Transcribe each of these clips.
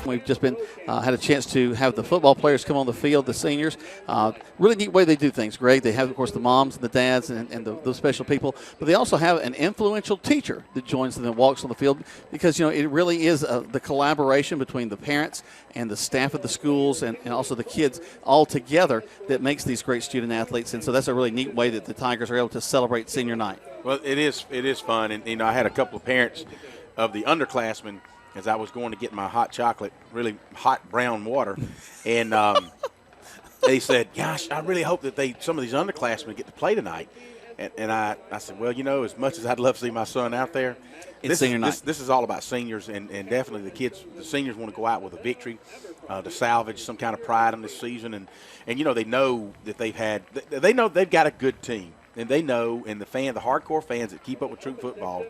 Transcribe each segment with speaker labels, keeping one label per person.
Speaker 1: We've just been had a chance to have the football players come on the field, the seniors. Really neat way they do things, Greg. They have, of course, the moms and the dads and those special people, but they also have an influential teacher that joins them and walks on the field because, it really is the collaboration between the parents and the staff of the schools and also the kids all together that makes these great student athletes. And so that's a really neat way that the Tigers are able to celebrate senior night.
Speaker 2: Well, it is fun. And, I had a couple of parents of the underclassmen as I was going to get my hot chocolate, really hot brown water. And they said, gosh, I really hope that some of these underclassmen get to play tonight. And I said, well, as much as I'd love to see my son out there, this is all about seniors, and definitely the seniors want to go out with a victory to salvage some kind of pride in this season. And they know that they know they've got a good team. And they know, and the hardcore fans that keep up with Troup football,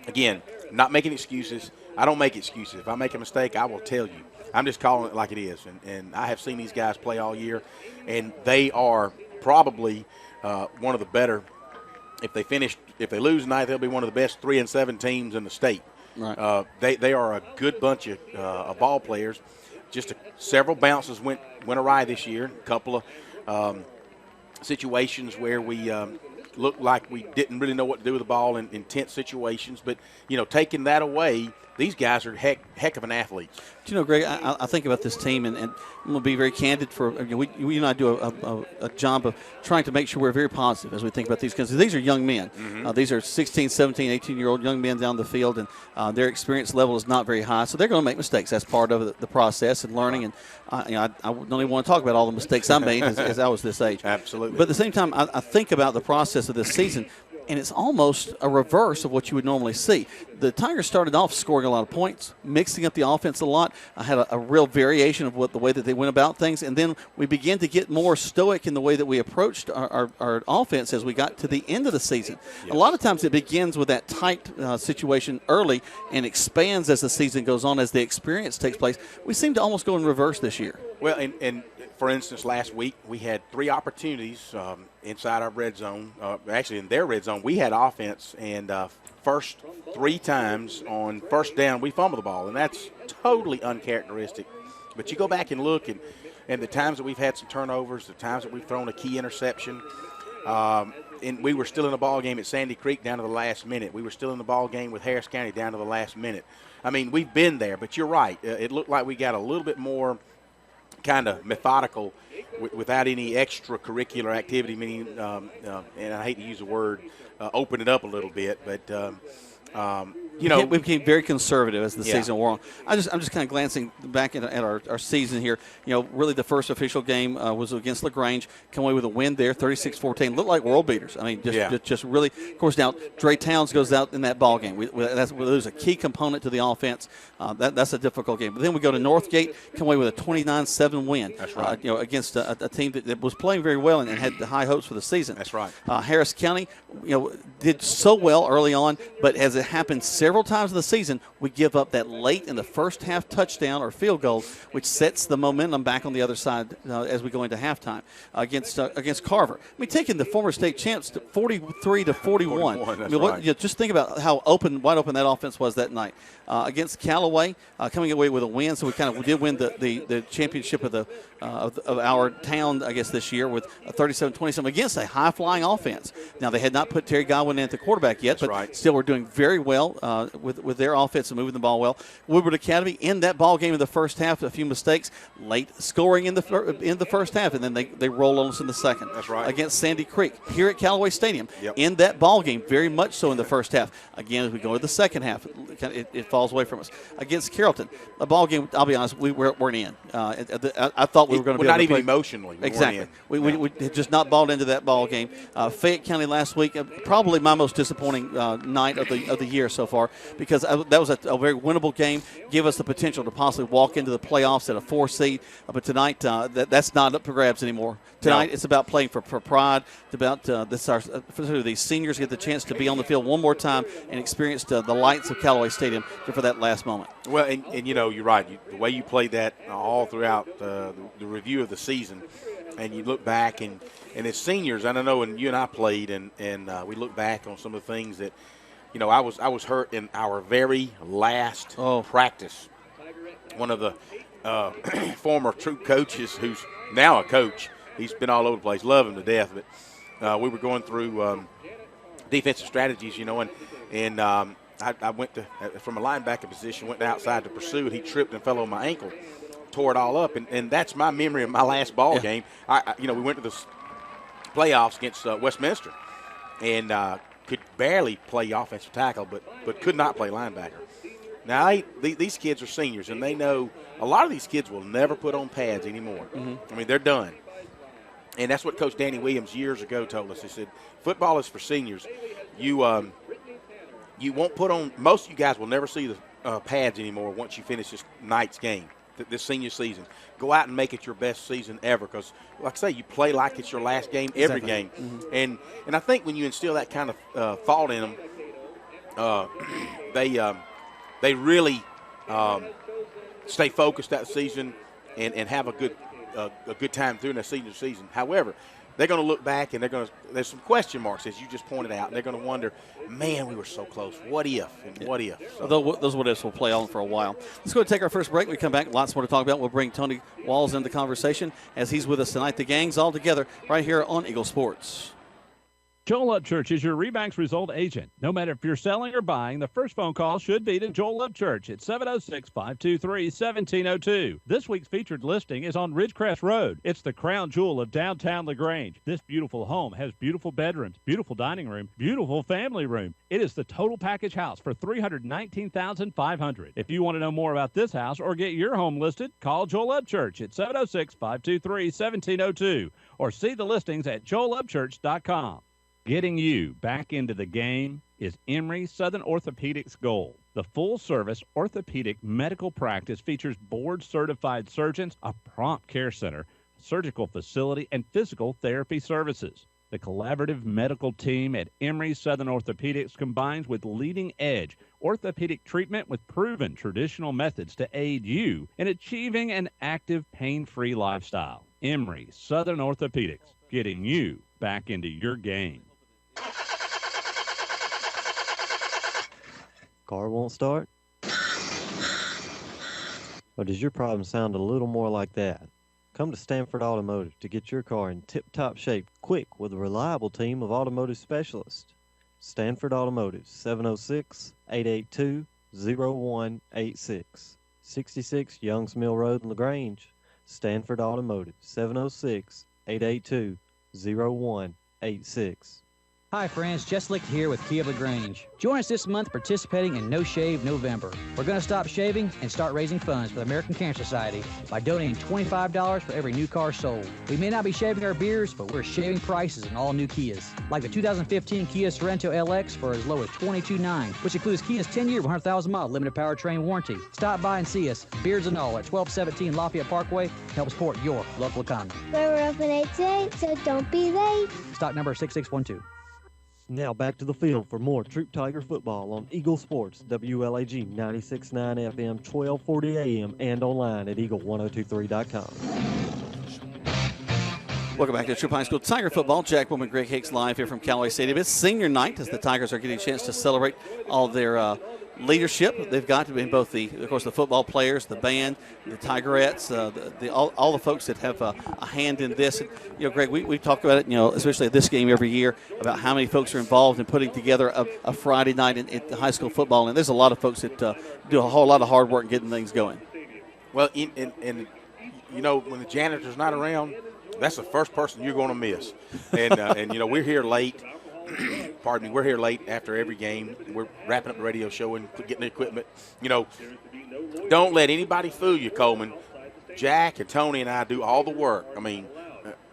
Speaker 2: again, not making excuses. I don't make excuses. If I make a mistake, I will tell you. I'm just calling it like it is. And I have seen these guys play all year, and they are probably one of the better. If they lose tonight, they'll be one of the best 3-7 teams in the state.
Speaker 1: Right.
Speaker 2: They are a good bunch of ball players. Just several bounces went awry this year. A couple of situations where we looked like we didn't really know what to do with the ball in tense situations. But, taking that away, these guys are heck of an athlete.
Speaker 1: Do you know, Greg, I think about this team, and I'm going to be very candid. We and I do a job of trying to make sure we're very positive as we think about these, because these are young men.
Speaker 2: Mm-hmm.
Speaker 1: These are 16, 17, 18-year-old young men down the field, and their experience level is not very high, so they're going to make mistakes. That's part of the process and learning, and I don't even want to talk about all the mistakes I made as I was this age.
Speaker 2: Absolutely.
Speaker 1: But at the same time, I think about the process of this season, and it's almost a reverse of what you would normally see. The Tigers started off scoring a lot of points, mixing up the offense a lot. I had a real variation of the way that they went about things, and then we began to get more stoic in the way that we approached our offense as we got to the end of the season.
Speaker 2: Yes.
Speaker 1: A lot of times it begins with that tight situation early and expands as the season goes on, as the experience takes place. We seem to almost go in reverse this year.
Speaker 2: Well, and for instance, last week we had 3 opportunities inside our red zone. Actually, in their red zone, we had offense, and first 3 times on first down, we fumbled the ball, and that's totally uncharacteristic. But you go back and look, and the times that we've had some turnovers, the times that we've thrown a key interception, and we were still in the ball game at Sandy Creek down to the last minute. We were still in the ball game with Harris County down to the last minute. I mean, we've been there, but you're right. It looked like we got a little bit more kind of methodical without any extracurricular activity, meaning, and I hate to use the word, open it up a little bit, but we became very conservative as the season wore on. I'm just kind of glancing back at our season here. Really the first official game was against LaGrange. Come away with a win there, 36-14. Looked like world beaters. I mean, just really. Of course, now Dre Towns goes out in that ball game. There's a key component to the offense. That's a difficult game. But then we go to Northgate, come away with a 29-7 win. That's right.
Speaker 1: Against a team that was playing very well and had high hopes for the season.
Speaker 2: That's right.
Speaker 1: Harris County, did so well early on, but as it happened several times in the season, we give up that late in the first half touchdown or field goal, which sets the momentum back on the other side as we go into halftime against Carver. I mean, taking the former state champs to 43-41.
Speaker 2: That's right.
Speaker 1: Just think about how wide open that offense was that night. Against Callaway, coming away with a win, so we did win the championship of our town, I guess, this year with a 37-27 against a high-flying offense. Now, they had not put Terry Godwin in at the quarterback yet, but still we're doing very well with their offense and moving the ball well. Woodward Academy in that ball game in the first half, a few mistakes, late scoring in the first half, and then they roll on us in the second.
Speaker 2: That's right.
Speaker 1: Against Sandy Creek here at Callaway Stadium, in that ball game, very much so in the first half. Again, as we go into the second half, it falls away from us. Against Carrollton, a ball game, I'll be honest, we weren't in. I thought we were going to be
Speaker 2: not
Speaker 1: able to
Speaker 2: even
Speaker 1: play.
Speaker 2: Emotionally.
Speaker 1: Exactly. We had just not balled into that ball game. Fayette County last week, probably my most disappointing night of the year so far, because that was a very winnable game, give us the potential to possibly walk into the playoffs at a 4 seed. But tonight, that's not up for grabs anymore. Tonight, it's about playing for pride. It's about these seniors get the chance to be on the field one more time and experience the lights of Callaway Stadium for that last moment.
Speaker 2: Well, and you're right. The way you played that all throughout the review of the season, and you look back and as seniors, I don't know, and you and I played, and we look back on some of the things that, I was hurt in our very last practice. one of the former Troup coaches who's now a coach. He's been all over the place. Love him to death. But we were going through defensive strategies, and I went to from a linebacker position, went outside to pursue it. He tripped and fell on my ankle, tore it all up, and that's my memory of my last ball game. We went to the playoffs against Westminster, and could barely play offensive tackle, but could not play linebacker. Now these kids are seniors, and they know a lot of these kids will never put on pads anymore. Mm-hmm. I mean, they're done. And that's what Coach Danny Williams years ago told us. He said, football is for seniors. You won't put on – most of you guys will never see the pads anymore once you finish this night's game, this senior season. Go out and make it your best season ever because, like I say, you play like it's your last game every game. Mm-hmm. And I think when you instill that kind of thought in them, they really stay focused that season and have a good time through the senior season. However, they're going to look back and there's some question marks, as you just pointed out, and they're going to wonder, man, we were so close. What if? And what if? So.
Speaker 1: Those what ifs will play on for a while. Let's go and take our first break. When we come back, lots more to talk about. We'll bring Tony Walls into the conversation as he's with us tonight. The gang's all together right here on Eagle Sports.
Speaker 3: Joel Upchurch is your Remax Result agent. No matter if you're selling or buying, the first phone call should be to Joel Upchurch at 706-523-1702. This week's featured listing is on Ridgecrest Road. It's the crown jewel of downtown LaGrange. This beautiful home has beautiful bedrooms, beautiful dining room, beautiful family room. It is the total package house for $319,500. If you want to know more about this house or get your home listed, call Joel Upchurch at 706-523-1702 or see the listings at joelupchurch.com. Getting you back into the game is Emory Southern Orthopedics' goal. The full-service orthopedic medical practice features board-certified surgeons, a prompt care center, surgical facility, and physical therapy services. The collaborative medical team at Emory Southern Orthopedics combines with leading-edge orthopedic treatment with proven traditional methods to aid you in achieving an active, pain-free lifestyle. Emory Southern Orthopedics, getting you back into your game.
Speaker 4: Car won't start? Or does your problem sound a little more like that? Come to Stanford Automotive to get your car in tip-top shape quick with a reliable team of automotive specialists. Stanford Automotive, 706-882-0186. 66 Youngs Mill Road, LaGrange. Stanford Automotive, 706-882-0186.
Speaker 5: Hi friends, Jess Licht here with Kia of LaGrange. Join us this month participating in No Shave November. We're going to stop shaving and start raising funds for the American Cancer Society by donating $25 for every new car sold. We may not be shaving our beards, but we're shaving prices on all new Kias. Like the 2015 Kia Sorento LX for as low as $22,900, which includes Kia's 10-year, 100,000-mile limited powertrain warranty. Stop by and see us, beards and all, at 1217 Lafayette Parkway. Help support your local economy.
Speaker 6: We're open 8 to 8, so don't be late.
Speaker 5: Stock number 6612.
Speaker 4: Now back to the field for more Troup Tiger football on Eagle Sports, WLAG 96.9 FM, 1240 AM, and online at eagle1023.com.
Speaker 1: Welcome back to Troup High School Tiger football. Jack Bowman, Greg Hicks live here from Callaway Stadium. It's senior night as the Tigers are getting a chance to celebrate all their leadership they've got in both the football players, the band, the Tigerettes, all the folks that have a hand in this. And, Greg, we talk about it, especially at this game every year, about how many folks are involved in putting together a Friday night in high school football. And there's a lot of folks that do a whole lot of hard work in getting things going.
Speaker 2: Well, when the janitor's not around, that's the first person you're going to miss. And we're here late. Pardon me, we're here late after every game. We're wrapping up the radio show and getting the equipment. Don't let anybody fool you, Coleman. Jack and Tony and I do all the work. I mean,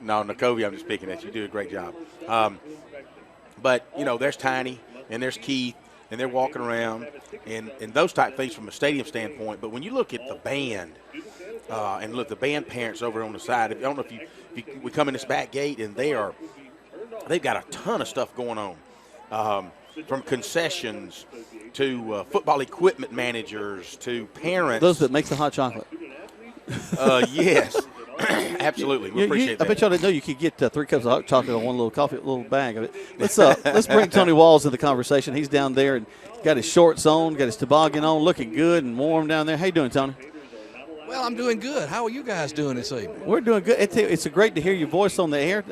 Speaker 2: no, Nakovi, I'm just picking at you. You do a great job. But there's Tiny and there's Keith, and they're walking around and those type things from a stadium standpoint. But when you look at the band and look, the band parents over on the side, I don't know if we come in this back gate and they've got a ton of stuff going on, from concessions to football equipment managers to parents.
Speaker 1: Those that make the hot chocolate.
Speaker 2: Yes, absolutely. We appreciate that.
Speaker 1: I bet y'all didn't know you could get 3 cups of hot chocolate on one little bag of it. Let's bring Tony Walls into the conversation. He's down there and got his shorts on, got his toboggan on, looking good and warm down there. How you doing, Tony?
Speaker 7: Well, I'm doing good. How are you guys doing this evening?
Speaker 1: We're doing good. It's great to hear your voice on the air.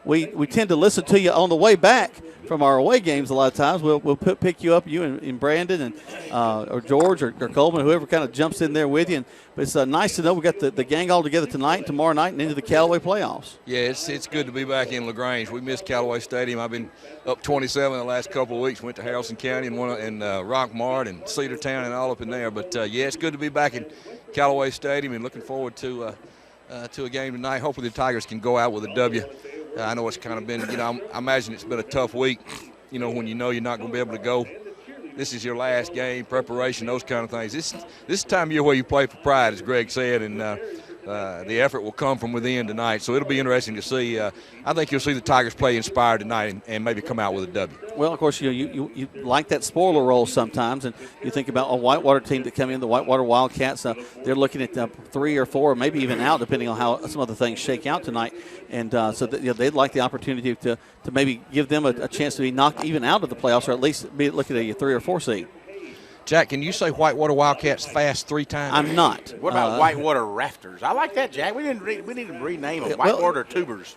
Speaker 1: We tend to listen to you on the way back from our away games a lot of times. We'll pick you up, you and Brandon and or George or Coleman, whoever kind of jumps in there with you. But it's nice to know we got the gang all together tonight, tomorrow night, and into the Callaway playoffs.
Speaker 7: Yeah, it's good to be back in LaGrange. We missed Callaway Stadium. I've been up 27 the last couple of weeks. Went to Harrison County and Rockmart and Cedartown and all up in there. But yeah, it's good to be back in Callaway Stadium and looking forward to a game tonight. Hopefully the Tigers can go out with a W. I know it's kind of been, I imagine it's been a tough week, when you're not going to be able to go. This is your last game, preparation, those kind of things. This time of year where you play for pride, as Greg said, and the effort will come from within tonight. So it'll be interesting to see. I think you'll see the Tigers play inspired tonight and maybe come out with a W.
Speaker 1: Well, of course, you like that spoiler role sometimes, and you think about a Whitewater team that come in, the Whitewater Wildcats. They're looking at 3 or 4, or maybe even out, depending on how some other things shake out tonight. And so they'd like the opportunity to maybe give them a chance to be knocked even out of the playoffs, or at least be looking at a 3 or 4 seed.
Speaker 7: Jack, can you say Whitewater Wildcats fast 3 times?
Speaker 1: I'm not.
Speaker 2: What about Whitewater Rafters? I like that, Jack. We need to rename them. Whitewater Tubers.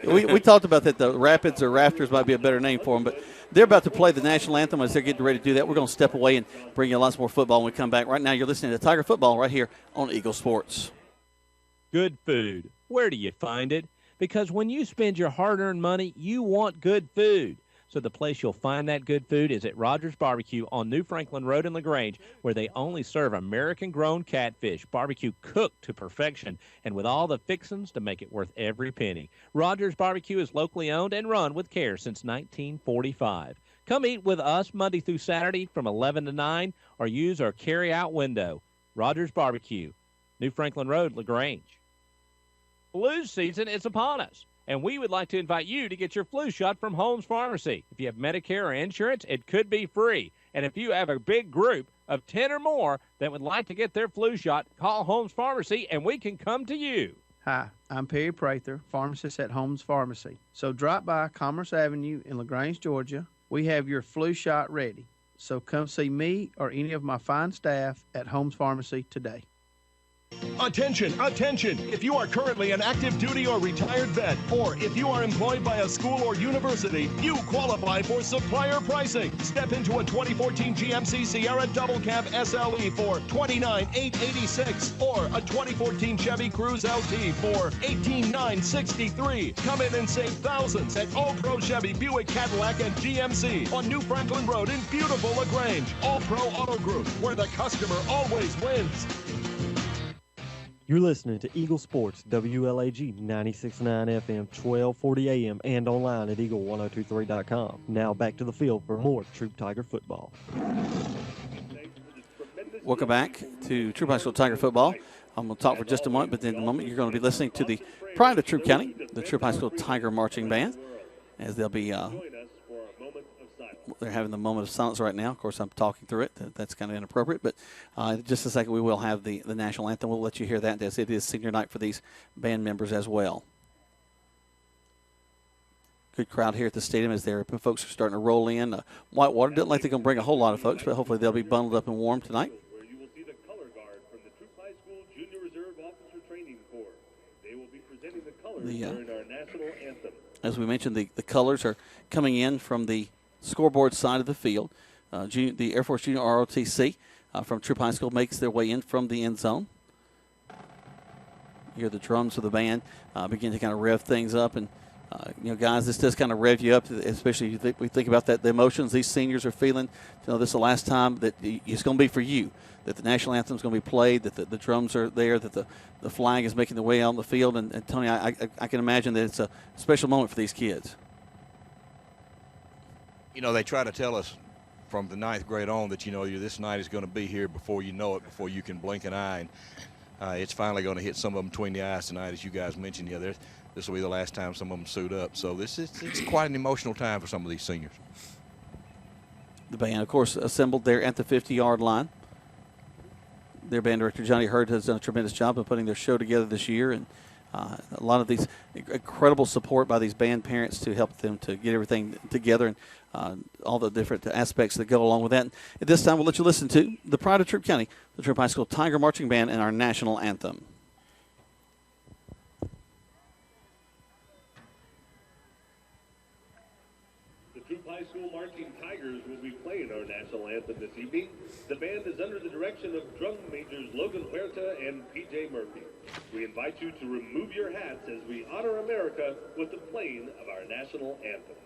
Speaker 1: we talked about that. The Rapids or Rafters might be a better name for them, but they're about to play the national anthem. As they're getting ready to do that, we're going to step away and bring you lots more football when we come back. Right now, you're listening to Tiger Football right here on Eagle Sports.
Speaker 3: Good food. Where do you find it? Because when you spend your hard-earned money, you want good food. So the place you'll find that good food is at Rogers Barbecue on New Franklin Road in LaGrange, where they only serve American-grown catfish, barbecue cooked to perfection, and with all the fixings to make it worth every penny. Rogers Barbecue is locally owned and run with care since 1945. Come eat with us Monday through Saturday from 11 to 9, or use our carry-out window. Rogers Barbecue, New Franklin Road, LaGrange. Flu season is upon us, and we would like to invite you to get your flu shot from Holmes Pharmacy. If you have Medicare or insurance, it could be free. And if you have a big group of 10 or more that would like to get their flu shot, call Holmes Pharmacy and we can come to you.
Speaker 8: Hi, I'm Perry Prather, pharmacist at Holmes Pharmacy. So drop by Commerce Avenue in LaGrange, Georgia. We have your flu shot ready. So come see me or any of my fine staff at Holmes Pharmacy today.
Speaker 9: Attention, attention! If you are currently an active duty or retired vet, or if you are employed by a school or university, you qualify for supplier pricing. Step into a 2014 GMC Sierra Double Cab SLE for $29,886 or a 2014 Chevy Cruze LT for $18,963. Come in and save thousands at All Pro Chevy, Buick, Cadillac, and GMC on New Franklin Road in beautiful LaGrange. All Pro Auto Group, where the customer always wins.
Speaker 4: You're listening to Eagle Sports, WLAG 96.9 FM, 1240 AM, and online at eagle1023.com. Now back to the field for more Troup Tiger football.
Speaker 1: Welcome back to Troup High School Tiger football. I'm going to talk for just a moment, but in a moment you're going to be listening to the pride of Troup County, the Troup High School Tiger Marching Band, as they'll be they're having the moment of silence right now. Of course, I'm talking through it. That's kind of inappropriate. But just a second, we will have the national anthem. We'll let you hear that as it is senior night for these band members as well. Good crowd here at the stadium as their folks are starting to roll in. Whitewater doesn't like they're going to bring a whole lot of folks, but hopefully they'll be bundled up and warm tonight.
Speaker 10: Where you will see the color guard from the Troup High School Junior Reserve Officer Training Corps. They will be presenting the colors during our national anthem. As we mentioned, the colors are coming in from the scoreboard side of the field. The Air Force Junior ROTC from Troup High School makes their way in from the end zone. You hear the drums of the band begin to kind of rev things up. And, guys, this does kind of rev you up, especially if we think about the emotions these seniors are feeling. This is the last time that it's going to be for you, that the national anthem is going to be played, that the drums are there, that the flag is making their way out on the field. And Tony, I can imagine that it's a special moment for these kids.
Speaker 7: They try to tell us from the 9th grade on that, this night is going to be here before you know it, before you can blink an eye. And it's finally going to hit some of them between the eyes tonight, as you guys mentioned. This will be the last time some of them suit up. So it's quite an emotional time for some of these seniors.
Speaker 1: The band, of course, assembled there at the 50-yard line. Their band director, Johnny Hurd, has done a tremendous job of putting their show together this year. And
Speaker 10: a lot of these incredible support by these band parents to help them to get everything together and all the different aspects that go along with that. And at this time, we'll let you listen to the pride of Troup County, the Troup High School Tiger Marching Band, and our national anthem.
Speaker 11: The Troup High School Marching Tigers will be playing our national anthem this evening. The band is under the direction of drum majors Logan Huerta and P.J. Murphy. We invite you to remove your hats as we honor America with the playing of our national anthem.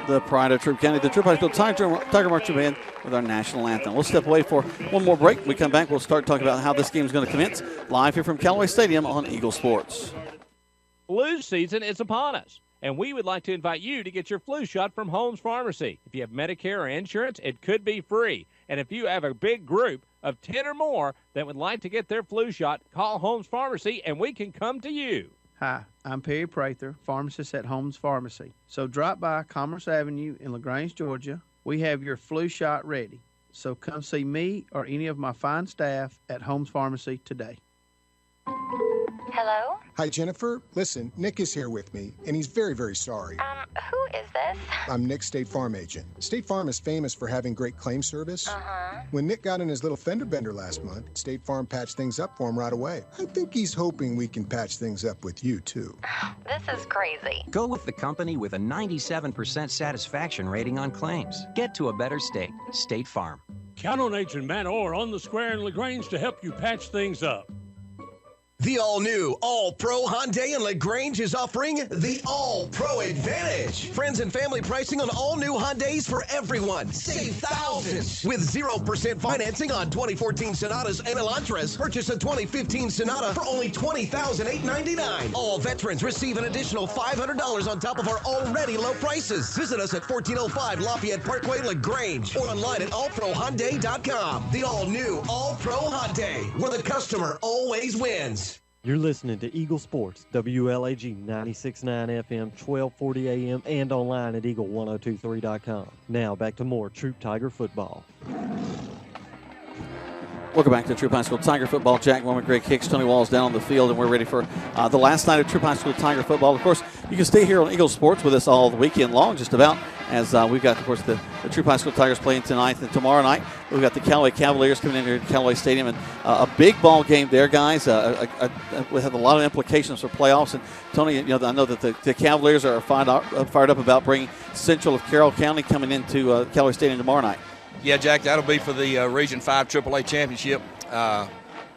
Speaker 10: The pride of Troup County, the Troup High School Tiger Marching Band with our national anthem. We'll step away for one more break. When we come back, we'll start talking about how this game is going to commence live here from Callaway Stadium on Eagle Sports.
Speaker 3: Flu season is upon us, and we would like to invite you to get your flu shot from Holmes Pharmacy. If you have Medicare or insurance, it could be free. And if you have a big group of 10 or more that would like to get their flu shot, call Holmes Pharmacy, and we can come to you.
Speaker 8: Hi, I'm Perry Prather, pharmacist at Holmes Pharmacy. So drop by Commerce Avenue in LaGrange, Georgia. We have your flu shot ready. So come see me or any of my fine staff at Holmes Pharmacy today.
Speaker 12: Hello?
Speaker 13: Hi, Jennifer. Listen, Nick is here with me, and he's very, very sorry.
Speaker 12: Who is this?
Speaker 13: I'm Nick's State Farm agent. State Farm is famous for having great claim service. When Nick got in his little fender bender last month, State Farm patched things up for him right away. I think he's hoping we can patch things up with you, too.
Speaker 12: This is crazy.
Speaker 14: Go with the company with a 97% satisfaction rating on claims. Get to a better state. State Farm.
Speaker 15: Count on Agent Matt Orr on the square in LaGrange to help you patch things up.
Speaker 16: The all-new, all-pro Hyundai in LaGrange is offering the all-pro advantage. Friends and family pricing on all-new Hyundais for everyone. Save thousands with 0% financing on 2014 Sonatas and Elantras. Purchase a 2015 Sonata for only $20,899. All veterans receive an additional $500 on top of our already low prices. Visit us at 1405 Lafayette Parkway, LaGrange, or online at allprohyundai.com. The all-new, all-pro Hyundai, where the customer always wins.
Speaker 4: You're listening to Eagle Sports, WLAG 96.9 FM, 1240 AM, and online at eagle1023.com. Now back to more Troup Tiger football.
Speaker 10: Welcome back to Troup High School Tiger football. Jack Womack, Greg Hicks, Tony Walls down on the field, and we're ready for the last night of Troup High School Tiger football. Of course, you can stay here on Eagle Sports with us all the weekend long, just about, as we've got, of course, the Troup High School Tigers playing tonight and tomorrow night. We've got the Callaway Cavaliers coming in here at Callaway Stadium, and a big ball game there, guys. We have a lot of implications for playoffs. And Tony, I know that the Cavaliers are fired up about bringing Central of Carroll County coming into Callaway Stadium tomorrow night.
Speaker 7: Yeah, Jack, that'll be for the Region 5 AAA Championship.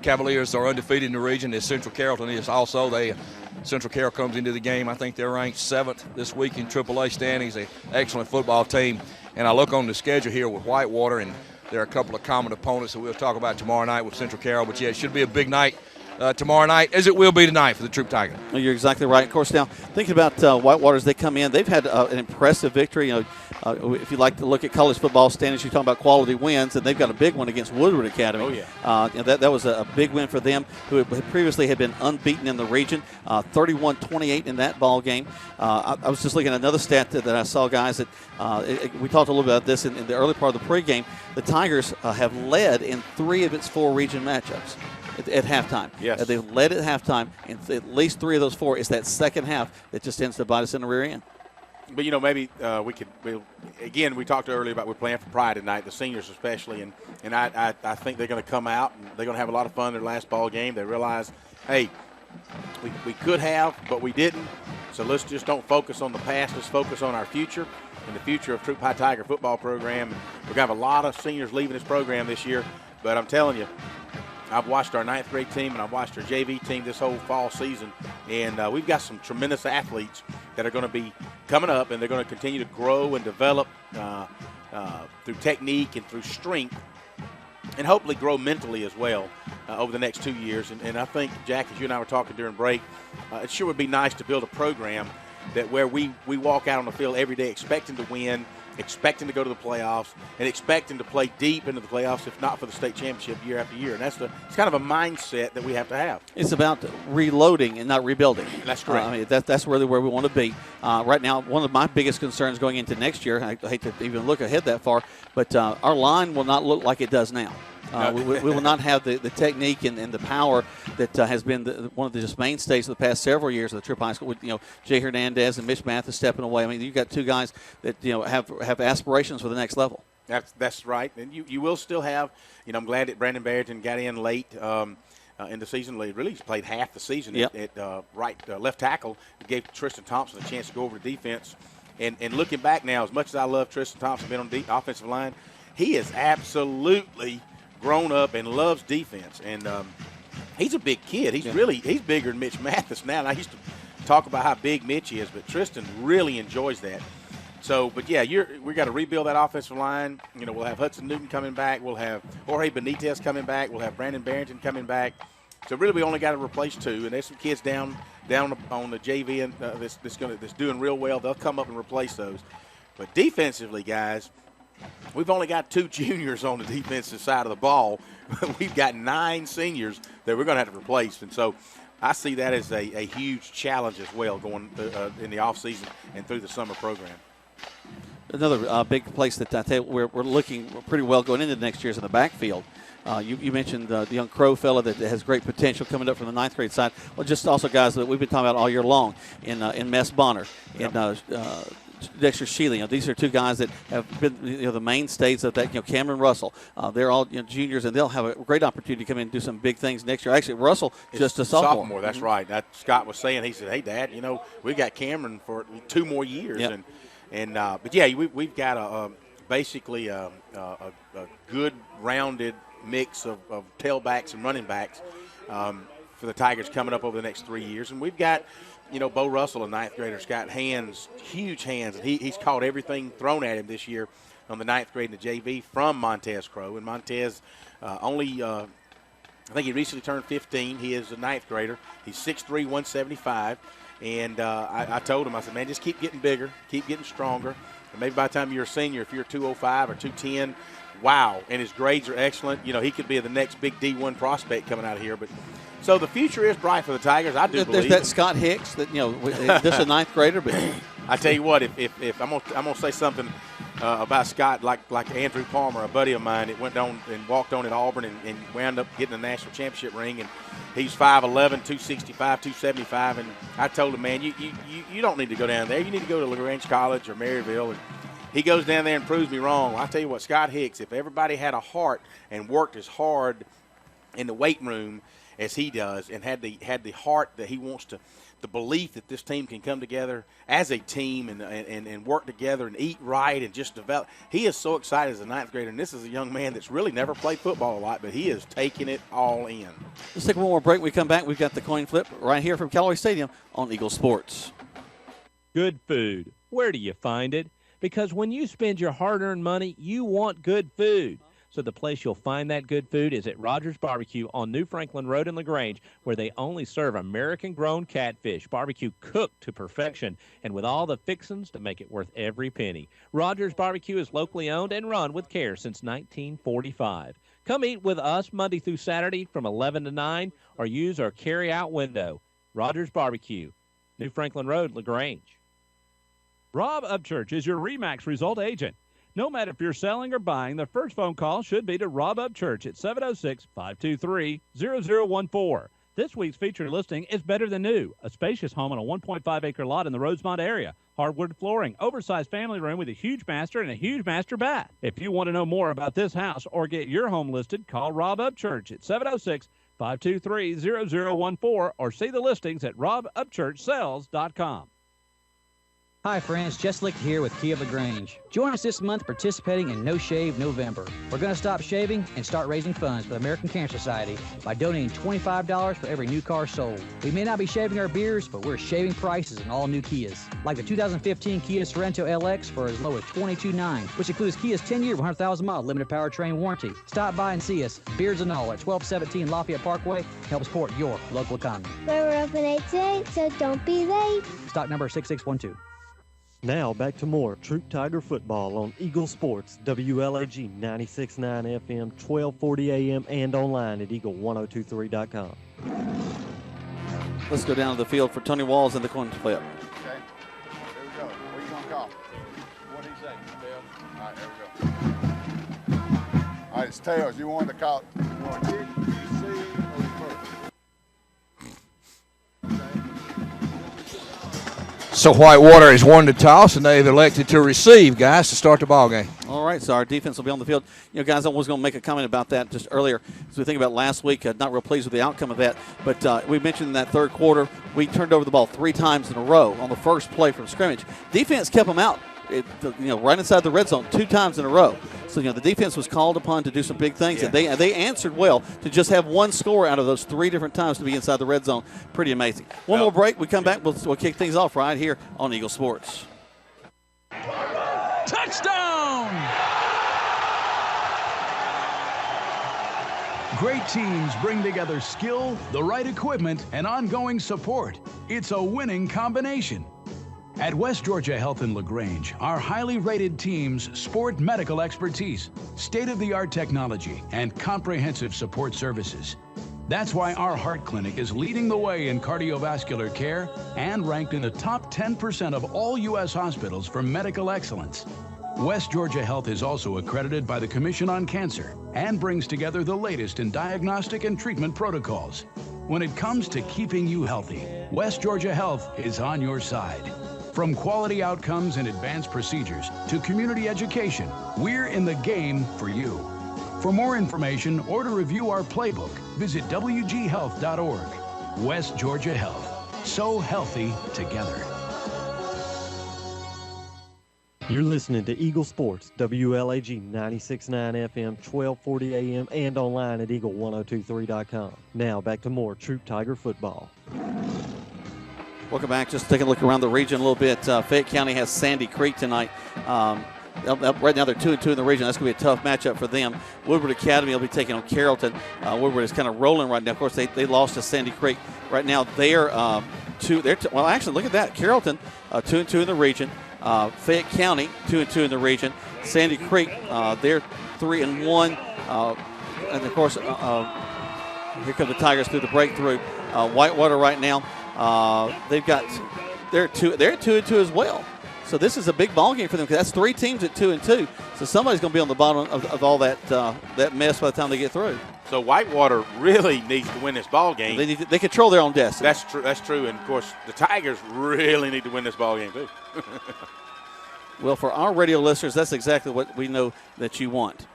Speaker 7: Cavaliers are undefeated in the region, as Central Carrollton is also. Central Carroll comes into the game. I think they're ranked 7th this week in AAA standings, an excellent football team. And I look on the schedule here with Whitewater, and there are a couple of common opponents that we'll talk about tomorrow night with Central Carroll. But, yeah, it should be a big night tomorrow night, as it will be tonight for the Troup Tiger.
Speaker 10: Well, you're exactly right. Of course, now, thinking about Whitewater as they come in, they've had an impressive victory. If you like to look at college football standings, you're talking about quality wins, and they've got a big one against Woodward Academy.
Speaker 3: Oh, yeah.
Speaker 10: That was a big win for them, who previously had been unbeaten in the region, 31-28 in that ball game. I was just looking at another stat that I saw, guys, that we talked a little bit about this in the early part of the pregame. The Tigers have led in 3 of its 4 region matchups at halftime.
Speaker 2: Yes.
Speaker 10: They've led at halftime, and at least 3 of those 4 is that second half that just tends to bite us in the rear end.
Speaker 2: But, maybe again, we talked earlier about we're playing for pride tonight, the seniors especially, and I think they're going to come out and they're going to have a lot of fun their last ball game. They realize, hey, we could have, but we didn't. So let's just don't focus on the past. Let's focus on our future and the future of Troup High Tiger football program. We're going to have a lot of seniors leaving this program this year, but I'm telling you, I've watched our 9th grade team and I've watched our JV team this whole fall season, and we've got some tremendous athletes that are going to be coming up, and they're going to continue to grow and develop through technique and through strength, and hopefully grow mentally as well over the next 2 years. And I think, Jack, as you and I were talking during break, it sure would be nice to build a program that where we walk out on the field every day expecting to win, expecting to go to the playoffs, and expecting to play deep into the playoffs, if not for the state championship year after year. And it's kind of a mindset that we have to have.
Speaker 1: It's about reloading and not rebuilding.
Speaker 2: That's correct.
Speaker 1: I mean, that's really where we want to be. Right now, one of my biggest concerns going into next year, I hate to even look ahead that far, but our line will not look like it does now. We will not have the technique and the power that has been one of the just mainstays of the past several years of the Troup High School. With Jay Hernandez and Mitch Mathis stepping away. I mean, you've got two guys that have aspirations for the next level.
Speaker 2: That's right, and you will still have. I'm glad that Brandon Barrington got in late in the season. He really played half the season at left tackle. It gave Tristan Thompson a chance to go over to defense. And looking back now, as much as I love Tristan Thompson being on the offensive line, he is absolutely grown up and loves defense, and he's a big kid. He's bigger than Mitch Mathis now. And I used to talk about how big Mitch is, but Tristan really enjoys that. So, but yeah, we got to rebuild that offensive line. We'll have Hudson Newton coming back. We'll have Jorge Benitez coming back. We'll have Brandon Barrington coming back. So really, we only got to replace 2, and there's some kids down on the JV and that's doing real well. They'll come up and replace those. But defensively, guys, we've only got 2 juniors on the defensive side of the ball. We've got 9 seniors that we're going to have to replace. And so I see that as a huge challenge as well going in the offseason and through the summer program.
Speaker 1: Another big place that I tell you we're looking pretty well going into next year is in the backfield. You mentioned the young Crow fella that has great potential coming up from the 9th grade side. Well, just also guys that we've been talking about all year long in Mess Bonner, in Dexter Shealy. These are 2 guys that have been the mainstays of that. Cameron Russell. They're all juniors, and they'll have a great opportunity to come in and do some big things next year. Actually, Russell just a sophomore.
Speaker 2: That's right. Scott was saying, he said, "Hey, Dad, we got Cameron for 2 more years."
Speaker 1: Yep.
Speaker 2: But yeah, we've got basically a good rounded mix of tailbacks and running backs for the Tigers coming up over the next 3 years, and we've got. Bo Russell, a 9th grader, has got huge hands, and he's caught everything thrown at him this year on the 9th grade in the JV from Montez Crow. And Montez I think he recently turned 15. He is a 9th grader. He's 6'3", 175. And I told him, I said, man, just keep getting bigger, keep getting stronger. And maybe by the time you're a senior, if you're 205 or 210, wow. And his grades are excellent. He could be the next big D1 prospect coming out of here. But so the future is bright for the Tigers. I do believe.
Speaker 1: There's that Scott Hicks that this is a 9th grader, but
Speaker 2: I tell you what, if I'm gonna say something about Scott, like Andrew Palmer, a buddy of mine, that went on and walked on at Auburn and wound up getting a national championship ring, and he's 5'11", 265, 275, and I told him, man, you don't need to go down there. You need to go to LaGrange College or Maryville. And he goes down there and proves me wrong. I tell you what, Scott Hicks, if everybody had a heart and worked as hard in the weight room as he does, and had the heart that he wants to, the belief that this team can come together as a team and work together and eat right and just develop. He is so excited as a 9th grader, and this is a young man that's really never played football a lot, but he is taking it all in.
Speaker 1: Let's take one more break. When we come back, we've got the coin flip right here from Callaway Stadium on Eagle Sports.
Speaker 3: Good food. Where do you find it? Because when you spend your hard-earned money, you want good food. So the place you'll find that good food is at Rogers Barbecue on New Franklin Road in LaGrange, where they only serve American-grown catfish, barbecue cooked to perfection, and with all the fixings to make it worth every penny. Rogers Barbecue is locally owned and run with care since 1945. Come eat with us Monday through Saturday from 11 to 9, or use our carry-out window. Rogers Barbecue, New Franklin Road, LaGrange.
Speaker 15: Rob Upchurch is your RE/MAX result agent. No matter if you're selling or buying, the first phone call should be to Rob Upchurch at 706-523-0014. This week's featured listing is better than new. A spacious home on a 1.5-acre lot in the Rosemont area. Hardwood flooring, oversized family room with a huge master and a huge master bath. If you want to know more about this house or get your home listed, call Rob Upchurch at 706-523-0014 or see the listings at robupchurchsells.com.
Speaker 5: Hi friends, Jess Licht here with Kia LaGrange. Join us this month participating in No Shave November. We're going to stop shaving and start raising funds for the American Cancer Society by donating $25 for every new car sold. We may not be shaving our beards, but we're shaving prices on all new Kias. Like the 2015 Kia Sorento LX for as low as $22,900, which includes Kia's 10-year, 100,000-mile limited powertrain warranty. Stop by and see us, beards and all, at 1217 Lafayette Parkway. Help support your local economy.
Speaker 6: We're open 8 to 8, so don't be late.
Speaker 5: Stock number 6612.
Speaker 4: Now back to more Troop Tiger football on Eagle Sports, WLAG 96.9 FM, 1240 AM, and online at eagle1023.com.
Speaker 1: Let's go down to the field for Tony Walls in the coin flip.
Speaker 17: Okay. Here we go. What are you going to call? What do you say? Tails. All right, here we go. All right, it's tails. You want to call it? You want to kick, receive, or reverse?
Speaker 7: So Whitewater has won the toss, and they've elected to receive, guys, to start the ball game.
Speaker 1: All right, so our defense will be on the field. You know, guys, I was going to make a comment about that just earlier. As we think about last week, not real pleased with the outcome of that. But we mentioned in that third quarter, we turned over the ball 3 times in a row on the first play from scrimmage. Defense kept them out, right inside the red zone 2 times in a row. So, the defense was called upon to do some big things, and they answered well to just have 1 score out of those 3 different times to be inside the red zone. Pretty amazing. One more break. We come back. We'll kick things off right here on Eagle Sports.
Speaker 18: Touchdown! Great teams bring together skill, the right equipment, and ongoing support. It's a winning combination. At West Georgia Health in LaGrange, our highly rated teams sport medical expertise, state-of-the-art technology, and comprehensive support services. That's why our heart clinic is leading the way in cardiovascular care and ranked in the top 10% of all U.S. hospitals for medical excellence. West Georgia Health is also accredited by the Commission on Cancer and brings together the latest in diagnostic and treatment protocols. When it comes to keeping you healthy, West Georgia Health is on your side. From quality outcomes and advanced procedures to community education, we're in the game for you. For more information or to review our playbook, visit wghealth.org. West Georgia Health. So healthy together.
Speaker 4: You're listening to Eagle Sports, WLAG 96.9 FM, 1240 AM, and online at eagle1023.com. Now back to more Troop Tiger football.
Speaker 1: Welcome back. Just taking a look around the region a little bit. Fayette County has Sandy Creek tonight. Right now they're 2-2 in the region. That's going to be a tough matchup for them. Woodward Academy will be taking on Carrollton. Woodward is kind of rolling right now. Of course, they lost to Sandy Creek. Right now they're well, actually, look at that. Carrollton 2-2 in the region. Fayette County 2-2 in the region. Sandy Creek they're 3-1. And of course, here come the Tigers through the breakthrough. Whitewater right now. They're 2-2 as well. So this is a big ball game for them because that's 3 teams at 2-2. So somebody's going to be on the bottom of all that mess by the time they get through.
Speaker 2: So Whitewater really needs to win this ball game.
Speaker 1: They control their own destiny.
Speaker 2: That's true. That's true. And of course, the Tigers really need to win this ball game too.
Speaker 1: Well, for our radio listeners, that's exactly what we know that you want.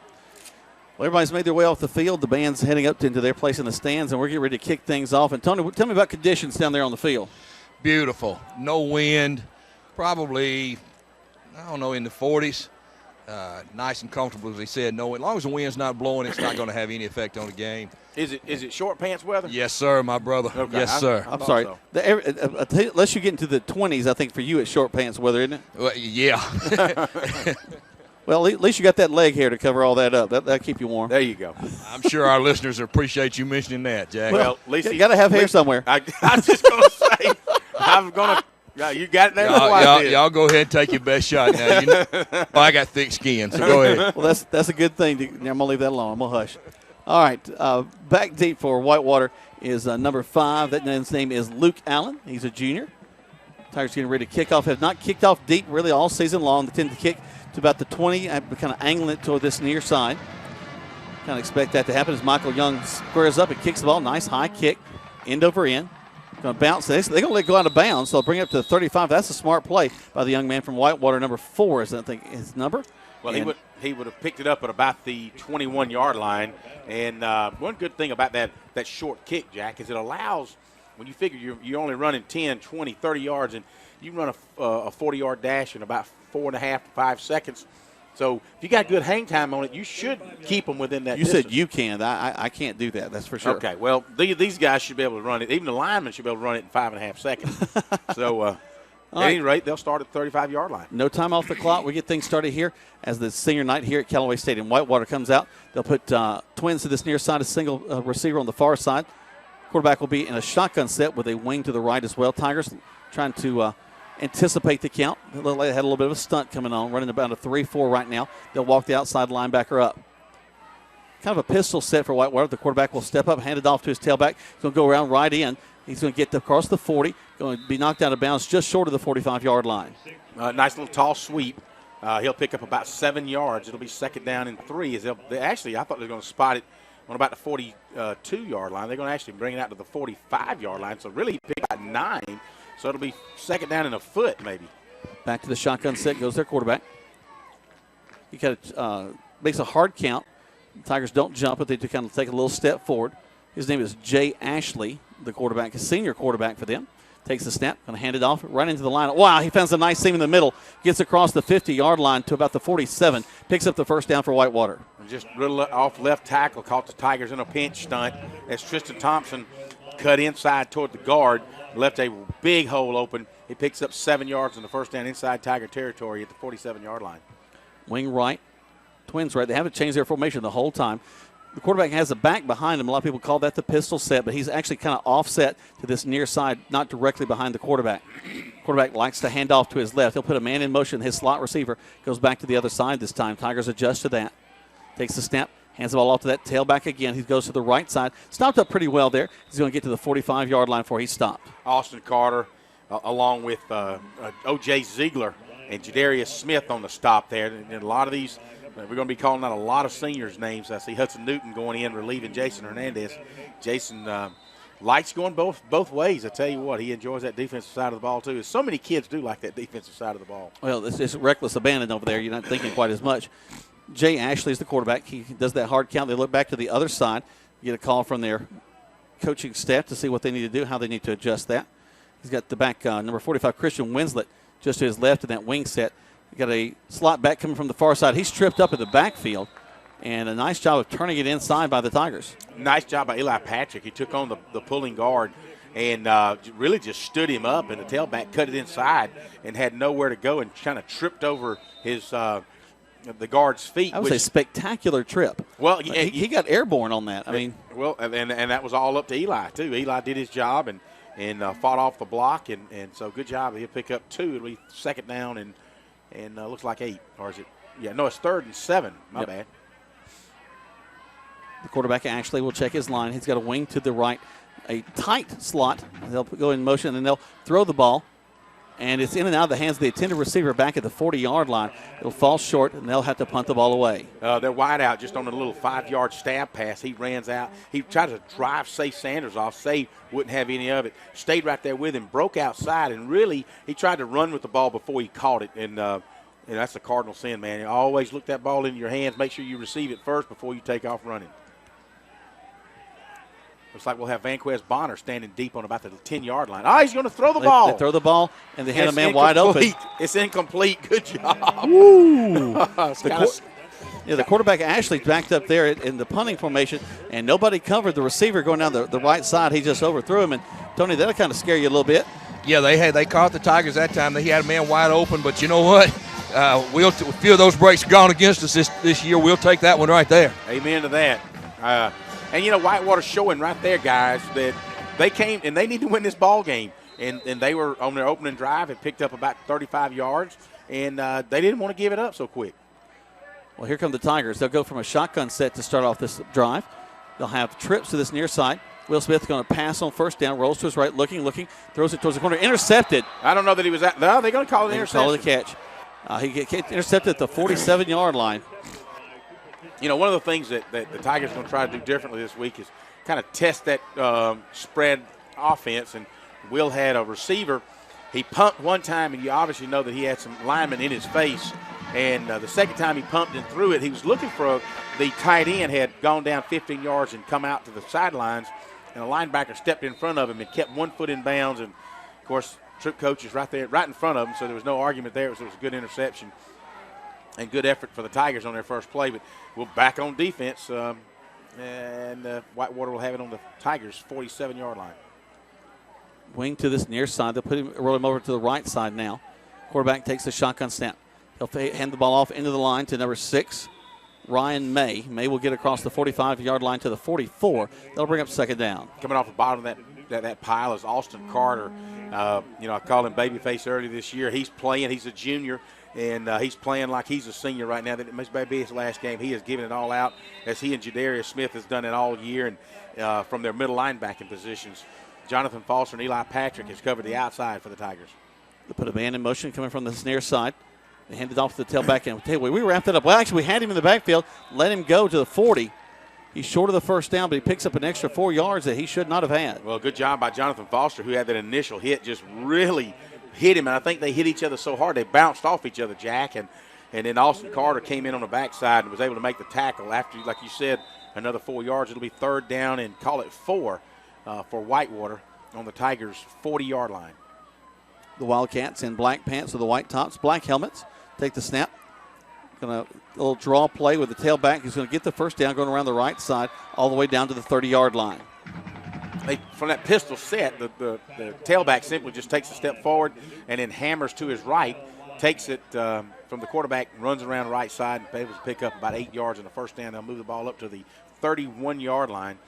Speaker 1: Well, everybody's made their way off the field. The band's heading up into their place in the stands, and we're getting ready to kick things off. And Tony, tell me about conditions down there on the field.
Speaker 7: Beautiful. No wind. Probably, I don't know, in the 40s. Nice and comfortable, as they said. No, as long as the wind's not blowing, it's not going to have any effect on the game.
Speaker 2: Is it short pants weather?
Speaker 7: Yes, sir, my brother. Okay. Yes, sir.
Speaker 1: I'm sorry. So. Unless you get into the 20s, I think for you it's short pants weather, isn't it?
Speaker 7: Well, yeah.
Speaker 1: Well, at least you got that leg hair to cover all that up. That'll keep you warm.
Speaker 2: There you go.
Speaker 7: I'm sure our listeners appreciate you mentioning that, Jack.
Speaker 1: Well, at least you got to have hair somewhere.
Speaker 2: I was just going to say, I'm going to. Yeah, you got it there.
Speaker 7: Y'all go ahead and take your best shot now. I got thick skin, so go ahead.
Speaker 1: Well, that's a good thing. I'm going to leave that alone. I'm going to hush. All right, back deep for Whitewater is number 5. That man's name is Luke Allen. He's a junior. Tigers getting ready to kick off. Have not kicked off deep really all season long. They tend to kick to about the 20, kind of angling it toward this near side. Kind of expect that to happen as Michael Young squares up and kicks the ball. Nice high kick.
Speaker 10: end over end. Going to bounce. They're going to let it go out of bounds, so they'll bring it up to the 35. That's a smart play by the young man from Whitewater, number 4 is I think his number.
Speaker 2: Well, he would have picked it up at about the 21-yard line. And one good thing about that short kick, Jack, is it allows, when you figure you're only running 10, 20, 30 yards, and you run a 40-yard dash in about 4.5 to 5 seconds. So if you got good hang time on it, you should keep them within that distance.
Speaker 10: You said you can. I can't do that. That's for sure.
Speaker 2: Okay, well, these guys should be able to run it. Even the linemen should be able to run it in 5.5 seconds. So at any rate, they'll start at the 35-yard line.
Speaker 10: No time off the clock. We get things started here as the senior night here at Callaway Stadium. Whitewater comes out. They'll put twins to this near side, a single receiver on the far side. Quarterback will be in a shotgun set with a wing to the right as well. Tigers trying to anticipate the count. They had a little bit of a stunt coming on, running about a 3-4 right now. They'll walk the outside linebacker up. Kind of a pistol set for Whitewater. The quarterback will step up, hand it off to his tailback. He's going to go around right in. He's going to get across the 40, going to be knocked out of bounds just short of the 45-yard line.
Speaker 2: Nice little tall sweep. He'll pick up about 7 yards. It'll be 2nd down and 3. Actually, I thought they were going to spot it on about the 42-yard line. They're going to actually bring it out to the 45-yard line. So really pick about 9. So it'll be 2nd down and a foot maybe.
Speaker 10: Back to the shotgun set goes their quarterback. He makes a hard count. The Tigers don't jump it. They do kind of take a little step forward. His name is Jay Ashley, the quarterback, a senior quarterback for them. Takes the snap, going to hand it off right into the line. Wow, he finds a nice seam in the middle. Gets across the 50-yard line to about the 47. Picks up the first down for Whitewater.
Speaker 2: Just little off left tackle, caught the Tigers in a pinch stunt as Tristan Thompson cut inside toward the guard, left a big hole open. He picks up 7 yards on the first down inside Tiger territory at the 47-yard line.
Speaker 10: Wing right, twins right. They haven't changed their formation the whole time. The quarterback has a back behind him. A lot of people call that the pistol set, but he's actually kind of offset to this near side, not directly behind the quarterback. Quarterback likes to hand off to his left. He'll put a man in motion. His slot receiver goes back to the other side this time. Tigers adjust to that. Takes the snap, hands the ball off to that tailback again. He goes to the right side. Stopped up pretty well there. He's going to get to the 45-yard line before he stopped.
Speaker 2: Austin Carter along with O.J. Ziegler and Jadarius Smith on the stop there. And a lot of these, we're going to be calling out a lot of seniors' names. I see Hudson Newton going in, relieving Jason Hernandez. Jason likes going both ways. I tell you what, he enjoys that defensive side of the ball, too. So many kids do like that defensive side of the ball.
Speaker 10: Well, it's just reckless abandon over there. You're not thinking quite as much. Jay Ashley is the quarterback. He does that hard count. They look back to the other side, get a call from their coaching staff to see what they need to do, how they need to adjust that. He's got the back, number 45, Christian Winslet, just to his left in that wing set. He got a slot back coming from the far side. He's tripped up in the backfield, and a nice job of turning it inside by the Tigers.
Speaker 2: Nice job by Eli Patrick. He took on the pulling guard and really just stood him up, and the tailback cut it inside and had nowhere to go and kind of tripped over his the guard's feet.
Speaker 10: That was a spectacular trip.
Speaker 2: Well,
Speaker 10: he got airborne on that. I mean,
Speaker 2: well, and that was all up to Eli too. Eli did his job and fought off the block, and so good job. He'll pick up 2. It'll be 2nd down and looks like 8, or is it? Yeah, no, it's 3rd and 7. My bad.
Speaker 10: The quarterback actually will check his line. He's got a wing to the right, a tight slot. They'll go in motion and they'll throw the ball. And it's in and out of the hands of the intended receiver back at the 40-yard line. It'll fall short, and they'll have to punt the ball away.
Speaker 2: They're wide out just on a little 5-yard stab pass. He runs out. He tried to drive Say Sanders off. Say wouldn't have any of it. Stayed right there with him, broke outside, and really he tried to run with the ball before he caught it. And that's the cardinal sin, man. You always look that ball in your hands. Make sure you receive it first before you take off running. Looks like we'll have Vanquez Bonner standing deep on about the 10-yard line. He's going to throw the ball.
Speaker 10: They throw the ball, and they had a man wide open.
Speaker 2: It's incomplete. Good job.
Speaker 10: Woo! The quarterback Ashley backed up there in the punting formation, and nobody covered the receiver going down the right side. He just overthrew him. And, Tony, that'll kind of scare you a little bit.
Speaker 7: Yeah, they caught the Tigers that time. They had a man wide open, but you know what? A few of those breaks gone against us this year. We'll take that one right there.
Speaker 2: Amen to that. And, Whitewater's showing right there, guys, that they came and they need to win this ball game. And they were on their opening drive and picked up about 35 yards, and they didn't want to give it up so quick.
Speaker 10: Well, here come the Tigers. They'll go from a shotgun set to start off this drive. They'll have trips to this near side. Will Smith going to pass on first down, rolls to his right, looking, throws it towards the corner, intercepted.
Speaker 2: I don't know that he was at. No, they're going to call it an interception.
Speaker 10: Call it a catch. He gets intercepted at the 47-yard line.
Speaker 2: One of the things that the Tigers are going to try to do differently this week is kind of test that spread offense. And Will had a receiver. He pumped one time, and you obviously know that he had some linemen in his face. And the second time he pumped and threw it, he was looking for the tight end had gone down 15 yards and come out to the sidelines, and a linebacker stepped in front of him and kept 1 foot in bounds. And, of course, Troup coach is right there, right in front of him, so there was no argument there. It was a good interception and good effort for the Tigers on their first play. But we'll back on defense, and Whitewater will have it on the Tigers' 47-yard line.
Speaker 1: Wing to this near side. They'll roll him over to the right side now. Quarterback takes the shotgun snap. He'll hand the ball off into the line to number 6, Ryan May. May will get across the 45-yard line to the 44. That'll bring up second down.
Speaker 2: Coming off the bottom of that pile is Austin Carter. I called him Babyface earlier this year. He's playing. He's a junior, and he's playing like he's a senior right now. That must be his last game. He has given it all out, as he and Jadarius Smith has done it all year, and from their middle linebacking positions. Jonathan Foster and Eli Patrick has covered the outside for the Tigers.
Speaker 1: They put a man in motion coming from the near side. They hand it off to the tailback. And we wrapped it up. Well, actually, we had him in the backfield, let him go to the 40. He's short of the first down, but he picks up an extra 4 yards that he should not have had.
Speaker 2: Well, good job by Jonathan Foster, who had that initial hit, just really hit him. And I think they hit each other so hard they bounced off each other, Jack. And then Austin Carter came in on the backside and was able to make the tackle. After, like you said, another 4 yards. It'll be third down and call it 4 for Whitewater on the Tigers' 40-yard line.
Speaker 1: The Wildcats in black pants with the white tops, black helmets. Take the snap. A little draw play with the tailback. He's going to get the first down going around the right side all the way down to the 30-yard line.
Speaker 2: From that pistol set, the tailback simply just takes a step forward and then hammers to his right, takes it from the quarterback, runs around the right side, and able to pick up about 8 yards in the first down. They'll move the ball up to the 31-yard line.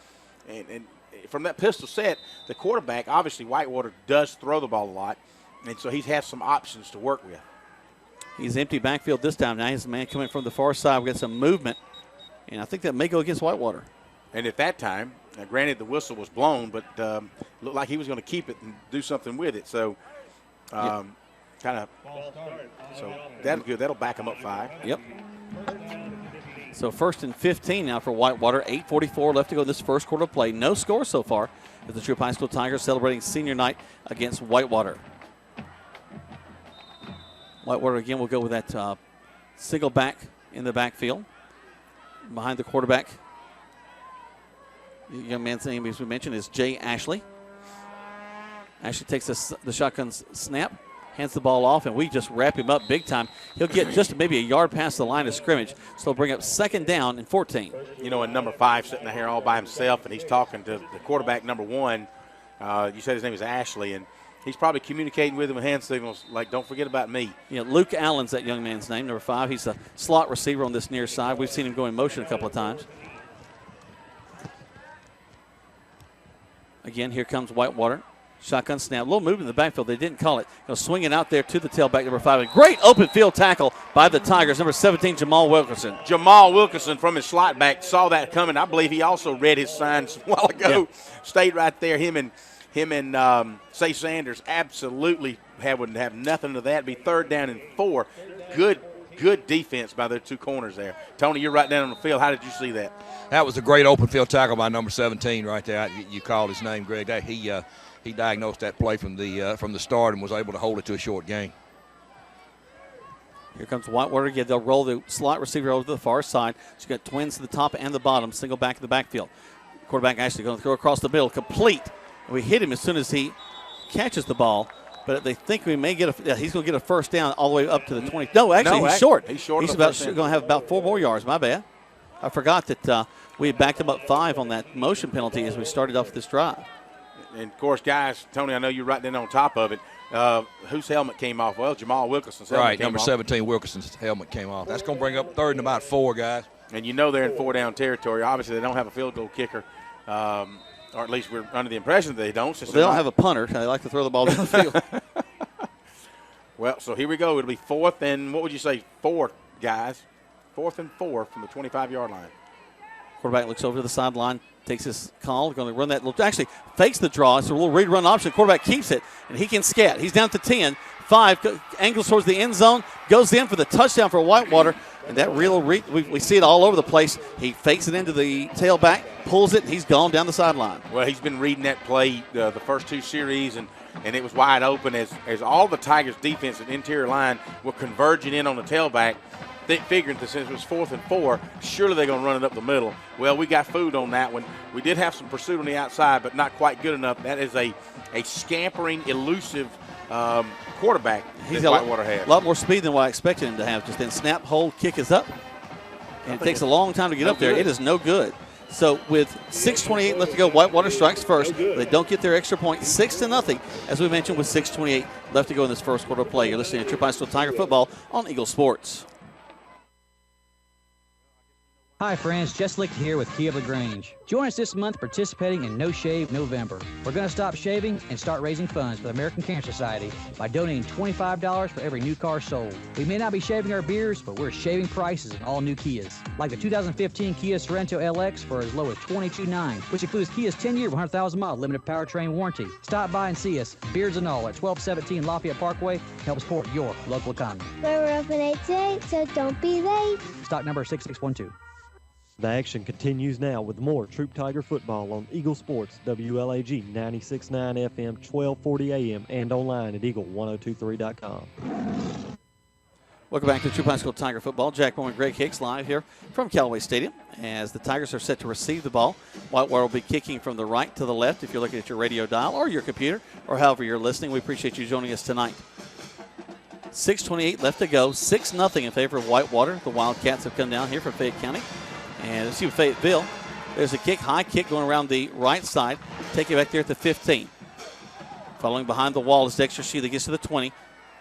Speaker 2: And from that pistol set, the quarterback, obviously Whitewater does throw the ball a lot, and so he has some options to work with.
Speaker 1: He's empty backfield this time. Now he's a man coming from the far side. We got some movement, and I think that may go against Whitewater.
Speaker 2: And at that time, granted the whistle was blown, but looked like he was going to keep it and do something with it. So, so that's good. That'll back him up 5.
Speaker 1: Yep. So 1st and 15 now for Whitewater. 8:44 left to go in this first quarter of play. No score so far as the Troup High School Tigers celebrating senior night against Whitewater. Whitewater again will go with that single back in the backfield. Behind the quarterback, the young man's name, as we mentioned, is Jay Ashley. Ashley takes the shotgun snap, hands the ball off, and we just wrap him up big time. He'll get just maybe a yard past the line of scrimmage, so he'll bring up second down and 14.
Speaker 2: And number 5 sitting there all by himself, and he's talking to the quarterback, number 1. You said his name is Ashley, and he's probably communicating with him with hand signals like, don't forget about me.
Speaker 1: Luke Allen's that young man's name, number 5. He's a slot receiver on this near side. We've seen him go in motion a couple of times. Again, here comes Whitewater. Shotgun snap. A little movement in the backfield. They didn't call it. Swing it out there to the tailback, number 5. A great open field tackle by the Tigers. Number 17, Jamal Wilkerson.
Speaker 2: Jamal Wilkerson from his slot back saw that coming. I believe he also read his signs a while ago. Yeah. Stayed right there. Him and Say Sanders absolutely wouldn't have nothing to that. It'd be third down and 4. Good defense by their 2 corners there. Tony, you're right down on the field. How did you see that?
Speaker 7: That was a great open field tackle by number 17 right there. You called his name, Greg. He diagnosed that play from the start and was able to hold it to a short gain.
Speaker 1: Here comes Whitewater again. They'll roll the slot receiver over to the far side. So you got twins to the top and the bottom, single back in the backfield. Quarterback actually going to throw across the middle, complete. We hit him as soon as he catches the ball, but they think we may get he's going to get a first down all the way up to the 20. No, actually, he's short.
Speaker 2: He's short.
Speaker 1: He's going to have about 4 more yards. My bad. I forgot that we had backed him up 5 on that motion penalty as we started off this drive.
Speaker 2: And, of course, guys, Tony, I know you're right there on top of it. Whose helmet came off? Well, Jamal Wilkerson's helmet
Speaker 7: came off. Right, number 17 Wilkerson's helmet came off. That's going to bring up 3rd and about 4, guys.
Speaker 2: And they're in 4-down territory. Obviously, they don't have a field goal kicker. Or at least we're under the impression that they don't.
Speaker 1: Well, they don't have a punter. They like to throw the ball down the field.
Speaker 2: Well, so here we go. It'll be 4th and, what would you say, 4, guys? 4th and 4 from the 25-yard line.
Speaker 1: Quarterback looks over to the sideline, takes his call, going to run that little, actually fakes the draw. It's a little read run option. Quarterback keeps it, and he can scat. He's down to 10. 5, angles towards the end zone, goes in for the touchdown for Whitewater. And that we see it all over the place. He fakes it into the tailback, pulls it, and he's gone down the sideline.
Speaker 2: Well, he's been reading that play the first two series, and it was wide open as all the Tigers' defense and interior line were converging in on the tailback, figuring that since it was 4th and 4, surely they're going to run it up the middle. Well, we got food on that one. We did have some pursuit on the outside, but not quite good enough. That is a scampering, elusive quarterback
Speaker 1: He's
Speaker 2: that
Speaker 1: got
Speaker 2: Whitewater has.
Speaker 1: A lot more speed than what I expected him to have. Just then snap, hold, kick is up. And it takes a long time to get up there. It is no good. So with 6:28 left to go, Whitewater strikes first. They don't get their extra point, 6-0, as we mentioned, with 6:28 left to go in this first quarter of play. You're listening to Troup High School Tiger Football on Eagle Sports.
Speaker 5: Hi friends, Jess Licht here with Kia of LaGrange. Join us this month participating in No Shave November. We're going to stop shaving and start raising funds for the American Cancer Society by donating $25 for every new car sold. We may not be shaving our beards, but we're shaving prices on all new Kias. Like the 2015 Kia Sorento LX for as low as $22,900, which includes Kia's 10-year, 100,000-mile limited powertrain warranty. Stop by and see us, beards and all, at 1217 Lafayette Parkway. Help support your local economy.
Speaker 6: We're open 8 to 8, so don't be late.
Speaker 5: Stock number 6612.
Speaker 4: The action continues now with more Troup Tiger football on Eagle Sports, WLAG 96.9 FM, 1240 AM, and online at eagle1023.com.
Speaker 1: Welcome back to Troup High School Tiger football. Jack Moore and Greg Hicks live here from Callaway Stadium as the Tigers are set to receive the ball. Whitewater will be kicking from the right to the left if you're looking at your radio dial or your computer or however you're listening. We appreciate you joining us tonight. 6:28 left to go, 6-0 in favor of Whitewater. The Wildcats have come down here from Fayette County. And let's see Fayetteville. There's a kick, high kick going around the right side. Take it back there at the 15. Following behind the wall is Dexter Shealy. Gets to the 20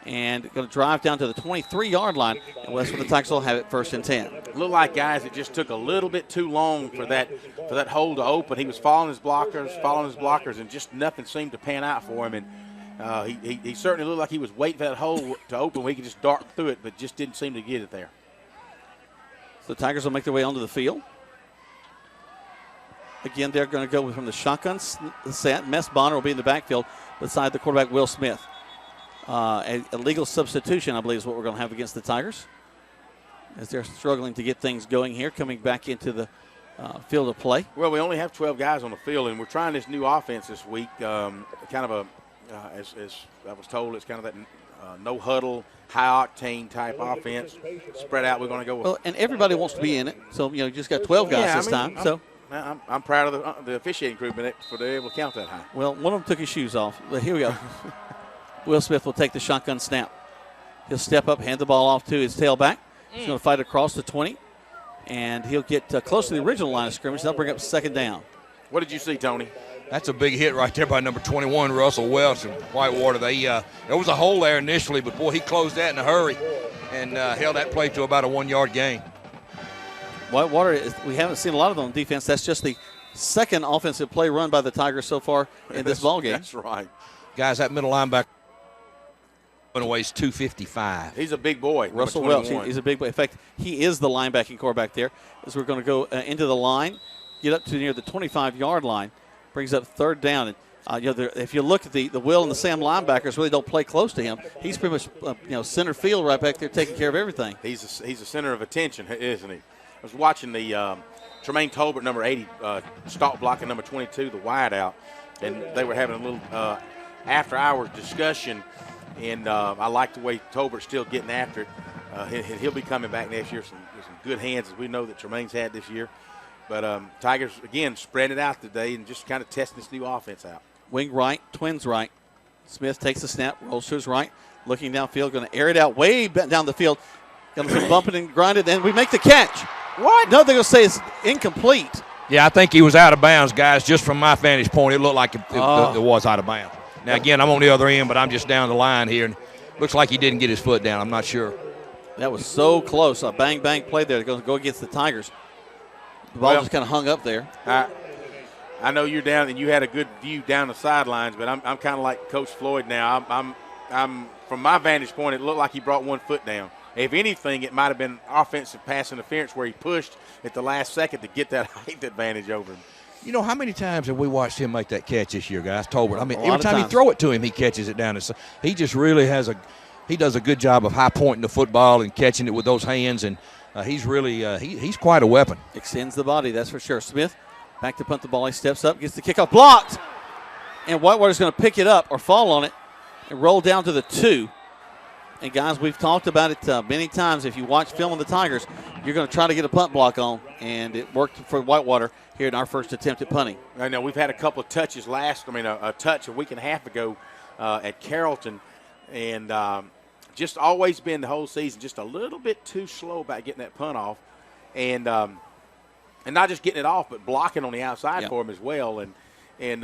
Speaker 1: and going to drive down to the 23-yard line. And that's where the Tigers will have it 1st and 10.
Speaker 2: Looked like, guys, it just took a little bit too long for that hole to open. He was following his blockers, and just nothing seemed to pan out for him. And he certainly looked like he was waiting for that hole to open where he could just dart through it, but just didn't seem to get it there.
Speaker 1: So the Tigers will make their way onto the field. Again, they're going to go from the shotgun set. Mess Bonner will be in the backfield beside the quarterback, Will Smith. A legal substitution, I believe, is what we're going to have against the Tigers as they're struggling to get things going here, coming back into the field of play.
Speaker 2: Well, we only have 12 guys on the field, and we're trying this new offense this week. Kind of as I was told, it's kind of that no huddle, high octane type offense. Spread out. We're going to go with.
Speaker 1: Well, and everybody wants to be in it, so you just got 12 guys this time.
Speaker 2: I'm proud of the officiating crew for being able to count that high.
Speaker 1: Well, one of them took his shoes off. But here we go. Will Smith will take the shotgun snap. He'll step up, hand the ball off to his tailback. He's going to fight across the 20, and he'll get close to the original line of scrimmage. That'll bring up 2nd down.
Speaker 2: What did you see, Tony?
Speaker 7: That's a big hit right there by number 21, Russell Welch and Whitewater. There was a hole there initially, but, boy, he closed that in a hurry and held that play to about a 1-yard gain.
Speaker 1: Whitewater, we haven't seen a lot of them on defense. That's just the second offensive play run by the Tigers so far in this ball game.
Speaker 2: That's right.
Speaker 7: Guys, that middle linebacker weighs 255.
Speaker 2: He's a big boy.
Speaker 1: Russell Welch, he's a big boy. In fact, he is the linebacking quarterback there. As we're going to go into the line, get up to near the 25-yard line. Brings up 3rd down. And if you look at the Will and the Sam linebackers, really don't play close to him. He's pretty much center field right back there, taking care of everything.
Speaker 2: He's a center of attention, isn't he? I was watching the Tremaine Tolbert, number 80, stalk blocking number 22, the wide out, and they were having a little after-hours discussion. And I like the way Tolbert's still getting after it. He'll be coming back next year with some good hands, as we know that Tremaine's had this year. But Tigers, again, spread it out today and just kind of testing this new offense out.
Speaker 1: Wing right, twins right. Smith takes the snap, rolls to his right, looking downfield, going to air it out way down the field. Going to bump it and grind it, and we make the catch.
Speaker 2: What?
Speaker 1: No, they're going to say it's incomplete.
Speaker 7: Yeah, I think he was out of bounds, guys. Just from my vantage point, it looked like it was out of bounds. Now, again, I'm on the other end, but I'm just down the line here, and looks like he didn't get his foot down. I'm not sure.
Speaker 1: That was so close. A bang-bang play there to go against the Tigers. The ball just kind of hung up there.
Speaker 2: I know you're down and you had a good view down the sidelines, but I'm kind of like Coach Floyd now. I'm from my vantage point, it looked like he brought 1 foot down. If anything, it might have been offensive pass interference where he pushed at the last second to get that height advantage over him.
Speaker 7: You know, how many times have we watched him make that catch this year, guys? Tolbert. I mean, every time you throw it to him, he catches it down. He just really he does a good job of high pointing the football and catching it with those hands. And he's really he's quite a weapon.
Speaker 1: Extends the body, that's for sure. Smith back to punt the ball. He steps up, gets the kickoff blocked. And Whitewater's going to pick it up or fall on it and roll down to the 2. And, guys, we've talked about it many times. If you watch film of the Tigers, you're going to try to get a punt block on, and it worked for Whitewater here in our first attempt at punting.
Speaker 2: I know we've had a couple of touches a touch a week and a half ago at Carrollton, and just always been the whole season just a little bit too slow about getting that punt off, and not just getting it off, but blocking on the outside for him as well. And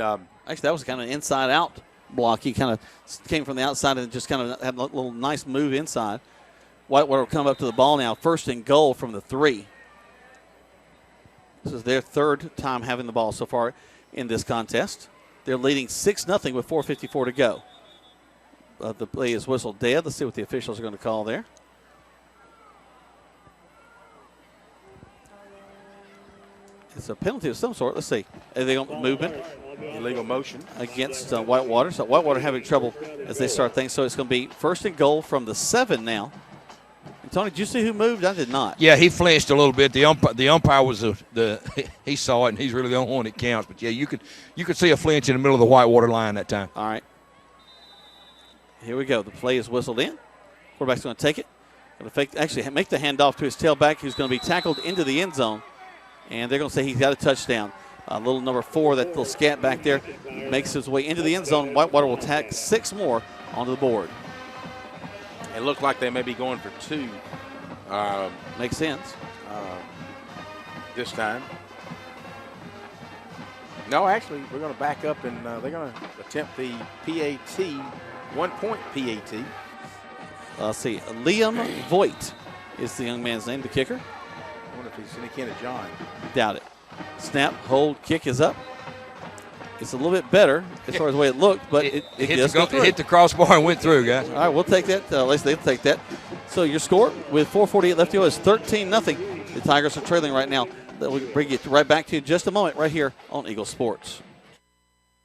Speaker 1: actually, that was kind of an inside-out block. He kind of came from the outside and just kind of had a little nice move inside. Whitewater will come up to the ball now. 1st and goal from the 3. This is their 3rd time having the ball so far in this contest. They're leading 6-0 with 4:54 to go. The play is whistled dead. Let's see what the officials are going to call there. It's a penalty of some sort. Let's see. Illegal movement.
Speaker 2: Illegal motion.
Speaker 1: Against Whitewater. So Whitewater having trouble as they start things. So it's going to be 1st and goal from the 7 now. And Tony, did you see who moved? I did not.
Speaker 7: Yeah, he flinched a little bit. The umpire was he saw it, and he's really the only one that counts. But, yeah, you could see a flinch in the middle of the Whitewater line that time.
Speaker 1: All right. Here we go. The play is whistled in. Quarterback's going to take it. Going to actually make the handoff to his tailback, who's going to be tackled into the end zone. And they're going to say he's got a touchdown. Little number 4, that little scat back there, makes his way into the end zone. Whitewater will tack 6 more onto the board.
Speaker 2: It looked like they may be going for 2.
Speaker 1: Makes sense.
Speaker 2: This time. No, actually, we're going to back up, and they're going to attempt the PAT, 1-point PAT.
Speaker 1: Let's see. Liam Voigt is the young man's name, the kicker.
Speaker 2: I wonder if he's any kin of John.
Speaker 1: Doubt it. Snap, hold, kick is up. It's a little bit better as far as the way it looked, but it does go through.
Speaker 7: It hit the crossbar and went through, guys.
Speaker 1: All right, we'll take that. At least they'll take that. So your score with 4:48 left to go is 13-0. The Tigers are trailing right now. We'll bring it right back to you in just a moment right here on Eagle Sports.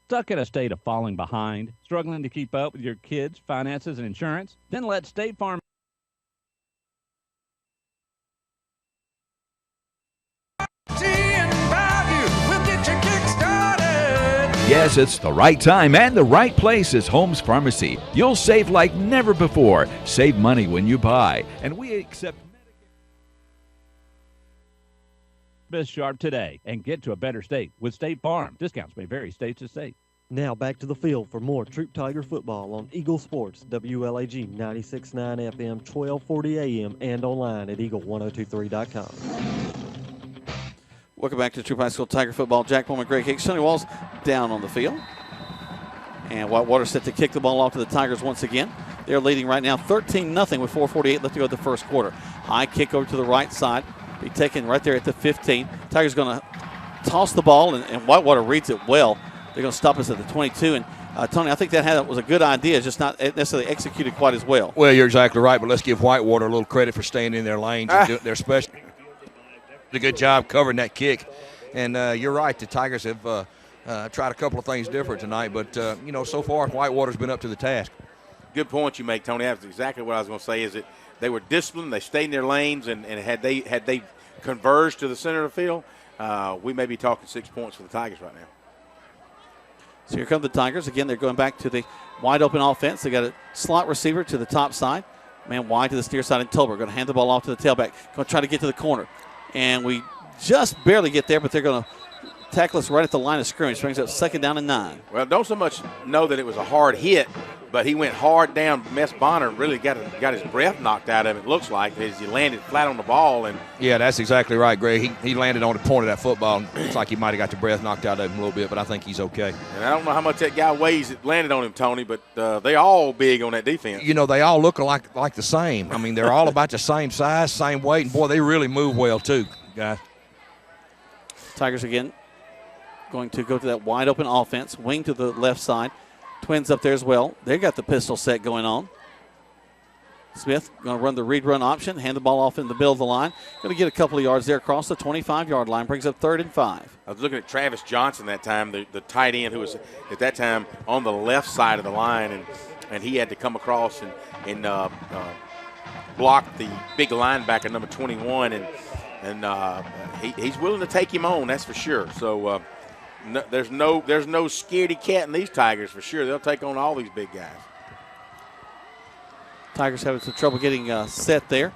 Speaker 15: Stuck in a state of falling behind, struggling to keep up with your kids' finances and insurance? Then let State Farm.
Speaker 19: Yes, it's the right time and the right place is Holmes Pharmacy. You'll save like never before. Save money when you buy. And we accept
Speaker 15: Miss Sharp today and get to a better state with State Farm. Discounts may vary state to state.
Speaker 4: Now back to the field for more Troup Tiger football on Eagle Sports, WLAG 96.9 FM, 1240 AM, and online at eagle1023.com.
Speaker 1: Welcome back to Troup High School Tiger football. Jack Bowman, Greg Hicks, Sonny Walls down on the field. And Whitewater set to kick the ball off to the Tigers once again. They're leading right now 13-0 with 4:48 left to go at the first quarter. High kick over to the right side. Be taken right there at the 15. Tigers going to toss the ball, and Whitewater reads it well. They're going to stop us at the 22. And, Tony, I think that was a good idea, just not necessarily executed quite as well.
Speaker 7: Well, you're exactly right, but let's give Whitewater a little credit for staying in their lanes and doing their special. Did a good job covering that kick. And you're right, the Tigers have tried a couple of things different tonight, but, so far Whitewater's been up to the task.
Speaker 2: Good point you make, Tony. That's exactly what I was going to say, is that they were disciplined, they stayed in their lanes, and had they converged to the center of the field, we may be talking 6 points for the Tigers right now.
Speaker 1: So here come the Tigers. Again, they're going back to the wide-open offense. They got a slot receiver to the top side. Man wide to the steer side, and Tolbert going to hand the ball off to the tailback. Going to try to get to the corner. And we just barely get there, but they're going to tackle us right at the line of scrimmage. Brings up 2nd down and 9.
Speaker 2: Well, don't so much know that it was a hard hit, but he went hard down. Mess Bonner really got his breath knocked out of him, it looks like, as he landed flat on the ball. And
Speaker 7: yeah, that's exactly right, Greg. He landed on the point of that football. Looks like he might have got the breath knocked out of him a little bit, but I think he's okay.
Speaker 2: And I don't know how much that guy weighs that landed on him, Tony, but they all big on that defense.
Speaker 7: They all look like the same. I mean, they're all about the same size, same weight, and, boy, they really move well too, guys.
Speaker 1: Tigers again going to go to that wide open offense, wing to the left side. Twins up there as well. They got the pistol set going on. Smith going to run the read run option, hand the ball off in the middle of the line. Going to get a couple of yards there across the 25-yard line. Brings up 3rd and 5.
Speaker 2: I was looking at Travis Johnson that time, the tight end who was at that time on the left side of the line, and he had to come across and blocked the big linebacker, number 21, and he's willing to take him on, that's for sure. So there's no scaredy cat in these Tigers for sure. They'll take on all these big guys.
Speaker 1: Tigers having some trouble getting set there.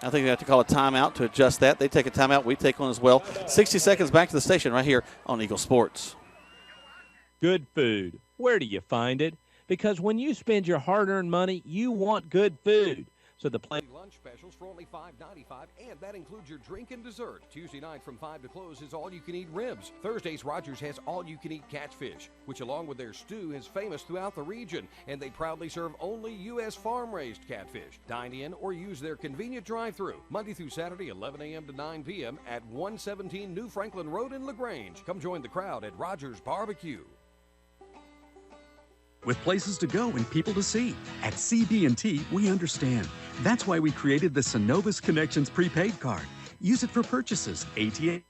Speaker 1: I think they have to call a timeout to adjust that. They take a timeout. We take one as well. 60 seconds back to the station right here on Eagle Sports.
Speaker 15: Good food. Where do you find it? Because when you spend your hard-earned money, you want good food. So the play
Speaker 20: lunch specials for only $5.95, and that includes your drink and dessert. Tuesday night from 5 to close is all-you-can-eat ribs. Thursdays, Rogers has all-you-can-eat catfish, which along with their stew is famous throughout the region, and they proudly serve only U.S. farm-raised catfish. Dine in or use their convenient drive-thru, Monday through Saturday, 11 a.m. to 9 p.m. at 117 New Franklin Road in LaGrange. Come join the crowd at Rogers Barbecue.
Speaker 21: With places to go and people to see. At CB&T, we understand. That's why we created the Synovus Connections prepaid card. Use it for purchases, ATM,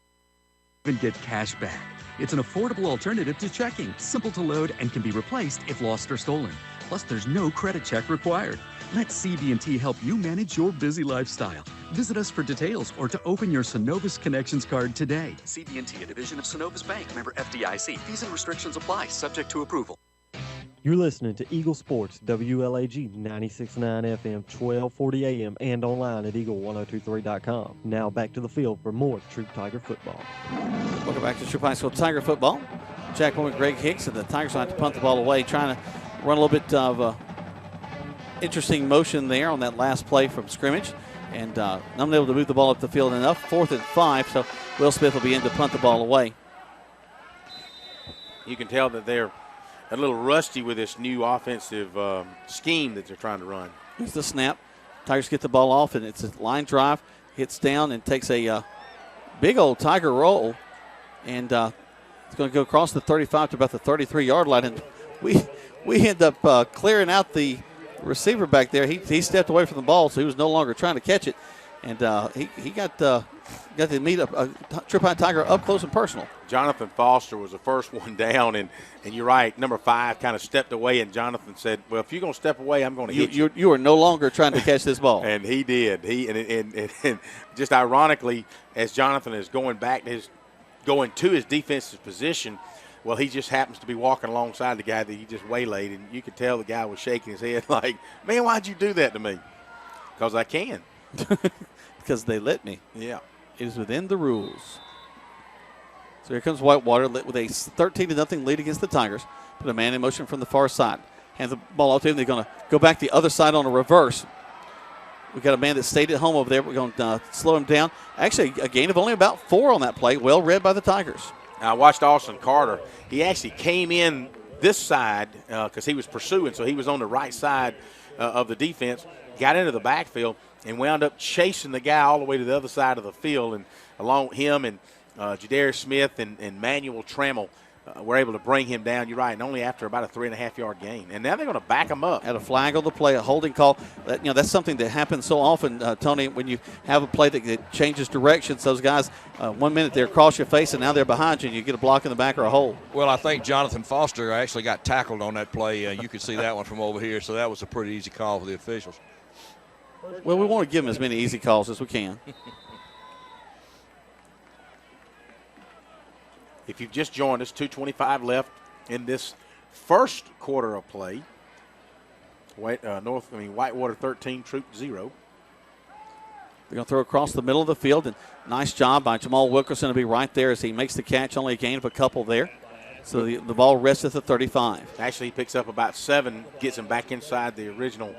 Speaker 21: and get cash back. It's an affordable alternative to checking, simple to load, and can be replaced if lost or stolen. Plus, there's no credit check required. Let CB&T help you manage your busy lifestyle. Visit us for details or to open your Synovus Connections card today. CB&T, a division of Synovus Bank, member FDIC. Fees and restrictions apply, subject to approval.
Speaker 4: You're listening to Eagle Sports, WLAG 96.9 FM, 1240 AM, and online at eagle1023.com. Now back to the field for more Troup Tiger football.
Speaker 1: Welcome back to Troup High School Tiger football. Jack Bowman, Greg Hicks, and the Tigers will have to punt the ball away, trying to run a little bit of interesting motion there on that last play from scrimmage, and not able to move the ball up the field enough. 4th and 5, so Will Smith will be in to punt the ball away.
Speaker 2: You can tell that they're a little rusty with this new offensive scheme that they're trying to run.
Speaker 1: Here's the snap. Tigers get the ball off, and it's a line drive. Hits down and takes a big old Tiger roll. And it's going to go across the 35 to about the 33-yard line. And we end up clearing out the receiver back there. He stepped away from the ball, so he was no longer trying to catch it. And he got to meet a Troup High Tiger up close and personal.
Speaker 2: Jonathan Foster was the first one down, and you're right, number 5 kind of stepped away, and Jonathan said, well, if you're going to step away, I'm going to hit you.
Speaker 1: You are no longer trying to catch this ball.
Speaker 2: And he did. And just ironically, as Jonathan is going to his defensive position, well, he just happens to be walking alongside the guy that he just waylaid, and you could tell the guy was shaking his head like, man, why'd you do that to me? Because I can.
Speaker 1: Because they let me.
Speaker 2: Yeah.
Speaker 1: It is within the rules. So here comes Whitewater with a 13-0 lead against the Tigers. Put a man in motion from the far side. Hands the ball off to him. They're going to go back the other side on a reverse. We've got a man that stayed at home over there. We're going to slow him down. Actually, a gain of only about 4 on that play. Well read by the Tigers.
Speaker 2: I watched Austin Carter. He actually came in this side because he was pursuing, so he was on the right side of the defense, got into the backfield, and wound up chasing the guy all the way to the other side of the field. And along him and Jadarius Smith and Manuel Trammell were able to bring him down. You're right, and only after about a 3.5-yard gain. And now they're going to back him up.
Speaker 1: Had a flag on the play, a holding call. That's something that happens so often, Tony, when you have a play that changes directions. Those guys, 1 minute they're across your face, and now they're behind you, and you get a block in the back or a hold.
Speaker 7: Well, I think Jonathan Foster actually got tackled on that play. You could see that one from over here, so that was a pretty easy call for the officials.
Speaker 1: Well, we want to give them as many easy calls as we can.
Speaker 2: If you've just joined us, 2:25 left in this first quarter of play. Whitewater 13, Troup 0.
Speaker 1: They're going to throw across the middle of the field, and nice job by Jamal Wilkerson to be right there as he makes the catch. Only a gain of a couple there. So the ball rests at the 35.
Speaker 2: Actually, he picks up about 7, gets him back inside the original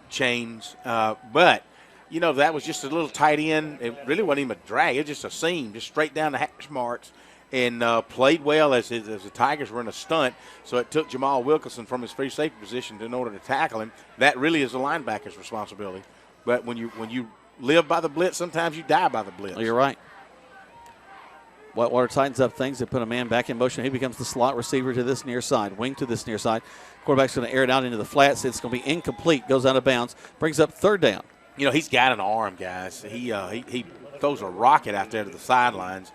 Speaker 2: chains. But, that was just a little tight end. It really wasn't even a drag. It was just a seam, just straight down the hash marks, and played well as the Tigers were in a stunt. So it took Jamal Wilkerson from his free safety position in order to tackle him. That really is the linebacker's responsibility. But when you live by the blitz, sometimes you die by the blitz.
Speaker 1: Oh, you're right. Whitewater tightens up things. They put a man back in motion. He becomes the slot receiver to this near side, wing to this near side. Quarterback's going to air it out into the flats. It's going to be incomplete. Goes out of bounds. Brings up 3rd down.
Speaker 2: He's got an arm, guys. He throws a rocket out there to the sidelines.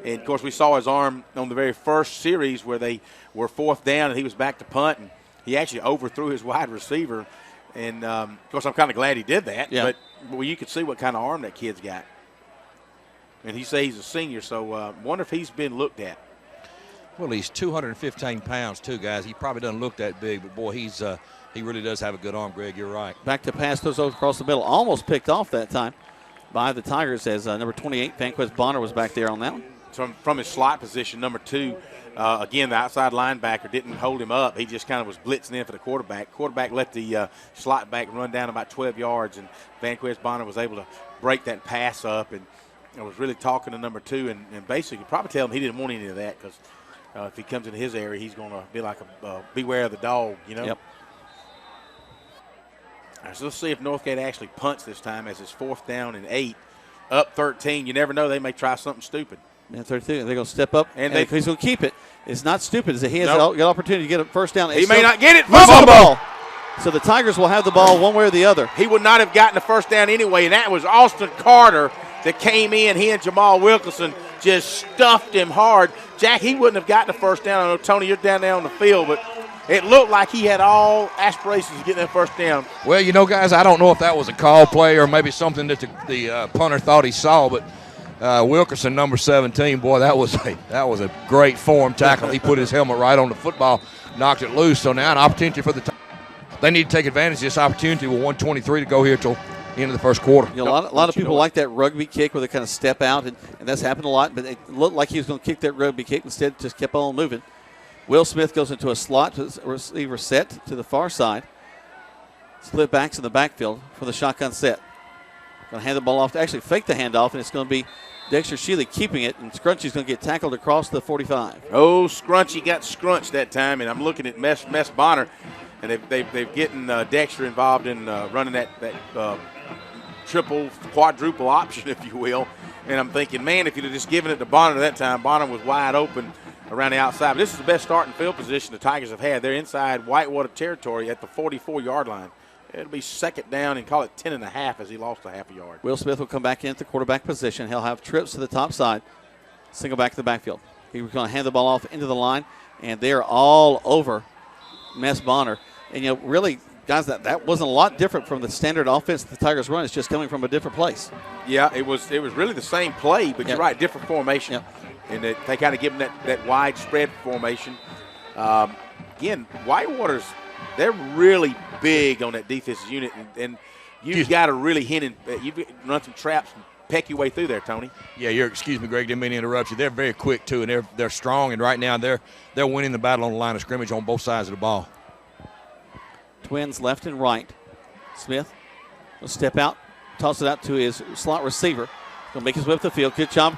Speaker 2: And, of course, we saw his arm on the very first series where they were 4th down and he was back to punt. And he actually overthrew his wide receiver And, of course, I'm kind of glad he did that.
Speaker 1: Yeah.
Speaker 2: But well, you could see what kind of arm that kid's got. And he say he's a senior, so wonder if he's been looked at.
Speaker 7: Well, he's 215 pounds, too, guys. He probably doesn't look that big, but, boy, he really does have a good arm, Greg. You're right.
Speaker 1: Back to pass those across the middle. Almost picked off that time by the Tigers as number 28, Vanquist Bonner, was back there on that one.
Speaker 2: From his slot position, number 2, again, the outside linebacker didn't hold him up. He just kind of was blitzing in for the quarterback. Quarterback let the slot back run down about 12 yards, and Vanquist Bonner was able to break that pass up and was really talking to number 2 and basically probably tell him he didn't want any of that because if he comes into his area, he's going to be like a beware of the dog, you know?
Speaker 1: Yep.
Speaker 2: All right, so let's see if Northgate actually punts this time as it's 4th down and 8, up 13. You never know. They may try something stupid.
Speaker 1: And 32, they're going to step up, and he's going to keep it. It's not stupid. He has
Speaker 2: Nope.
Speaker 1: the opportunity to get a first down.
Speaker 2: He may not get it.
Speaker 1: Lose the ball. So the Tigers will have the ball one way or the other.
Speaker 2: He would not have gotten the first down anyway, and that was Austin Carter that came in. He and Jamal Wilkerson just stuffed him hard. Jack, he wouldn't have gotten the first down. I know, Tony, you're down there on the field, but it looked like he had all aspirations of getting that first down.
Speaker 7: Well, you know, guys, I don't know if that was a call play or maybe something that the punter thought he saw, but Wilkerson, number 17, boy, that was a great form tackle. He put his helmet right on the football, knocked it loose. So now an opportunity for they need to take advantage of this opportunity with 1:23 to go here till the end of the first quarter.
Speaker 1: You know, a lot of people like that rugby kick where they kind of step out, and that's happened a lot, but it looked like he was going to kick that rugby kick. Instead, just kept on moving. Will Smith goes into a slot to receiver set to the far side. Split backs in the backfield for the shotgun set. Going to hand the ball off to actually fake the handoff, and it's going to be Dexter Shealy keeping it, and Scrunchy's going to get tackled across the 45.
Speaker 2: Oh, Scrunchy got scrunched that time, and I'm looking at Mess Bonner, and they've getting Dexter involved in running that triple, quadruple option, if you will. And I'm thinking, man, if you'd have just given it to Bonner that time, Bonner was wide open around the outside. But this is the best starting field position the Tigers have had. They're inside Whitewater territory at the 44-yard line. It'll be 2nd down and call it 10.5 as he lost a half a yard.
Speaker 1: Will Smith will come back in at the quarterback position. He'll have trips to the top side, single back to the backfield. He's going to hand the ball off into the line, and they're all over Mess Bonner. And, you know, really, guys, that wasn't a lot different from the standard offense that the Tigers run. It's just coming from a different place.
Speaker 2: Yeah, it was really the same play, but you're right, different formation.
Speaker 1: Yep.
Speaker 2: And they kind of give them that wide spread formation. Again, Whitewater's, they're really big on that defensive unit, and you've got to really you've run some traps and peck your way through there, Tony.
Speaker 7: Yeah, excuse me, Greg, didn't mean to interrupt you. They're very quick, too, and they're strong, and right now they're winning the battle on the line of scrimmage on both sides of the ball.
Speaker 1: Twins left and right. Smith will step out, toss it out to his slot receiver. He'll make his way up the field. Good job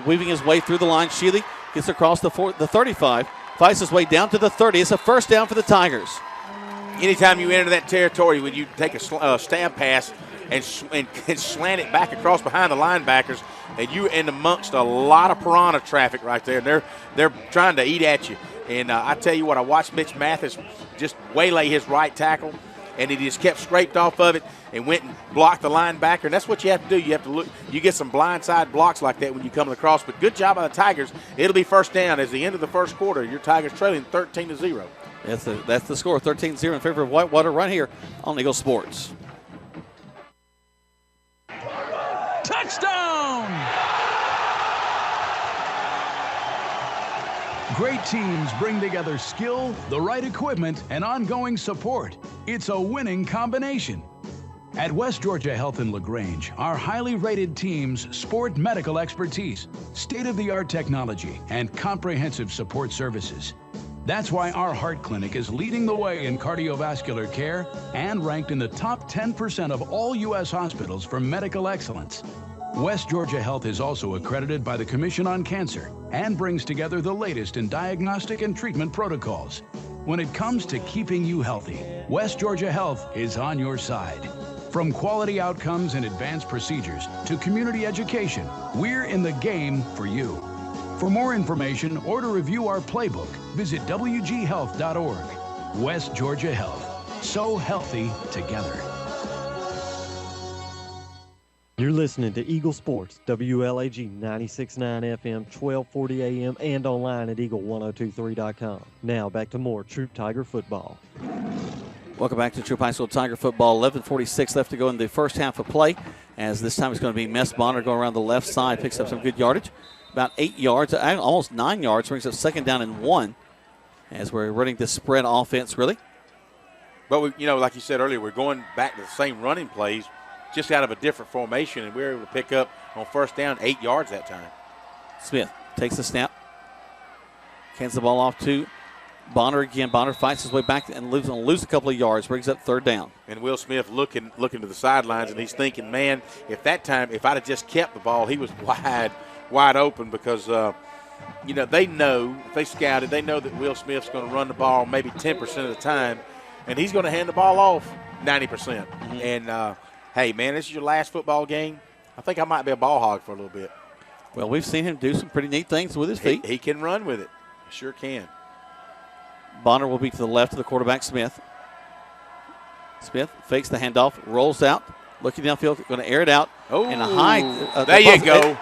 Speaker 1: weaving his way through the line. Shealy gets across the 35, fights his way down to the 30. It's a first down for the Tigers.
Speaker 2: Anytime you enter that territory, when you take a stab pass and slant it back across behind the linebackers, and you're in amongst a lot of piranha traffic right there. They're trying to eat at you. And I tell you what, I watched Mitch Mathis just waylay his right tackle, and he just kept scraped off of it and went and blocked the linebacker. And that's what you have to do. You have to look. You get some blindside blocks like that when you come across. But good job by the Tigers. It'll be first down as the end of the first quarter. Your Tigers trailing 13-0.
Speaker 1: That's the score, 13-0 in favor of Whitewater right here on Eagle Sports.
Speaker 18: Touchdown! Great teams bring together skill, the right equipment, and ongoing support. It's a winning combination. At West Georgia Health in LaGrange, our highly rated teams sport medical expertise, state-of-the-art technology, and comprehensive support services. That's why our heart clinic is leading the way in cardiovascular care and ranked in the top 10% of all U.S. hospitals for medical excellence. West Georgia Health is also accredited by the Commission on Cancer and brings together the latest in diagnostic and treatment protocols. When it comes to keeping you healthy, West Georgia Health is on your side. From quality outcomes and advanced procedures to community education, we're in the game for you. For more information or to review our playbook, visit wghealth.org. West Georgia Health. So healthy together.
Speaker 4: You're listening to Eagle Sports, WLAG 96.9 FM, 1240 AM, and online at eagle1023.com. Now back to more Troup Tiger football.
Speaker 10: Welcome back to Troup High School Tiger football. 11:46 left to go in the first half of play. As this time it's going to be Mess Bonner going around the left side, picks up some good yardage. About 8 yards, almost 9 yards, brings up second down and 1. As we're running this spread offense, really.
Speaker 2: But, like you said earlier, we're going back to the same running plays, just out of a different formation, and we were able to pick up on first down 8 yards that time.
Speaker 10: Smith takes the snap, hands the ball off to Bonner again. Bonner fights his way back and lose a couple of yards, brings up third down.
Speaker 2: And Will Smith looking to the sidelines, and he's thinking, man, if I'd have just kept the ball, he was wide open because, they know, if they scouted, they know that Will Smith's going to run the ball maybe 10% of the time, and he's going to hand the ball off 90%. Mm-hmm. And, hey, man, this is your last football game. I think I might be a ball hog for a little bit.
Speaker 10: Well, we've seen him do some pretty neat things with his feet.
Speaker 2: He can run with it. Sure can.
Speaker 10: Bonner will be to the left of the quarterback, Smith. Smith fakes the handoff, rolls out, looking downfield, going to air it out.
Speaker 2: Oh,
Speaker 10: and a high.
Speaker 2: There you go.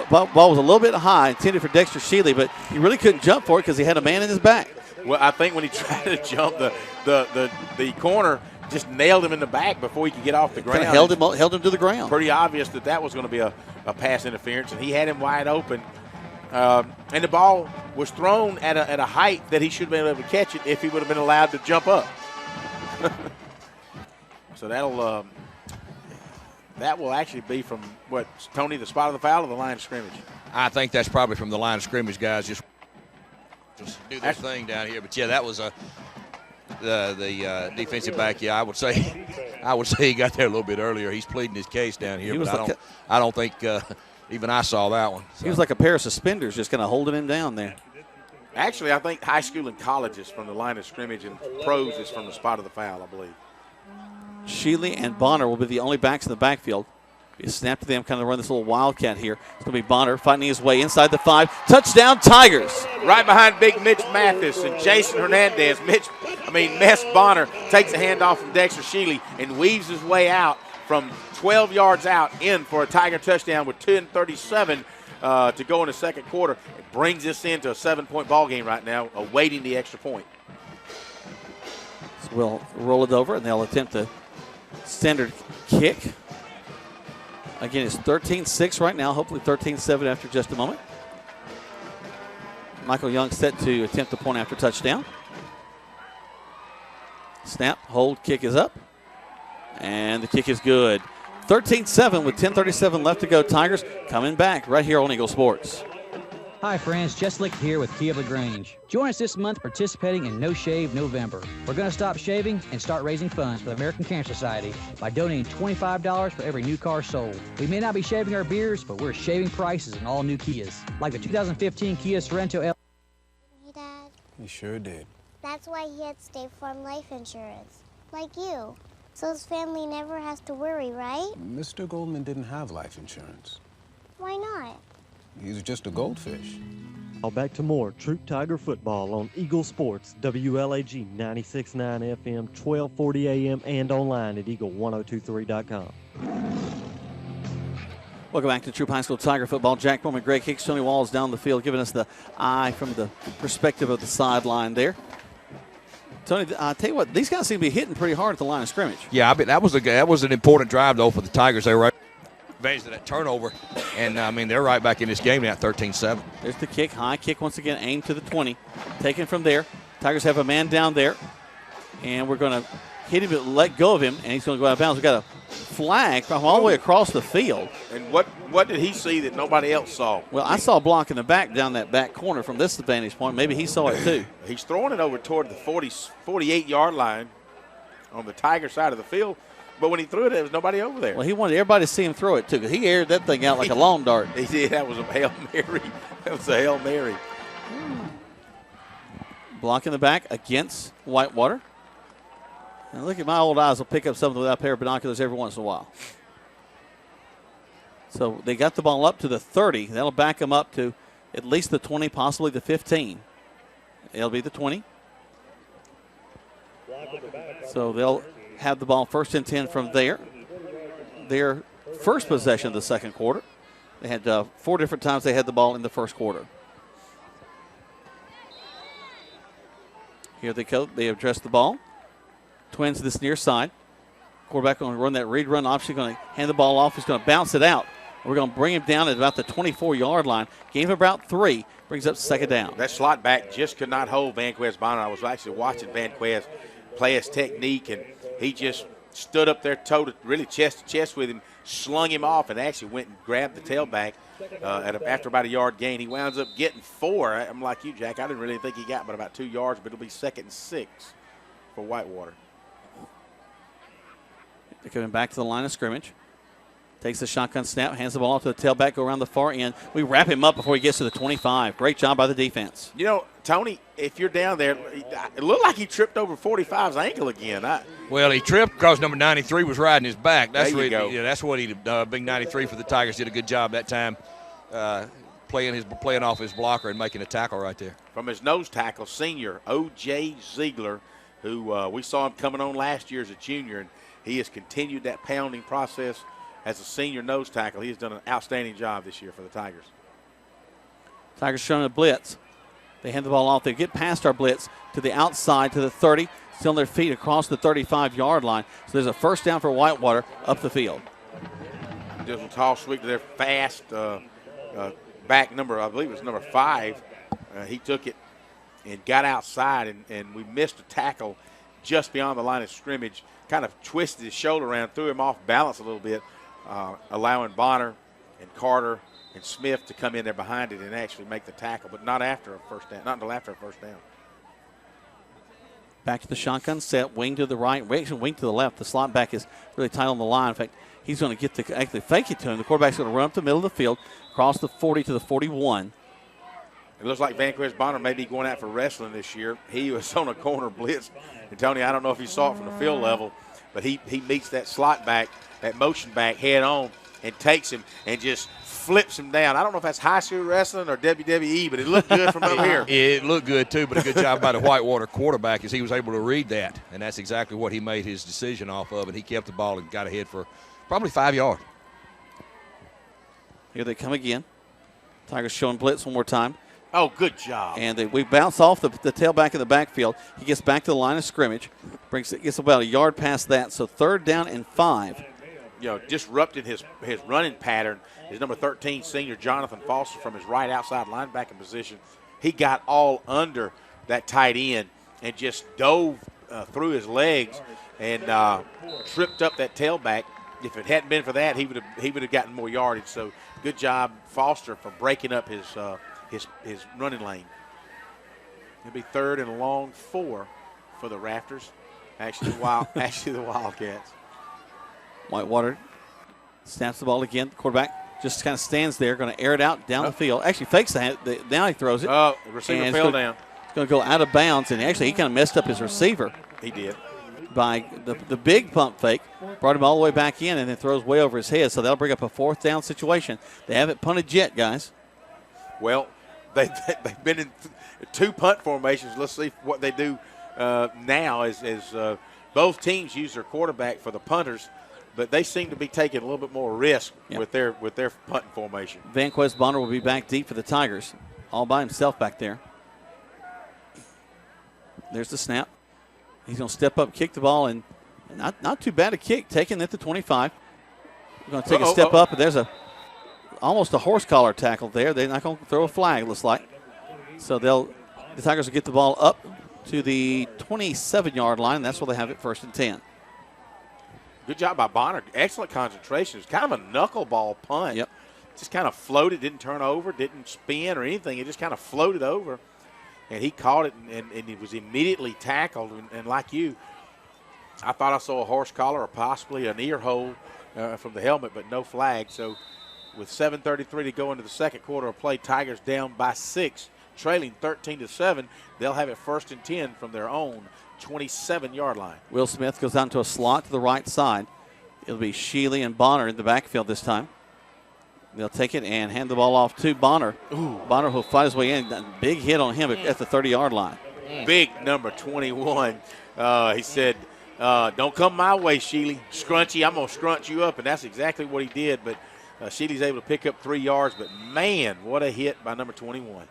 Speaker 10: Ball was a little bit high, intended for Dexter Shealy, but he really couldn't jump for it because he had a man in his back.
Speaker 2: Well, I think when he tried to jump, the corner just nailed him in the back before he could get off the ground.
Speaker 10: Held him to the ground.
Speaker 2: Pretty obvious that was going to be a pass interference, and he had him wide open. And the ball was thrown at a height that he should have been able to catch it if he would have been allowed to jump up. So that will actually be from, Tony, the spot of the foul or the line of scrimmage?
Speaker 7: I think that's probably from the line of scrimmage, guys. Just do their thing down here. But, yeah, that was the defensive back. Yeah, I would say he got there a little bit earlier. He's pleading his case down here. But I don't think even I saw that one. So.
Speaker 10: He was like a pair of suspenders just kind of holding him down there.
Speaker 2: Actually, I think high school and college is from the line of scrimmage, and pros is from the spot of the foul, I believe.
Speaker 10: Shealy and Bonner will be the only backs in the backfield. You snap to them, kind of run this little wildcat here. It's going to be Bonner fighting his way inside the 5. Touchdown, Tigers.
Speaker 2: Right behind big Mitch Mathis and Jason Hernandez. Mess Bonner takes a handoff from Dexter Shealy and weaves his way out from 12 yards out in for a Tiger touchdown with 10:37 to go in the second quarter. It brings us into a 7-point ball game right now, awaiting the extra point.
Speaker 10: So we'll roll it over, and they'll attempt a standard kick. Again, it's 13-6 right now, hopefully 13-7 after just a moment. Michael Young set to attempt the point after touchdown. Snap, hold, kick is up. And the kick is good. 13-7 with 10:37 left to go. Tigers coming back right here on Eagle Sports.
Speaker 5: Hi friends, Jess Licht here with Kia of LaGrange. Join us this month participating in No Shave November. We're going to stop shaving and start raising funds for the American Cancer Society by donating $25 for every new car sold. We may not be shaving our beards, but we're shaving prices on all new Kias, like the 2015 Kia Sorento L.
Speaker 9: Hey, Dad.
Speaker 22: He sure did.
Speaker 9: That's why he had State Farm life insurance, like you. So his family never has to worry, right?
Speaker 22: Mr. Goldman didn't have life insurance.
Speaker 9: Why not?
Speaker 22: He's just a goldfish.
Speaker 4: Now back to more Troup Tiger football on Eagle Sports, WLAG 96.9 FM, 1240 AM, and online at eagle1023.com.
Speaker 10: Welcome back to Troup High School Tiger football. Jack Bowman, Greg Hicks, Tony Walls down the field, giving us the eye from the perspective of the sideline there. Tony, I tell you what, these guys seem to be hitting pretty hard at the line of scrimmage.
Speaker 7: Yeah, that was an important drive though for the Tigers. They were right advantage of that turnover, and they're right back in this game now, 13-7.
Speaker 10: There's the kick, high kick once again, aimed to the 20, taken from there. Tigers have a man down there, and we're going to hit him, but let go of him, and he's going to go out of bounds. We've got a flag from all the way across the field.
Speaker 2: And what did he see that nobody else saw?
Speaker 10: Well, I saw a block in the back down that back corner from this vantage point. Maybe he saw it too.
Speaker 2: He's throwing it over toward the 48-yard line on the Tiger side of the field. But when he threw it, there was nobody over there.
Speaker 10: Well, he wanted everybody to see him throw it, too, because he aired that thing out like a lawn dart.
Speaker 2: He did. That was a Hail Mary. That was a Hail Mary.
Speaker 10: Block in the back against Whitewater. Now, look at my old eyes will pick up something without a pair of binoculars every once in a while. So they got the ball up to the 30. That'll back them up to at least the 20, possibly the 15. It'll be the 20. So they'll have the ball first and 10 from there. Their first possession of the second quarter. They had 4 different times they had the ball in the first quarter. Here they go. They address the ball. Twins this near side. Quarterback going to run that read run option, going to hand the ball off. He's going to bounce it out. We're going to bring him down at about the 24-yard line. Gain of about 3. Brings up second down.
Speaker 2: That slot back just could not hold Vanquez Bonner. I was actually watching Vanquez play his technique, and he just stood up there, really chest to chest with him, slung him off, and actually went and grabbed the tailback after about a yard gain. He winds up getting 4. I'm like you, Jack. I didn't really think he got but about 2 yards, but it'll be 2nd and 6 for Whitewater.
Speaker 10: They're coming back to the line of scrimmage. Takes the shotgun snap, hands the ball off to the tailback, go around the far end. We wrap him up before he gets to the 25. Great job by the defense.
Speaker 2: You know, Tony, if you're down there, it looked like he tripped over 45's ankle again.
Speaker 7: Well, he tripped because number 93 was riding his back. That's
Speaker 2: there you go.
Speaker 7: Yeah, that's what he did. Big 93 for the Tigers did a good job that time, playing off his blocker and making a tackle right there.
Speaker 2: From his nose tackle, senior O.J. Ziegler, who we saw him coming on last year as a junior, and he has continued that pounding process as a senior nose tackle. He has done an outstanding job this year for the Tigers.
Speaker 10: Tigers showing a blitz. They hand the ball off. They get past our blitz to the outside to the 30. Still on their feet across the 35-yard line. So there's a first down for Whitewater up the field.
Speaker 2: Just a tall sweep to their fast back number, I believe it was number 5. He took it and got outside, and we missed a tackle just beyond the line of scrimmage. Kind of twisted his shoulder around, threw him off balance a little bit, allowing Bonner and Carter and Smith to come in there behind it and actually make the tackle, but not after a first down, not until after a first down.
Speaker 10: Back to the shotgun set, wing to the right, wing to the left. The slot back is really tight on the line. In fact, he's going to get to actually fake it to him. The quarterback's going to run up the middle of the field, cross the 40 to the 41.
Speaker 2: It looks like Vanquez Bonner may be going out for wrestling this year. He was on a corner blitz. And, Tony, I don't know if you saw it from the field level, but he meets that slot back, that motion back head on, and takes him and just flips him down. I don't know if that's high school wrestling or WWE, but it looked good from over here.
Speaker 7: It looked good, too, but a good job by the Whitewater quarterback as he was able to read that, and that's exactly what he made his decision off of, and he kept the ball and got ahead for probably 5 yards.
Speaker 10: Here they come again. Tigers showing blitz one more time.
Speaker 2: Oh, good job.
Speaker 10: And we bounce off the tailback in the backfield. He gets back to the line of scrimmage. Gets about a yard past that. So 3rd down and 5.
Speaker 2: You know, disrupted his running pattern. His number 13 senior, Jonathan Foster, from his right outside linebacker position. He got all under that tight end and just dove through his legs and tripped up that tailback. If it hadn't been for that, he would have gotten more yardage. So good job, Foster, for breaking up his running lane. It'll be 3rd and long 4 for the Rafters. Actually, the Wildcats.
Speaker 10: Whitewater snaps the ball again. The quarterback just kind of stands there, going to air it out down the field. Actually fakes the now he throws it.
Speaker 2: Oh, the receiver fell down.
Speaker 10: It's going to go out of bounds, and actually he kind of messed up his receiver.
Speaker 2: He did.
Speaker 10: By the big pump fake, brought him all the way back in, and then throws way over his head. So that'll bring up a 4th down situation. They haven't punted yet, guys.
Speaker 2: Well, they've been in 2 punt formations. Let's see what they do now as both teams use their quarterback for the punters, but they seem to be taking a little bit more risk with their punting formation.
Speaker 10: Vanquez Bonner will be back deep for the Tigers, all by himself back there. There's the snap. He's going to step up, kick the ball, and not too bad a kick, taken at the 25. We're going to take a step up, and there's almost a horse collar tackle there. They're not going to throw a flag, looks like. So the Tigers will get the ball up to the 27-yard line, and that's where they have it 1st and 10.
Speaker 2: Good job by Bonner. Excellent concentration. It's kind of a knuckleball punt.
Speaker 10: Yep.
Speaker 2: Just kind of floated, didn't turn over, didn't spin or anything. It just kind of floated over. And he caught it, and he was immediately tackled. And like you, I thought I saw a horse collar or possibly an ear hole from the helmet, but no flag. So with 7:33 to go into the second quarter of play, Tigers down by 6, trailing 13-7. They'll have it 1st and 10 from their own 27-yard line.
Speaker 10: Will Smith goes down to a slot to the right side. It'll be Sheely and Bonner in the backfield this time. They'll take it and hand the ball off to Bonner.
Speaker 2: Ooh.
Speaker 10: Bonner will fight his way in. Big hit on him at the 30-yard line.
Speaker 2: Big number 21. He said, don't come my way, Sheely. Scrunchy, I'm going to scrunch you up. And that's exactly what he did. But Sheely's able to pick up 3 yards. But, man, what a hit by number 21.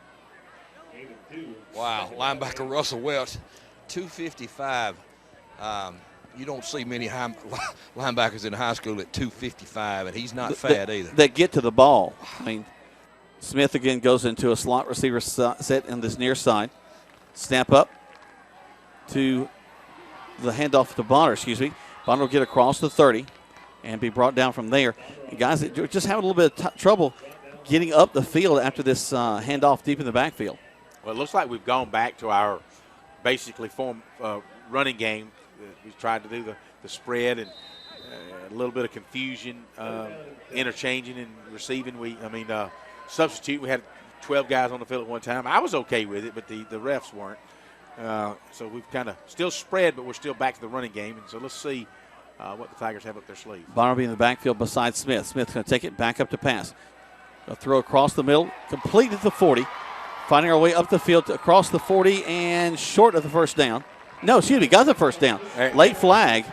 Speaker 7: Wow. Linebacker Russell Welch, 255. you don't see many linebackers in high school at 255, and he's not fat either.
Speaker 1: That get to the ball. I mean, Smith again goes into a slot receiver set in this near side. Snap up to the handoff to Bonner, Bonner will get across the 30 and be brought down from there. And guys, just having a little bit of trouble getting up the field after this handoff deep in the backfield.
Speaker 2: Well, it looks like we've gone back to our basically form running game. We tried to do the spread and a little bit of confusion, interchanging and receiving. Substitute. We had 12 guys on the field at one time. I was okay with it, but the refs weren't. So we've kind of still spread, but we're still back to the running game. And so let's see what the Tigers have up their sleeve.
Speaker 1: Bonner will be in the backfield beside Smith. Smith's going to take it back up to pass. A throw across the middle, complete at the 40. Finding our way up the field across the 40 and short of the first down. No, excuse me, got the first down. Late flag.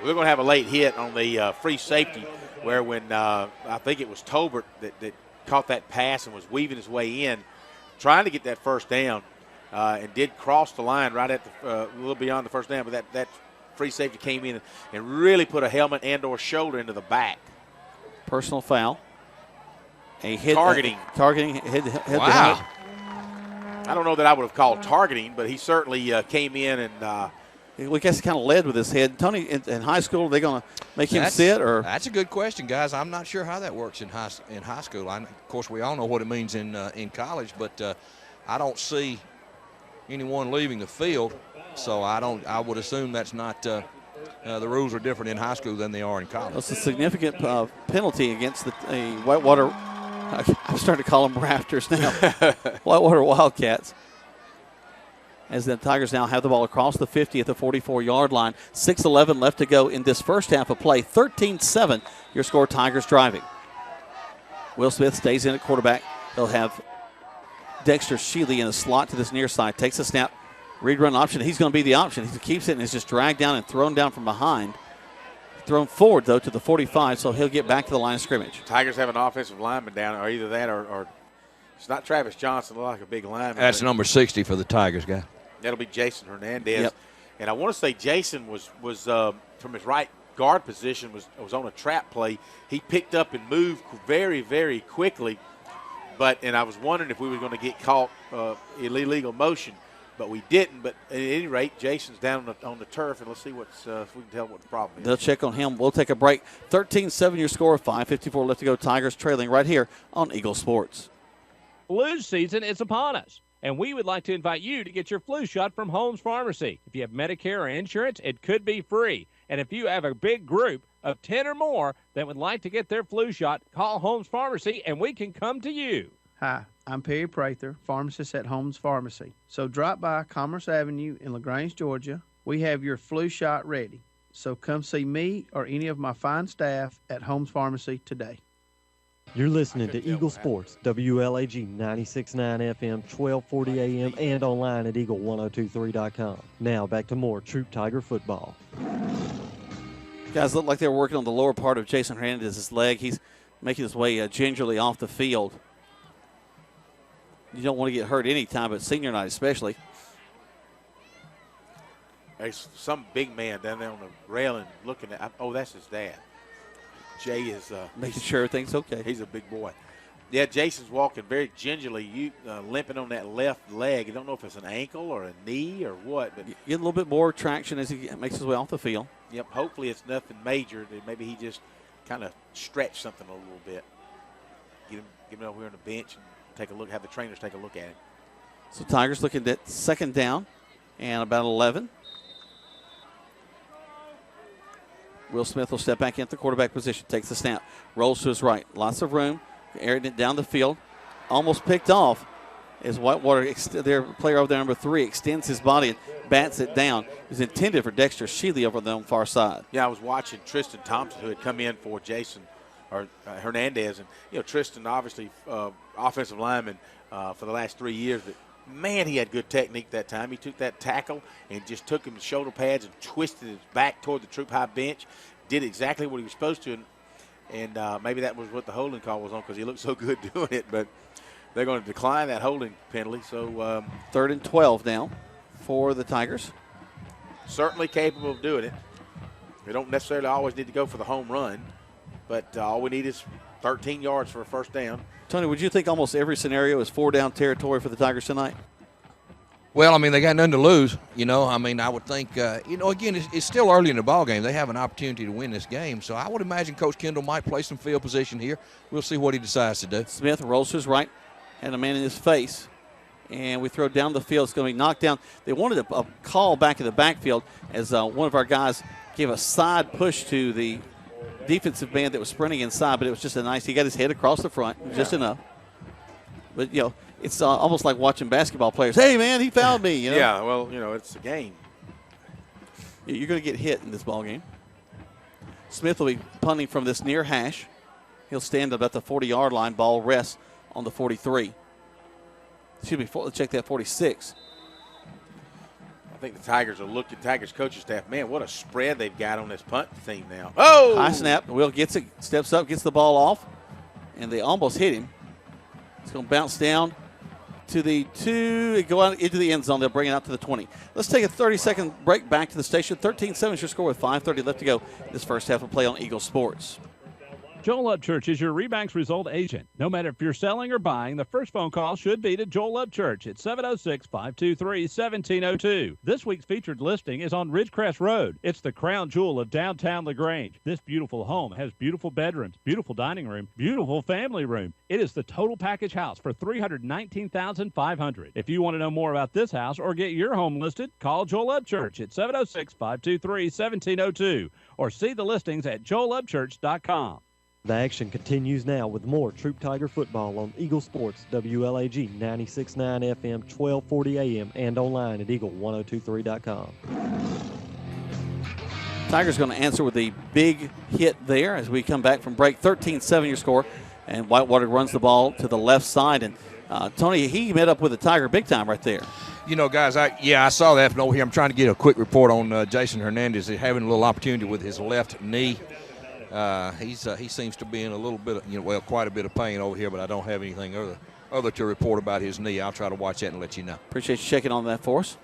Speaker 2: We're going to have a late hit on the free safety where when I think it was Tolbert that caught that pass and was weaving his way in, trying to get that first down, and did cross the line right at a little beyond the first down, but that free safety came in and really put a helmet and or shoulder into the back.
Speaker 1: Personal foul. A hit.
Speaker 2: Targeting.
Speaker 1: Hit
Speaker 2: wow. I don't know that I would have called targeting, but he certainly came in and
Speaker 1: we guess he kind of led with his head. Tony, in high school, are they going to make him sit? Or
Speaker 7: that's a good question, guys. I'm not sure how that works in high school. Of course, we all know what it means in college, but I don't see anyone leaving the field, so I would assume that's not. The rules are different in high school than they are in college.
Speaker 1: That's a significant penalty against the Whitewater. I'm starting to call them Raptors now. Whitewater Wildcats. As the Tigers now have the ball across the 50 at the 44-yard line. 6:11 left to go in this first half of play. 13-7, your score, Tigers driving. Will Smith stays in at quarterback. He'll have Dexter Shealy in a slot to this near side. Takes a snap. Read run option. He's going to be the option. He keeps it and is just dragged down and thrown down from behind. Thrown forward, though, to the 45, so he'll get back to the line of scrimmage.
Speaker 2: Tigers have an offensive lineman down, or either that or it's not Travis Johnson, look like a big lineman.
Speaker 7: That's number 60 for the Tigers, guy.
Speaker 2: That'll be Jason Hernandez.
Speaker 1: Yep.
Speaker 2: And I want to say Jason was from his right guard position was on a trap play. He picked up and moved very, very quickly. And I was wondering if we were going to get caught illegal motion, but we didn't. But at any rate, Jason's down on the turf, and let's see if we can tell what the problem is.
Speaker 1: They'll check on him. We'll take a break. 13-7 your score. 5:54 left to go. Tigers trailing right here on Eagle Sports.
Speaker 15: Flu season is upon us, and we would like to invite you to get your flu shot from Holmes Pharmacy. If you have Medicare or insurance, it could be free. And if you have a big group of 10 or more that would like to get their flu shot, call Holmes Pharmacy, and we can come to you.
Speaker 8: Hi, I'm Perry Prather, pharmacist at Holmes Pharmacy. So drop by Commerce Avenue in LaGrange, Georgia. We have your flu shot ready. So come see me or any of my fine staff at Holmes Pharmacy today.
Speaker 4: You're listening to Eagle Sports, WLAG 96.9 FM, 1240 AM, and online at eagle1023.com. Now back to more Troup Tiger football.
Speaker 1: Guys look like they were working on the lower part of Jason Hernandez's leg. He's making his way gingerly off the field. You don't want to get hurt any time, but senior night especially.
Speaker 2: There's some big man down there on the railing looking at. Oh, that's his dad. Jay is
Speaker 1: making sure everything's okay.
Speaker 2: He's a big boy. Yeah, Jason's walking very gingerly, limping on that left leg. I don't know if it's an ankle or a knee or what, but
Speaker 1: get a little bit more traction as he makes his way off the field.
Speaker 2: Yep. Hopefully, it's nothing major. Maybe he just kind of stretched something a little bit. Get him over here on the bench and take a look. Have the trainers take a look at him.
Speaker 1: So Tigers looking at second down and about 11. Will Smith will step back into the quarterback position, takes the snap, rolls to his right. Lots of room, airing it down the field. Almost picked off as Whitewater, their player over there, number 3, extends his body and bats it down. It was intended for Dexter Shealy over there on the far side.
Speaker 2: Yeah, I was watching Tristan Thompson, who had come in for Jason Hernandez. And, Tristan, obviously, offensive lineman for the last 3 years, but man, he had good technique that time. He took that tackle and just took him to shoulder pads and twisted his back toward the Troup high bench. Did exactly what he was supposed to, and maybe that was what the holding call was on because he looked so good doing it. But they're going to decline that holding penalty. So
Speaker 1: 3rd and 12 now for the Tigers.
Speaker 2: Certainly capable of doing it. We don't necessarily always need to go for the home run, but all we need is 13 yards for a first down.
Speaker 1: Tony, would you think almost every scenario is 4-down territory for the Tigers tonight?
Speaker 7: Well, I mean, they got nothing to lose. I mean, I would think, again, it's still early in the ball game. They have an opportunity to win this game. So I would imagine Coach Kendall might play some field position here. We'll see what he decides to do.
Speaker 1: Smith rolls to his right, had a man in his face, and we throw down the field. It's going to be knocked down. They wanted a call back in the backfield as one of our guys gave a side push to the defensive band that was sprinting inside, but it was just he got his head across the front, just enough. But, it's almost like watching basketball players. Hey, man, he fouled me.
Speaker 2: Yeah, well, it's a game.
Speaker 1: You're going to get hit in this ball game. Smith will be punting from this near hash. He'll stand up at the 40-yard line. Ball rests on the 43. Excuse me, let's check that 46.
Speaker 2: I think the Tigers are looking, Tigers coaching staff, man, what a spread they've got on this punt team now. Oh!
Speaker 1: High snap. Will gets it, steps up, gets the ball off, and they almost hit him. It's going to bounce down to the 2, go out into the end zone. They'll bring it out to the 20. Let's take a 30-second break back to the station. 13-7 is your score with 5:30 left to go this first half of play on Eagle Sports.
Speaker 15: Joel Upchurch is your Rebanks Result agent. No matter if you're selling or buying, the first phone call should be to Joel Upchurch at 706-523-1702. This week's featured listing is on Ridgecrest Road. It's the crown jewel of downtown LaGrange. This beautiful home has beautiful bedrooms, beautiful dining room, beautiful family room. It is the total package house for $319,500. If you want to know more about this house or get your home listed, call Joel Upchurch at 706-523-1702 or see the listings at joelupchurch.com.
Speaker 4: The action continues now with more Troup Tiger football on Eagle Sports, WLAG 96.9 FM, 1240 AM, and online at eagle1023.com.
Speaker 1: Tigers going to answer with a big hit there as we come back from break. 13-7 your score, and Whitewater runs the ball to the left side. And Tony, he met up with the Tiger big time right there.
Speaker 7: Guys, I saw that from over here. I'm trying to get a quick report on Jason Hernandez having a little opportunity with his left knee. He seems to be in a little bit of, quite a bit of pain over here, but I don't have anything other to report about his knee. I'll try to watch that and let you know.
Speaker 1: Appreciate you checking on that for us.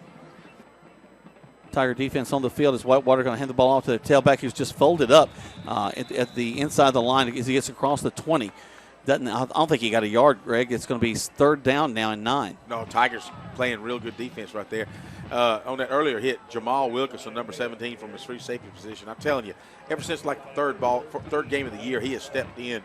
Speaker 1: Tiger defense on the field as Whitewater going to hand the ball off to the tailback who's just folded up at the inside of the line as he gets across the 20. I don't think he got a yard, Greg. It's going to be third down now and 9.
Speaker 2: No, Tigers playing real good defense right there. On that earlier hit, Jamal Wilkerson, number 17, from his free safety position. I'm telling you, ever since like the third game of the year, he has stepped in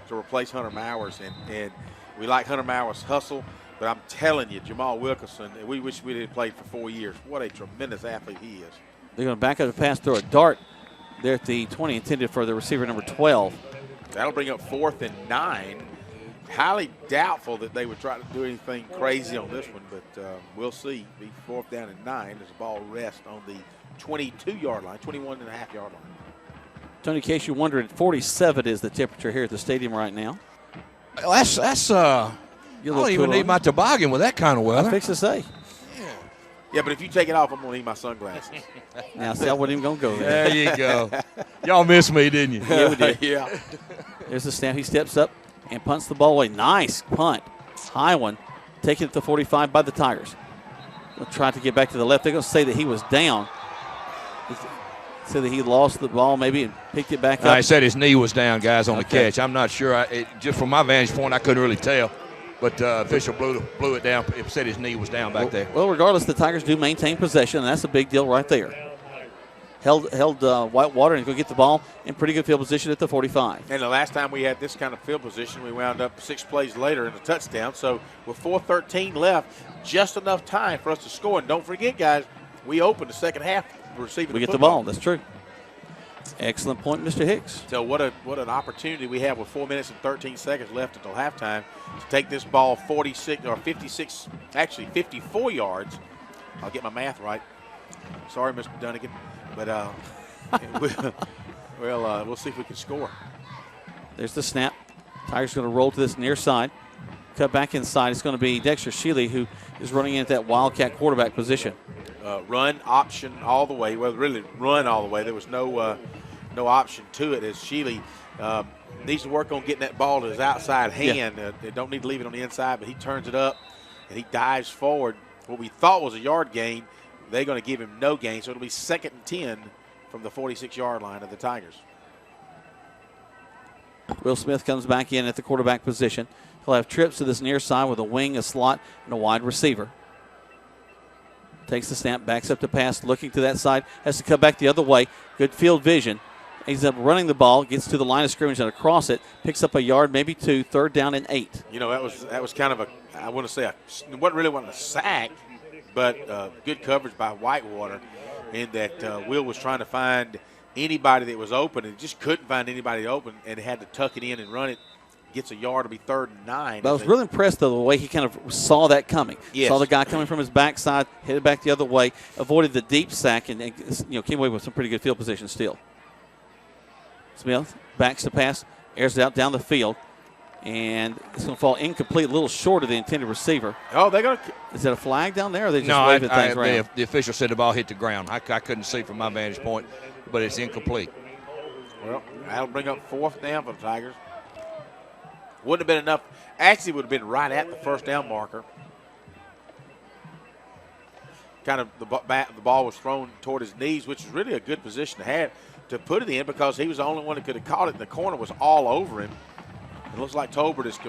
Speaker 2: to replace Hunter Mowers, and we like Hunter Mowers' hustle. But I'm telling you, Jamal Wilkerson, we wish we had played for 4 years. What a tremendous athlete he is.
Speaker 1: They're going to back up the pass, throw a dart there at the 20, intended for the receiver number 12.
Speaker 2: That'll bring up 4th and 9. Highly doubtful that they would try to do anything crazy on this one, but we'll see. Be 4th down and 9 as the ball rests on the 22-yard line, 21.5-yard line.
Speaker 1: Tony, in case you're wondering, 47 is the temperature here at the stadium right now.
Speaker 7: That's I don't even need my toboggan with that kind of weather.
Speaker 1: I fix to say.
Speaker 2: Yeah, but if you take it off, I'm going to need my sunglasses.
Speaker 1: Now, see, I wasn't even going to go there.
Speaker 7: There you go. Y'all missed me, didn't you?
Speaker 1: Yeah, we did.
Speaker 2: Yeah.
Speaker 1: There's the snap. He steps up and punts the ball away. Nice punt. High one. Taken at the 45 by the Tigers. They'll try to get back to the left. They're going to say that he was down. Say that he lost the ball maybe and picked it back up.
Speaker 7: I said his knee was down, guys, on the catch. I'm not sure. Just from my vantage point, I couldn't really tell. But official blew it down. It said his knee was down back there.
Speaker 1: Well, regardless, the Tigers do maintain possession, and that's a big deal right there. Held Whitewater and go get the ball in pretty good field position at the 45.
Speaker 2: And the last time we had this kind of field position, we wound up 6 plays later in a touchdown. So with 4:13 left, just enough time for us to score. And don't forget, guys, we opened the second half receiving
Speaker 1: we
Speaker 2: the
Speaker 1: get the ball. That's true. Excellent point, Mr. Hicks.
Speaker 2: So what an opportunity we have with 4 minutes and 13 seconds left until halftime to take this ball 54 yards. I'll get my math right. Sorry, Mr. Dunnigan. But we'll see if we can score.
Speaker 1: There's the snap. Tigers going to roll to this near side. Cut back inside. It's going to be Dexter Shealy who is running in at that Wildcat quarterback position.
Speaker 2: Run option all the way. Well, really run all the way. There was no option to it as Shealy needs to work on getting that ball to his outside hand. They don't need to leave it on the inside, but he turns it up and he dives forward. What we thought was a yard gain, they're going to give him no gain. So it'll be 2nd and 10 from the 46-yard line of the Tigers.
Speaker 10: Will Smith comes back in at the quarterback position. He'll have trips to this near side with a wing, a slot, and a wide receiver. Takes the snap, backs up to pass, looking to that side, has to come back the other way. Good field vision. Ends up running the ball, gets to the line of scrimmage and across it, picks up a yard, maybe 2, 3rd down and 8.
Speaker 2: You know, that was kind of a, I want to say, it wasn't a sack, but good coverage by Whitewater in that Will was trying to find anybody that was open and just couldn't find anybody open and had to tuck it in and run it. Gets a yard to be 3rd and 9.
Speaker 10: But I was really impressed, though, the way he kind of saw that coming.
Speaker 2: Yes.
Speaker 10: Saw the guy coming from his backside, headed back the other way, avoided the deep sack, and came away with some pretty good field position still. Smith backs the pass, airs it out down the field, and it's going to fall incomplete, a little short of the intended receiver.
Speaker 2: Oh, they're going to.
Speaker 10: Is that a flag down there, or are they just waving things around?
Speaker 7: The official said the ball hit the ground. I couldn't see from my vantage point, but it's incomplete.
Speaker 2: Well, that'll bring up 4th down for the Tigers. Wouldn't have been enough. Actually, would have been right at the 1st down marker. Kind of the ball was thrown toward his knees, which is really a good position to have to put it in because he was the only one that could have caught it. And the corner was all over him. It looks like Tolbert is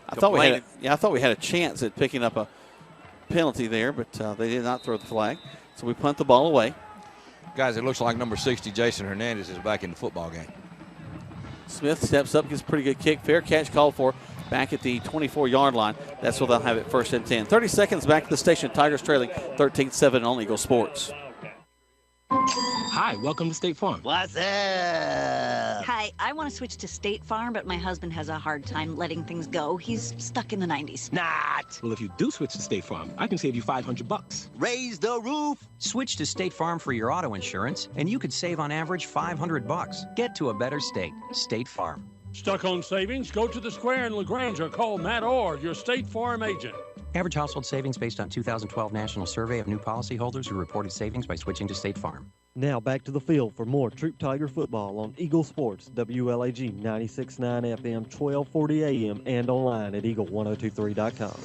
Speaker 10: I thought we had a chance at picking up a penalty there, but they did not throw the flag. So we punt the ball away.
Speaker 7: Guys, it looks like number 60, Jason Hernandez, is back in the football game.
Speaker 10: Smith steps up, gets a pretty good kick. Fair catch called for back at the 24-yard line. That's where they'll have it 1st and 10. 30 seconds back to the station. Tigers trailing 13-7 on Eagle Sports.
Speaker 11: Hi, welcome to State Farm.
Speaker 13: What's up?
Speaker 23: Hi, I want to switch to State Farm, but my husband has a hard time letting things go. He's stuck in the 90s.
Speaker 11: Not. Well, if you do switch to State Farm, I can save you $500.
Speaker 13: Raise the roof.
Speaker 14: Switch to State Farm for your auto insurance, and you could save on average $500. Get to a better state. State Farm.
Speaker 24: Stuck on savings? Go to the Square in LaGrange or call Matt Orr, your State Farm agent.
Speaker 14: Average household savings based on 2012 National Survey of new policyholders who reported savings by switching to State Farm.
Speaker 4: Now back to the field for more Troup Tiger football on Eagle Sports, WLAG 96.9 FM, 1240 AM, and online at eagle1023.com.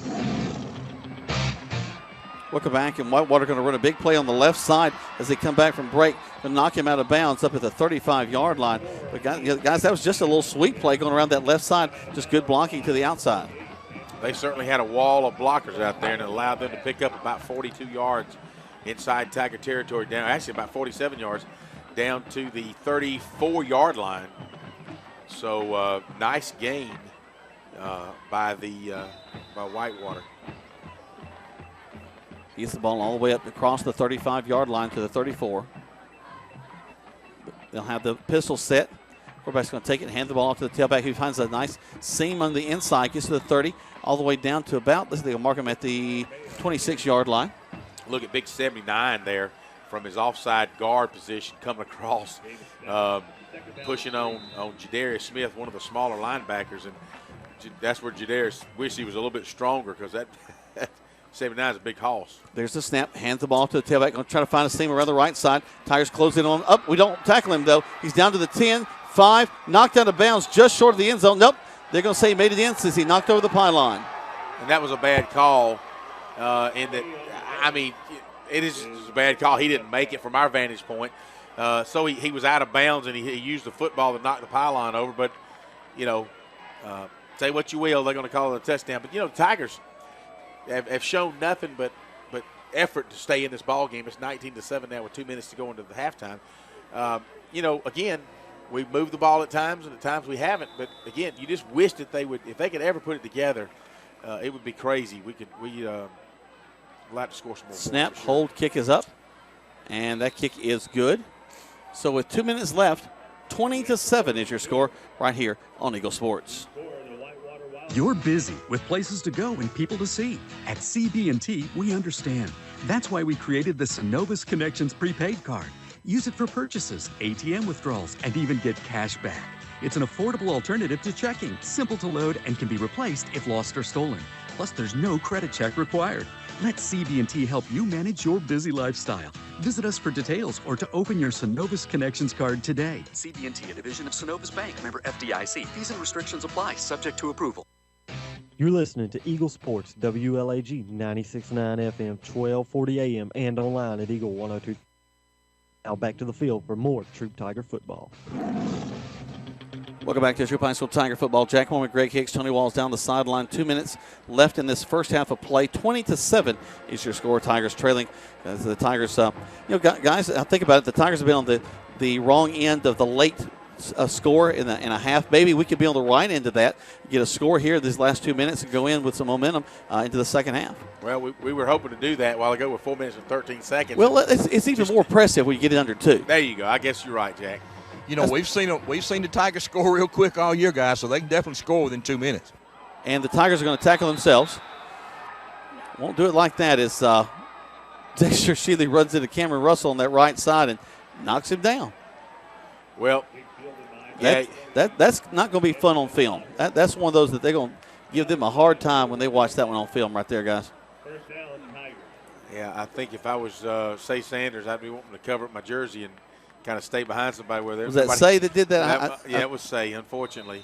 Speaker 10: Welcome back, and Whitewater going to run a big play on the left side as they come back from break to knock him out of bounds up at the 35-yard line. But guys, that was just a little sweep play going around that left side, just good blocking to the outside.
Speaker 2: They certainly had a wall of blockers out there and it allowed them to pick up about 42 yards inside Tiger territory, down actually about 47 yards down to the 34-yard line. So nice gain by Whitewater.
Speaker 10: He gets the ball all the way up across the 35-yard line to the 34. They'll have the pistol set. Quarterback's going to take it and hand the ball off to the tailback, who finds a nice seam on the inside, gets to the 30, all the way down to about, they'll mark him at the 26-yard line.
Speaker 2: Look at big 79 there from his offside guard position coming across, pushing on Jadarius Smith, one of the smaller linebackers. And that's where Jadarius wished he was a little bit stronger because that 79 is a big hoss.
Speaker 10: There's the snap, hands the ball to the tailback, going to try to find a seam around the right side. Tigers close in on him. Up, we don't tackle him, though. He's down to the 10, 5, knocked out of bounds just short of the end zone. Nope, they're going to say he made it in since he knocked over the pylon.
Speaker 2: And that was a bad call in that, I mean, it is a bad call. He didn't make it from our vantage point. So he was out of bounds, and he used the football to knock the pylon over. But, say what you will, they're going to call it a touchdown. But, the Tigers have shown nothing but effort to stay in this ball game. It's 19-7 now with 2 minutes to go into the halftime. Again, we've moved the ball at times, and at times we haven't. But, again, you just wish that they would – if they could ever put it together, it would be crazy. We'd like to score some more.
Speaker 10: Snap, hold, kick is up, and that kick is good. So with 2 minutes left, 20-7 is your score right here on Eagle Sports.
Speaker 21: You're busy with places to go and people to see. At CB&T, we understand. That's why we created the Synovus Connections prepaid card. Use it for purchases, ATM withdrawals, and even get cash back. It's an affordable alternative to checking, simple to load, and can be replaced if lost or stolen. Plus, there's no credit check required. Let CB&T help you manage your busy lifestyle. Visit us for details or to open your Synovus Connections card today. CB&T, a division of Synovus Bank, member FDIC. Fees and restrictions apply, subject to approval.
Speaker 4: You're listening to Eagle Sports, WLAG 96.9 FM, 1240 AM, and online at eagle1023. Now back to the field for more Troup Tiger football.
Speaker 10: Welcome back to Troup High School Tiger football. Jack Horn, Greg Hicks, Tony Walls down the sideline. 2 minutes left in this first half of play. 20-7 is your score. Tigers trailing. As the Tigers, guys, I think about it. The Tigers have been on the wrong end of the late score in a half. Maybe we could be on the right end of that, get a score here these last 2 minutes and go in with some momentum into the second half.
Speaker 2: Well, we were hoping to do that a while ago with 4 minutes and 13 seconds.
Speaker 10: Well, it's even more impressive when you get it under 2.
Speaker 2: There you go. I guess you're right, Jack.
Speaker 7: You know, we've seen the Tigers score real quick all year, guys, so they can definitely score within 2 minutes.
Speaker 10: And the Tigers are going to tackle themselves. Won't do it like that as Dexter Shealy runs into Cameron Russell on that right side and knocks him down.
Speaker 2: Well,
Speaker 10: that's not going to be fun on film. That's one of those that they're going to give them a hard time when they watch that one on film right there, guys.
Speaker 2: Yeah, I think if I was Say Sanders, I'd be wanting to cover up my jersey and kind of stay behind somebody where there's.
Speaker 10: Was that Say that did that?
Speaker 2: It was Say, unfortunately.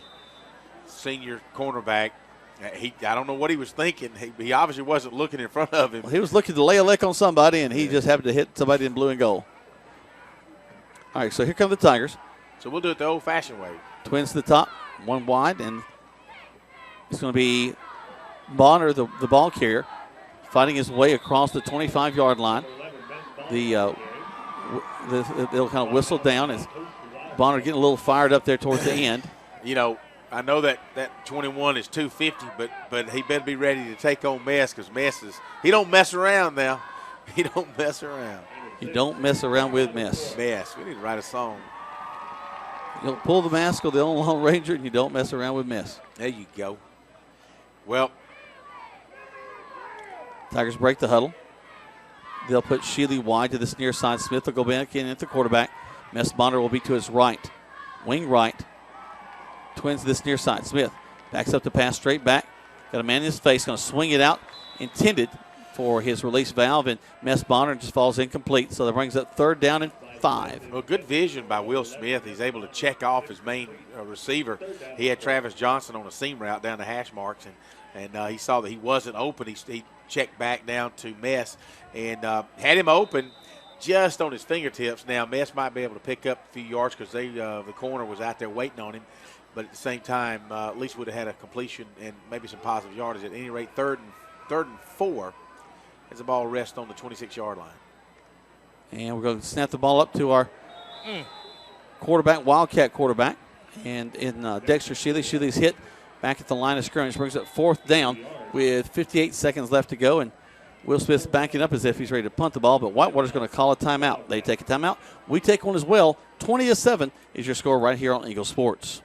Speaker 2: Senior cornerback. I don't know what he was thinking. He obviously wasn't looking in front of him.
Speaker 10: Well, he was looking to lay a lick on somebody, and he just happened to hit somebody in blue and gold. All right, so here come the Tigers.
Speaker 2: So we'll do it the old-fashioned way.
Speaker 10: Twins to the top, one wide, and it's going to be Bonner, the ball carrier, fighting his way across the 25-yard line. They'll kind of whistle down as Bonner getting a little fired up there towards the end.
Speaker 2: You know, I know that 21 is 250, but he better be ready to take on Mess because he don't mess around now. He don't mess around.
Speaker 10: You don't mess around with Mess.
Speaker 2: Mess. We need to write a song.
Speaker 10: You don't pull the mask of the old Lone Ranger, and you don't mess around with Mess.
Speaker 2: There you go. Well,
Speaker 10: Tigers break the huddle. They'll put Shealy wide to this near side. Smith will go back in at the quarterback. Mess Bonner will be to his right. Wing right. Twins to this near side. Smith backs up the pass straight back. Got a man in his face. Going to swing it out. Intended for his release valve. And Mess Bonner just falls incomplete. So that brings up 3rd down and 5.
Speaker 2: Well, good vision by Will Smith. He's able to check off his main receiver. He had Travis Johnson on a seam route down the hash marks. And he saw that he wasn't open. He checked back down to Mess and had him open just on his fingertips. Now, Mess might be able to pick up a few yards because the corner was out there waiting on him. But at the same time, at least would have had a completion and maybe some positive yardage. At any rate, third and 4 as the ball rests on the 26-yard line.
Speaker 10: And we're going to snap the ball up to our quarterback, Wildcat quarterback. And in Dexter Shealy. Shealy's hit back at the line of scrimmage. Brings up 4th down with 58 seconds left to go. And Will Smith's backing up as if he's ready to punt the ball. But Whitewater's going to call a timeout. They take a timeout. We take one as well. 20-7 is your score right here on Eagle Sports.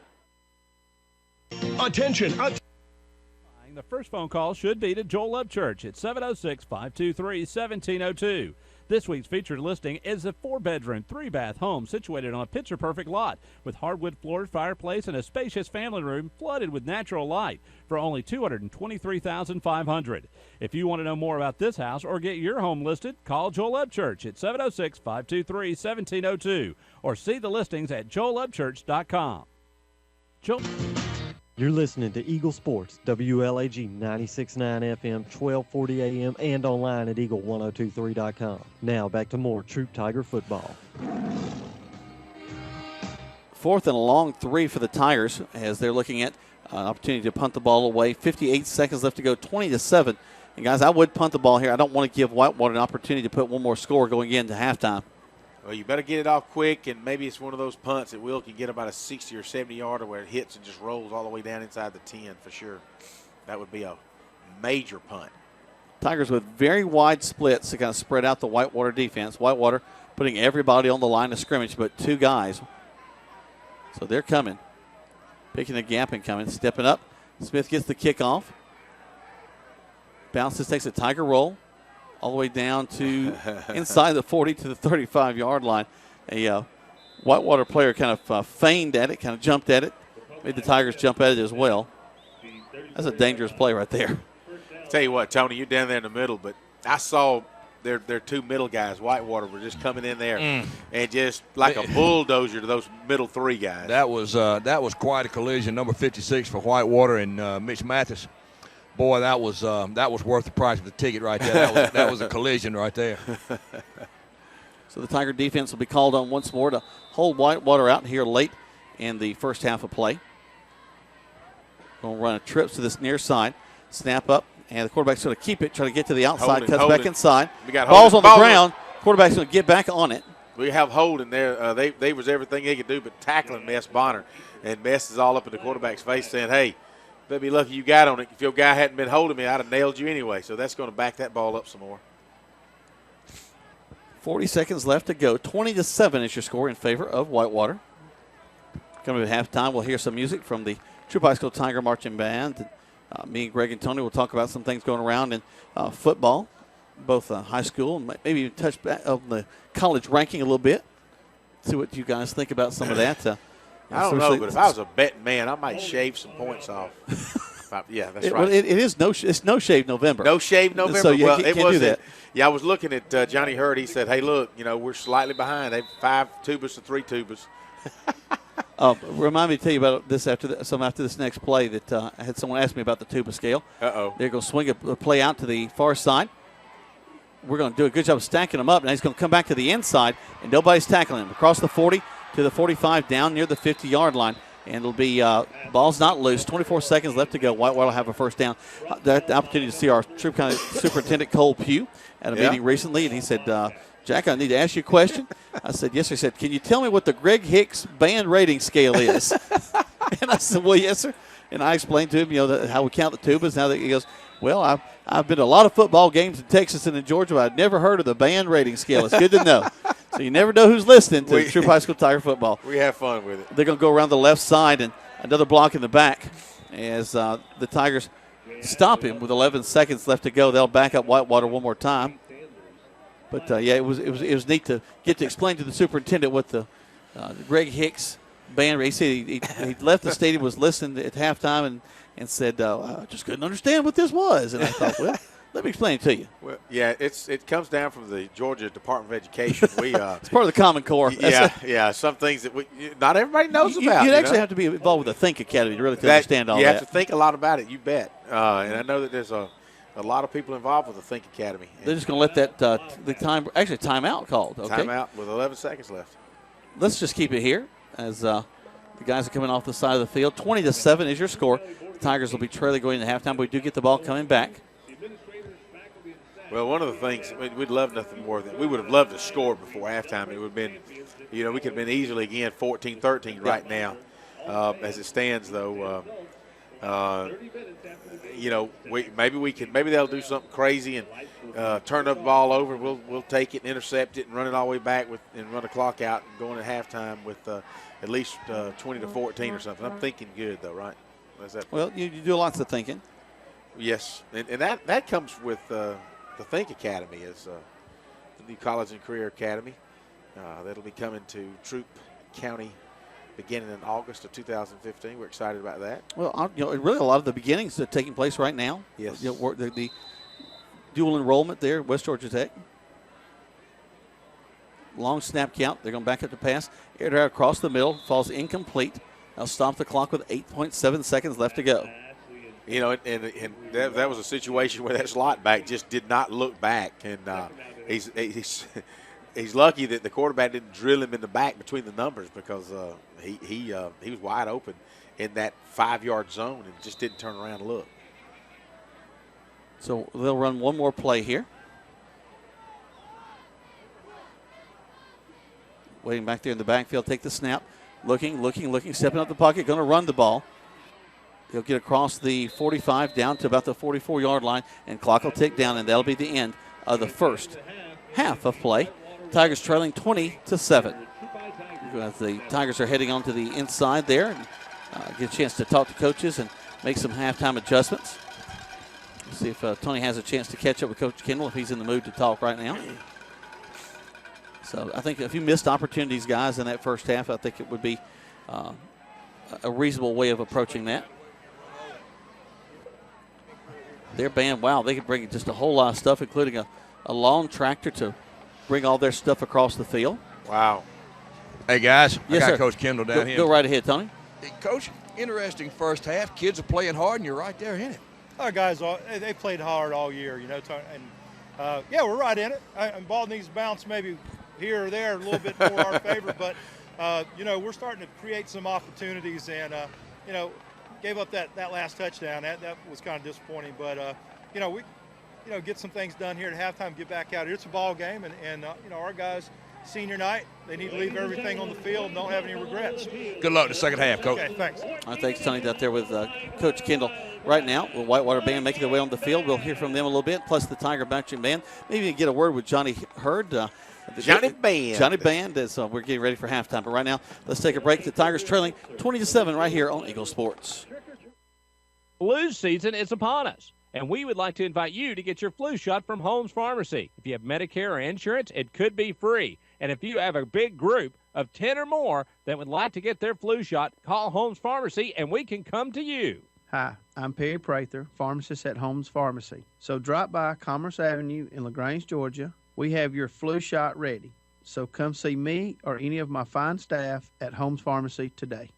Speaker 24: Attention.
Speaker 15: The first phone call should be to Joel Upchurch at 706-523-1702. This week's featured listing is a 4-bedroom, 3-bath home situated on a picture-perfect lot with hardwood floored fireplace and a spacious family room flooded with natural light for only $223,500. If you want to know more about this house or get your home listed, call Joel Upchurch at 706-523-1702 or see the listings at joelupchurch.com. Joel.
Speaker 4: You're listening to Eagle Sports, WLAG 96.9 FM, 1240 AM, and online at eagle1023.com. Now back to more Troup Tiger football.
Speaker 10: 4th and a long 3 for the Tigers as they're looking at an opportunity to punt the ball away. 58 seconds left to go, 20-7. And, guys, I would punt the ball here. I don't want to give Whitewater an opportunity to put one more score going into halftime.
Speaker 2: Well, you better get it off quick, and maybe it's one of those punts that Will can get about a 60 or 70-yarder where it hits and just rolls all the way down inside the 10 for sure. That would be a major punt.
Speaker 10: Tigers with very wide splits to kind of spread out the Whitewater defense. Whitewater putting everybody on the line of scrimmage but 2 guys. So they're coming. Picking a gap and coming. Stepping up. Smith gets the kickoff. Bounces, takes a Tiger roll. All the way down to inside the 40 to the 35-yard line. A Whitewater player kind of feigned at it, kind of jumped at it. Made the Tigers jump at it as well. That's a dangerous play right there.
Speaker 2: Tell you what, Tony, you're down there in the middle, but I saw their 2 middle guys, Whitewater, were just coming in there and just like a bulldozer to those middle 3 guys.
Speaker 7: That was quite a collision. Number 56 for Whitewater and Mitch Mathis. Boy, that was worth the price of the ticket right there. That was a collision right there.
Speaker 1: So the Tiger defense will be called on once more to hold Whitewater out here late in the first half of play. Going to run a trip to this near side. Snap up, and the quarterback's going to keep it, try to get to the outside, cuts back inside. Ball's on the ground. Quarterback's going to get back on it.
Speaker 2: We have holding there. They was everything they could do but tackling Mess Bonner. And Mess is all up in the quarterback's face saying, hey, better be lucky you got on it. If your guy hadn't been holding me, I'd have nailed you anyway. So that's going to back that ball up some more.
Speaker 1: 40 seconds left to go. 20-7 is your score in favor of Whitewater. Coming at halftime, we'll hear some music from the Troup High School Tiger Marching Band. Me and Greg and Tony will talk about some things going around in football, both high school and maybe even touch back on the college ranking a little bit. See what you guys think about some of that.
Speaker 2: I don't know, but if I was a betting man, I might shave some points off. Yeah, that's right.
Speaker 1: Well, it's no shave November.
Speaker 2: No shave November.
Speaker 1: So you
Speaker 2: well,
Speaker 1: can't do that.
Speaker 2: Yeah, I was looking at Johnny Hurd. He said, "Hey, look, we're slightly behind. They have 5 tubers to 3 tubers."
Speaker 1: Remind me to tell you about this after this next play that I had someone ask me about the tuba scale.
Speaker 2: Uh-oh.
Speaker 1: They're going to swing a play out to the far side. We're going to do a good job of stacking them up. Now he's going to come back to the inside, and nobody's tackling him. Across the 40 to the 45, down near the 50-yard line. And it'll be ball's not loose. 24 seconds left to go. Whitewater will have a first down. The opportunity to see our Troup County Superintendent Cole Pugh at a meeting recently, and he said, Jack, I need to ask you a question. I said, yes, sir. He said, can you tell me what the Greg Hicks band rating scale is? And I said, well, yes, sir. And I explained to him, how we count the tubas. Now that he goes, well, I've been to a lot of football games in Texas and in Georgia, but I'd never heard of the band rating scale. It's good to know. So you never know who's listening to Troup High School Tiger football.
Speaker 2: We have fun with it.
Speaker 1: They're going to go around the left side, and another block in the back as the Tigers stop him with 11 seconds left to go. They'll back up Whitewater one more time. But it was neat to get to explain to the superintendent what the Greg Hicks band. He said he left the stadium, was listening at halftime, and said, I just couldn't understand what this was. And I thought, well, let me explain it to you.
Speaker 2: Well, yeah, it comes down from the Georgia Department of Education.
Speaker 1: It's part of the Common Core.
Speaker 2: Yeah, some things that not everybody knows about.
Speaker 1: You'd actually have to be involved with the Think Academy to really understand all that.
Speaker 2: You have to think a lot about it, you bet. And I know that there's a lot of people involved with the Think Academy.
Speaker 1: They're just going to let that timeout called. Okay?
Speaker 2: Timeout with 11 seconds left.
Speaker 1: Let's just keep it here as the guys are coming off the side of the field. 20-7 is your score. The Tigers will be trailing going into halftime, but we do get the ball coming back.
Speaker 2: Well, one of the things we'd love nothing more than we would have loved to score before halftime. It would have been, we could have been easily again 14-13 right now. As it stands, though, maybe they'll do something crazy and turn the ball over. We'll take it and intercept it and run it all the way back and run the clock out and go into halftime with at least 20-14 or something. I'm thinking good though, right?
Speaker 1: Well, you do lots of thinking.
Speaker 2: Yes, and that comes with the Think Academy is the new College and Career Academy. That'll be coming to Troup County beginning in August of 2015. We're excited about that.
Speaker 1: Well, really a lot of the beginnings are taking place right now.
Speaker 2: Yes.
Speaker 1: The dual enrollment there, West Georgia Tech. Long snap count. They're going back up to pass. Air out across the middle. Falls incomplete. They'll stop the clock with 8.7 seconds left to go.
Speaker 2: And that was a situation where that slot back just did not look back, and he's lucky that the quarterback didn't drill him in the back between the numbers because he was wide open in that 5-yard zone and just didn't turn around and look.
Speaker 1: So they'll run one more play here. Waiting back there in the backfield, take the snap, looking, stepping up the pocket, going to run the ball. He'll get across the 45 down to about the 44-yard line, and clock will tick down, and that'll be the end of the first half of play. Tigers trailing 20-7. The Tigers are heading on to the inside there and get a chance to talk to coaches and make some halftime adjustments. Let's see if Tony has a chance to catch up with Coach Kendall if he's in the mood to talk right now. So I think if you missed opportunities, guys, in that first half, I think it would be a reasonable way of approaching that. Their band, wow, they could bring just a whole lot of stuff, including a long tractor to bring all their stuff across the field.
Speaker 2: Wow.
Speaker 7: Hey, guys,
Speaker 1: yes,
Speaker 7: I got
Speaker 1: sir.
Speaker 7: Coach Kendall down here.
Speaker 1: Go right ahead, Tony.
Speaker 7: Hey, Coach, interesting first half. Kids are playing hard, and you're right there in it.
Speaker 3: Our guys, they played hard all year, and we're right in it. And ball needs to bounce maybe here or there, a little bit more our favor. But, we're starting to create some opportunities and, gave up that last touchdown. That was kind of disappointing. But, we, get some things done here at halftime, get back out here. It's a ball game, and our guys, senior night, they need to leave everything on the field and don't have any regrets.
Speaker 7: Good luck in the second half, Coach.
Speaker 3: Okay, thanks.
Speaker 1: Thanks, Tony, out there with Coach Kendall. Right now, the Whitewater Band making their way on the field. We'll hear from them a little bit, plus the Tiger Marching Band. Maybe get a word with Johnny Hurd.
Speaker 2: Johnny Band.
Speaker 1: As we're getting ready for halftime. But right now, let's take a break. The Tigers trailing 20-7 right here on Eagle Sports.
Speaker 15: Flu season is upon us, and we would like to invite you to get your flu shot from Holmes Pharmacy. If you have Medicare or insurance, it could be free. And if you have a big group of 10 or more that would like to get their flu shot, call Holmes Pharmacy, and we can come to you.
Speaker 8: Hi, I'm Perry Prather, pharmacist at Holmes Pharmacy. So drop by Commerce Avenue in LaGrange, Georgia. We have your flu shot ready. So come see me or any of my fine staff at Holmes Pharmacy today.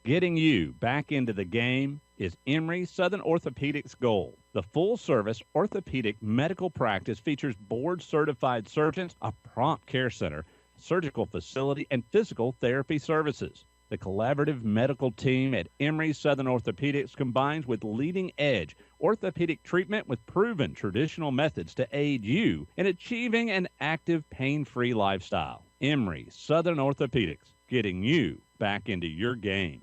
Speaker 15: Getting you back into the game is Emory Southern Orthopedics' goal. The full-service orthopedic medical practice features board-certified surgeons, a prompt care center, surgical facility, and physical therapy services. The collaborative medical team at Emory Southern Orthopedics combines with leading-edge orthopedic treatment with proven traditional methods to aid you in achieving an active, pain-free lifestyle. Emory Southern Orthopedics, getting you back into your game.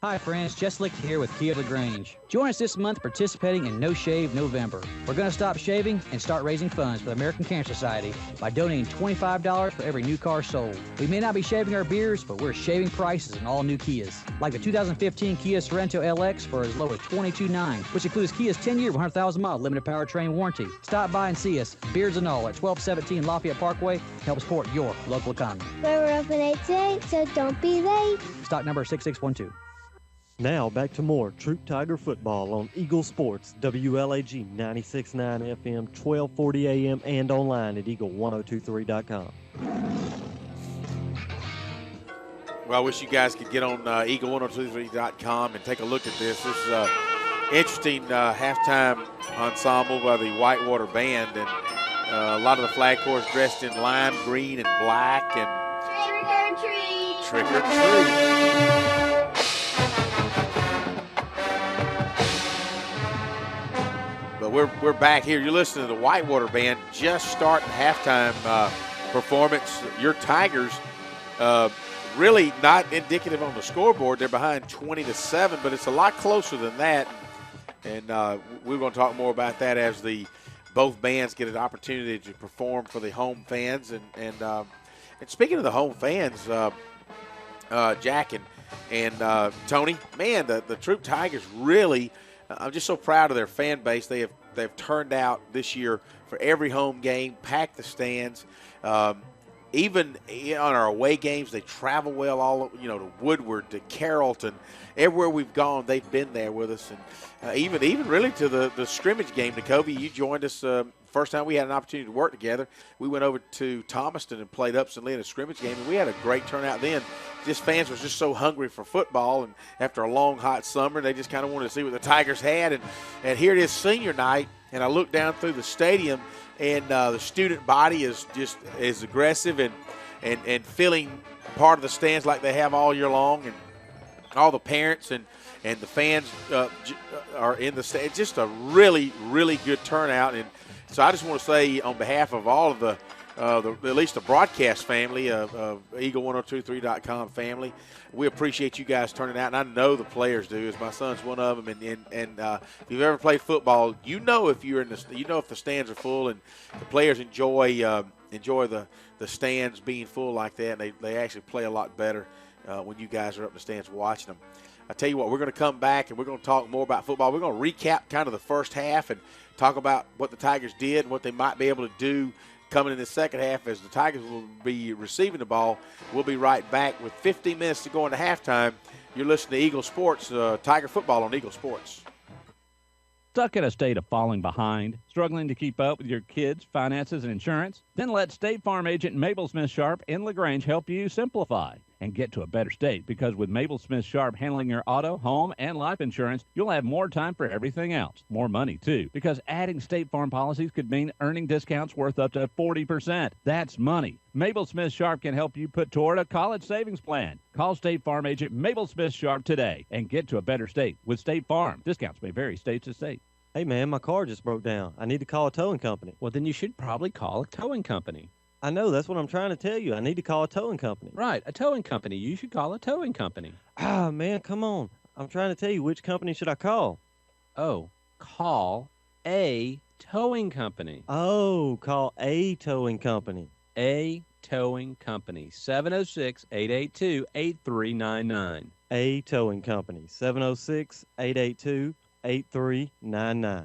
Speaker 5: Hi friends, Jess Licht here with Kia LaGrange. Join us this month participating in No Shave November. We're going to stop shaving and start raising funds for the American Cancer Society by donating $25 for every new car sold. We may not be shaving our beards, but we're shaving prices on all new Kias. Like the 2015 Kia Sorento LX for as low as $22,900, which includes Kia's 10-year, 100,000-mile limited powertrain warranty. Stop by and see us, beards and all, at 1217 Lafayette Parkway. Help support your local economy.
Speaker 6: We're open 8 to 8, so don't be late.
Speaker 5: Stock number 6612.
Speaker 4: Now back to more Troup Tiger football on Eagle Sports, WLAG 96.9 FM, 1240 AM, and online at eagle1023.com.
Speaker 2: Well, I wish you guys could get on eagle1023.com and take a look at this. This is an interesting halftime ensemble by the Whitewater Band, and a lot of the flag corps dressed in lime green and black. And trick or treat. Trick or treat. But we're back here. You're listening to the Whitewater Band just starting halftime performance. Your Tigers really not indicative on the scoreboard. They're behind 20-7, but it's a lot closer than that. And we're going to talk more about that as both bands get an opportunity to perform for the home fans. And speaking of the home fans, Jack and Tony, man, the Troup Tigers really. I'm just so proud of their fan base. They've turned out this year for every home game, packed the stands. Even on our away games, they travel well to Woodward, to Carrollton. Everywhere we've gone, they've been there with us. And even really to the scrimmage game. Nicovia, you joined us first time we had an opportunity to work together. We went over to Thomaston and played Upson Lee in a scrimmage game, and we had a great turnout then. Fans were just so hungry for football, and after a long, hot summer, they just kind of wanted to see what the Tigers had. And here it is senior night, and I look down through the stadium, and the student body is just as aggressive and filling part of the stands like they have all year long, and all the parents and the fans are in the stands. Just a really, really good turnout. And so I just want to say on behalf of all of the at least the broadcast family of Eagle1023.com family, we appreciate you guys turning out, and I know the players do, as my son's one of them. And if you've ever played football, if the stands are full, and the players enjoy the stands being full like that, and they actually play a lot better when you guys are up in the stands watching them. I tell you what, we're going to come back and we're going to talk more about football. We're going to recap kind of the first half and talk about what the Tigers did and what they might be able to do coming in the second half as the Tigers will be receiving the ball. We'll be right back with 15 minutes to go into halftime. You're listening to Eagle Sports, Tiger football on Eagle Sports.
Speaker 15: Stuck in a state of falling behind, struggling to keep up with your kids' finances and insurance? Then let State Farm agent Mabel Smith Sharp in LaGrange help you simplify. and get to a better state, because with Mabel Smith Sharp handling your auto, home, and life insurance, you'll have more time for everything else. More money, too, because adding State Farm policies could mean earning discounts worth up to 40%. That's money. Mabel Smith Sharp can help you put toward a college savings plan. Call State Farm agent Mabel Smith Sharp today and get to a better state with State Farm. Discounts may vary state to state.
Speaker 4: Hey, man, my car just broke down. I need to call a towing company.
Speaker 12: Well, then you should probably call a towing company.
Speaker 4: I know. That's what I'm trying to tell you. I need to call a towing company.
Speaker 12: Right, a towing company. You should call a towing company.
Speaker 4: Ah, man, come on. I'm trying to tell you, which company should I call?
Speaker 12: Oh, call a towing company.
Speaker 4: Oh, call a towing company.
Speaker 12: A towing company. 706-882-8399.
Speaker 4: A towing company. 706-882-8399.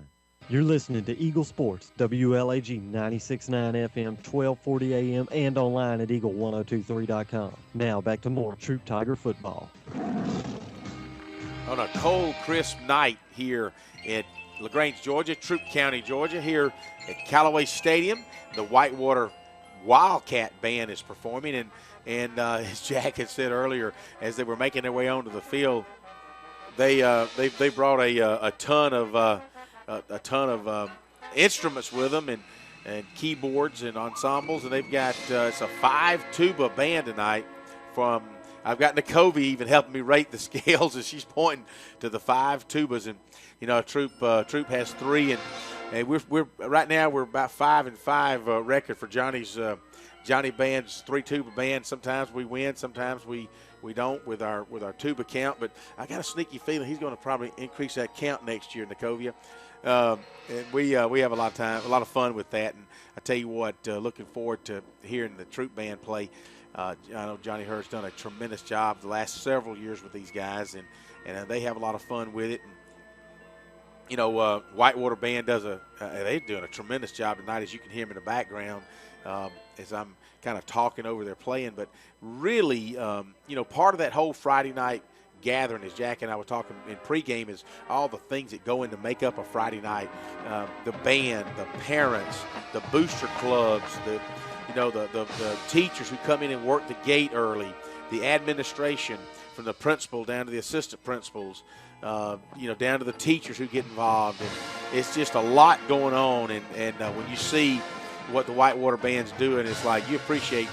Speaker 4: You're listening to Eagle Sports, WLAG 96.9 FM, 1240 AM, and online at eagle1023.com. Now back to more Troup Tiger football.
Speaker 2: On a cold, crisp night here at LaGrange, Georgia, Troup County, Georgia, here at Callaway Stadium, the Whitewater Wildcat Band is performing, and as Jack had said earlier, as they were making their way onto the field, they brought a ton of instruments with them and keyboards and ensembles, and they've got it's a 5-tuba band tonight. I've got Nicovie even helping me rate the scales as she's pointing to the 5 tubas, and Troup has 3, and we're right now we're about 5-5 record for Johnny Band's 3-tuba band. Sometimes we win, sometimes we don't with our tuba count, but I got a sneaky feeling he's going to probably increase that count next year, Nicovia. And we have a lot of fun with that. And I tell you what, looking forward to hearing the Troup band play. I know Johnny Hurt's done a tremendous job the last several years with these guys, and they have a lot of fun with it. And Whitewater band they're doing a tremendous job tonight, as you can hear them in the background as I'm kind of talking over their playing. But really, part of that whole Friday night gathering, as Jack and I were talking in pregame, is all the things that go into make up a Friday night. The band, the parents, the booster clubs, the teachers who come in and work the gate early, the administration from the principal down to the assistant principals, down to the teachers who get involved. And it's just a lot going on. And when you see what the Whitewater band's doing, it's like you appreciate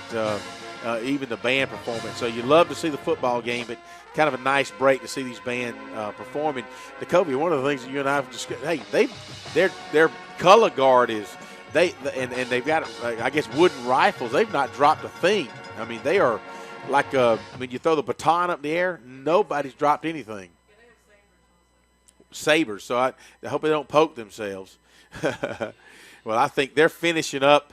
Speaker 2: even the band performance. So you love to see the football game, but kind of a nice break to see these band performing. Nicovia, one of the things that you and I have discussed, their color guard is and they've got I guess wooden rifles. They've not dropped a thing. I mean, they are like you throw the baton up in the air, nobody's dropped anything. Sabers. So I hope they don't poke themselves. Well, I think they're finishing up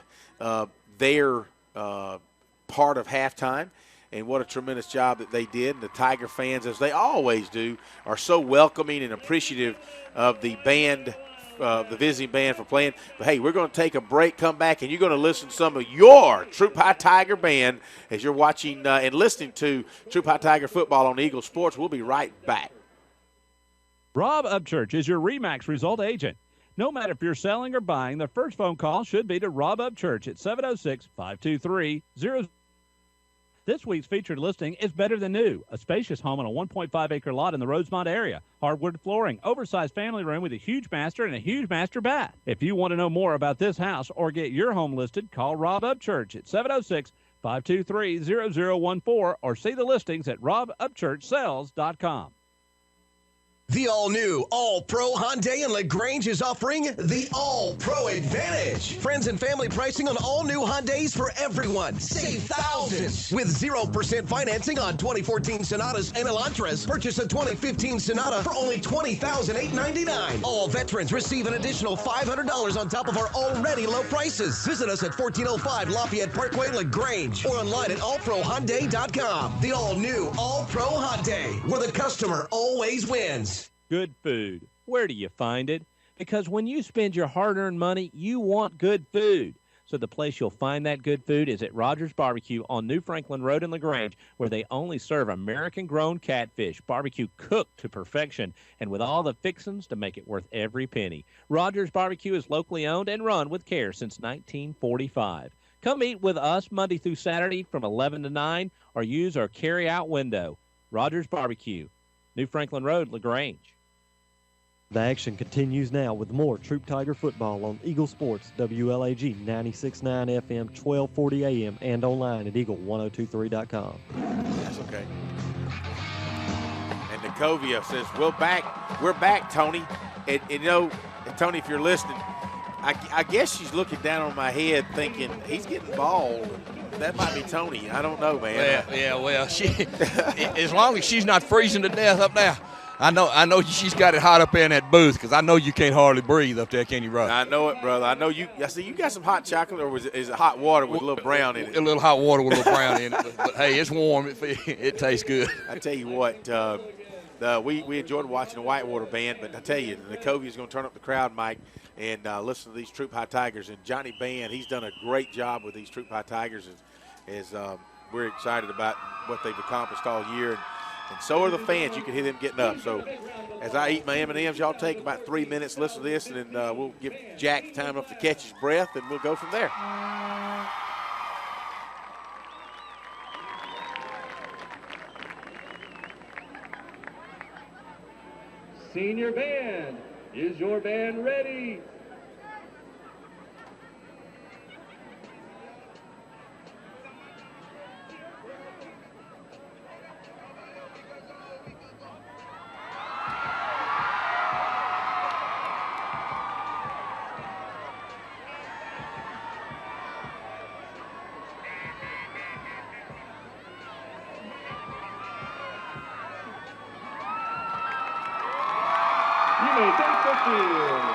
Speaker 2: their part of halftime, and what a tremendous job that they did. And the Tiger fans, as they always do, are so welcoming and appreciative of the band, the visiting band, for playing. But, hey, we're going to take a break, come back, and you're going to listen to some of your Troup High Tiger band as you're watching and listening to Troup High Tiger football on Eagle Sports. We'll be right back.
Speaker 15: Rob Upchurch is your RE/MAX result agent. No matter if you're selling or buying, the first phone call should be to Rob Upchurch at 706-523-00. This week's featured listing is Better Than New, a spacious home on a 1.5-acre lot in the Rosemont area. Hardwood flooring, oversized family room with a huge master and a huge master bath. If you want to know more about this house or get your home listed, call Rob Upchurch at 706-523-0014 or see the listings at robupchurchsells.com.
Speaker 16: The all-new, all-pro Hyundai in LaGrange is offering the All-Pro Advantage. Friends and family pricing on all-new Hyundais for everyone. Save thousands. With 0% financing on 2014 Sonatas and Elantras. Purchase a 2015 Sonata for only $20,899. All veterans receive an additional $500 on top of our already low prices. Visit us at 1405 Lafayette Parkway, LaGrange, or online at allprohyundai.com. The all-new, all-pro Hyundai, where the customer always wins.
Speaker 15: Good food. Where do you find it? Because when you spend your hard-earned money, you want good food. So the place you'll find that good food is at Rogers Barbecue on New Franklin Road in LaGrange, where they only serve American-grown catfish, barbecue cooked to perfection, and with all the fixings to make it worth every penny. Rogers Barbecue is locally owned and run with care since 1945. Come eat with us Monday through Saturday from 11 to 9 or use our carry-out window. Rogers Barbecue, New Franklin Road, LaGrange.
Speaker 4: The action continues now with more Troop Tiger football on Eagle Sports, WLAG 96.9 FM, 1240 AM, and online at eagle1023.com.
Speaker 2: That's okay. And Nikovia says, we're back, Tony. And you know, Tony, if you're listening, I guess she's looking down on my head thinking, he's getting bald. That might be Tony. I don't know, man.
Speaker 7: Well, she, as long as she's not freezing to death up there, I know she's got it hot up there in that booth because I know you can't hardly breathe up there, can you, Russ?
Speaker 2: I know it, brother. I know you. I see you got some hot chocolate, or is it hot water with a little brown in it?
Speaker 7: A little hot water with a little brown in it. But hey, it's warm. It tastes good.
Speaker 2: I tell you what, we enjoyed watching the Whitewater band, but I tell you, Nikovia is going to turn up the crowd, Mike, and listen to these Troop High Tigers. And Johnny Band, he's done a great job with these Troop High Tigers, as we're excited about what they've accomplished all year. And so are the fans. You can hear them getting up. So as I eat my M&Ms, y'all take about 3 minutes, listen to this, and then we'll give Jack time enough to catch his breath, and we'll go from there.
Speaker 17: Senior band, is your band ready? You may take the field.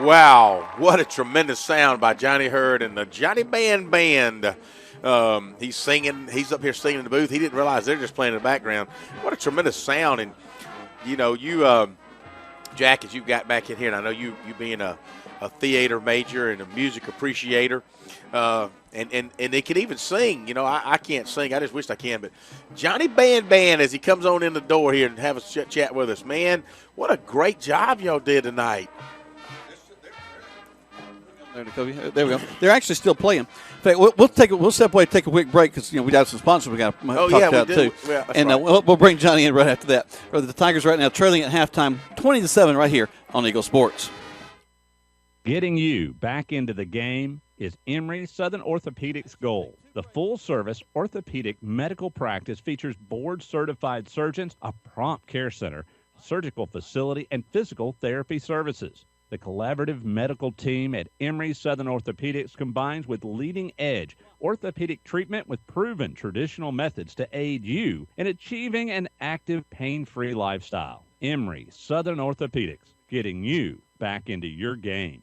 Speaker 2: Wow, what a tremendous sound by Johnny Hurd and the Johnny Band Band. He's singing. He's up here singing in the booth. He didn't realize they're just playing in the background. What a tremendous sound. And, you know, Jack, as you got back in here, and I know you being a a theater major and a music appreciator. And they can even sing. You know, I can't sing. I just wish I can. But Johnny Band as he comes on in the door here and have a chat with us. Man, what a great job y'all did tonight.
Speaker 1: There we go. They're actually still playing. In fact, we'll step away, take a quick break because we got some sponsors we got to talk about too.
Speaker 2: Yeah,
Speaker 1: and
Speaker 2: right.
Speaker 1: we'll bring Johnny in right after that. The Tigers right now trailing at halftime, 20-7, right here on Eagle Sports.
Speaker 15: Getting you back into the game is Emory Southern Orthopedics' goal. The full-service orthopedic medical practice features board-certified surgeons, a prompt care center, surgical facility, and physical therapy services. The collaborative medical team at Emory Southern Orthopedics combines with leading-edge orthopedic treatment with proven traditional methods to aid you in achieving an active, pain-free lifestyle. Emory Southern Orthopedics, getting you back into your game.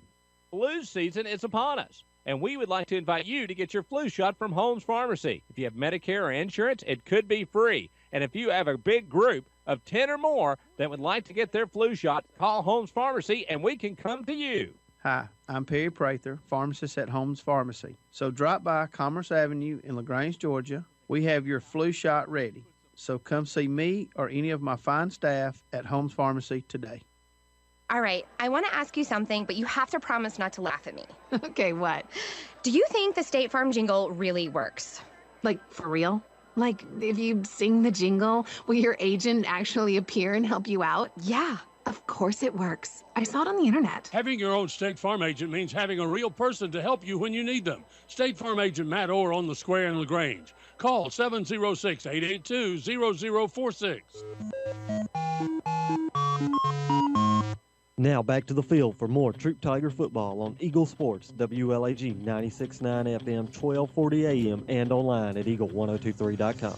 Speaker 15: Flu season is upon us, and we would like to invite you to get your flu shot from Holmes Pharmacy. If you have Medicare or insurance, it could be free. And if you have a big group of 10 or more that would like to get their flu shot, call Holmes Pharmacy, and we can come to you.
Speaker 8: Hi, I'm Perry Prather, pharmacist at Holmes Pharmacy. So drop by Commerce Avenue in LaGrange, Georgia. We have your flu shot ready. So come see me or any of my fine staff at Holmes Pharmacy today.
Speaker 9: All right, I want to ask you something, but you have to promise not to laugh at me.
Speaker 18: Okay, what?
Speaker 9: Do you think the State Farm jingle really works?
Speaker 18: Like, for real? Like, if you sing the jingle, will your agent actually appear and help you out?
Speaker 9: Yeah.
Speaker 18: Of course it works. I saw it on the internet.
Speaker 24: Having your own State Farm agent means having a real person to help you when you need them. State Farm agent Matt Orr on the square in LaGrange. Call 706-882-0046.
Speaker 4: Now back to the field for more Troup Tiger football on Eagle Sports, WLAG 96.9 FM, 1240 AM, and online at eagle1023.com.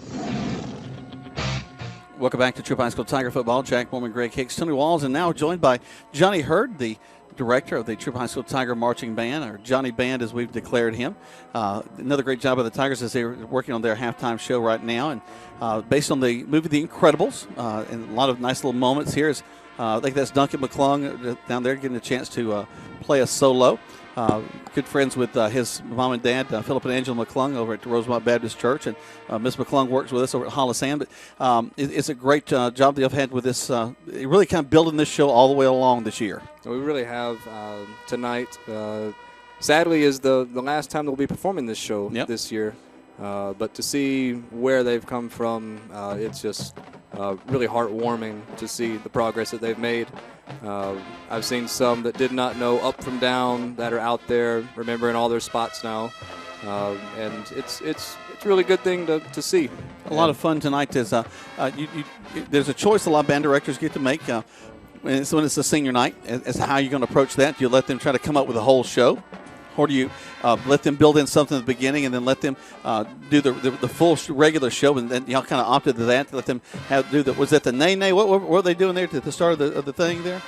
Speaker 1: Welcome back to Troup High School Tiger football. Jack Mormon, Greg Hicks, Tony Walls, and now joined by Johnny Hurd, the director of the Troup High School Tiger Marching Band, or Johnny Band as we've declared him. Another great job by the Tigers as they're working on their halftime show right now. And based on the movie The Incredibles, and a lot of nice little moments here. I think that's Duncan McClung down there getting a chance to play a solo. Good friends with his mom and dad, Philip and Angela McClung, over at Rosemont Baptist Church. And Miss McClung works with us over at Hollisand. But it's a great job they've had with this, really kind of building this show all the way along this year.
Speaker 19: We really have tonight. Sadly, is the last time they'll be performing this show this year. But to see where they've come from, it's just really heartwarming to see the progress that they've made. I've seen some that did not know up from down that are out there remembering all their spots now. And it's a really good thing to see.
Speaker 1: A lot of fun tonight is there's a choice a lot of band directors get to make. When it's a senior night, as to how you're going to approach that. Do you let them try to come up with a whole show? Or do you let them build in something at the beginning and then let them do the full regular show, and then y'all kind of opted to that to let them do the, was that the nay? What were they doing there at the start of the thing there?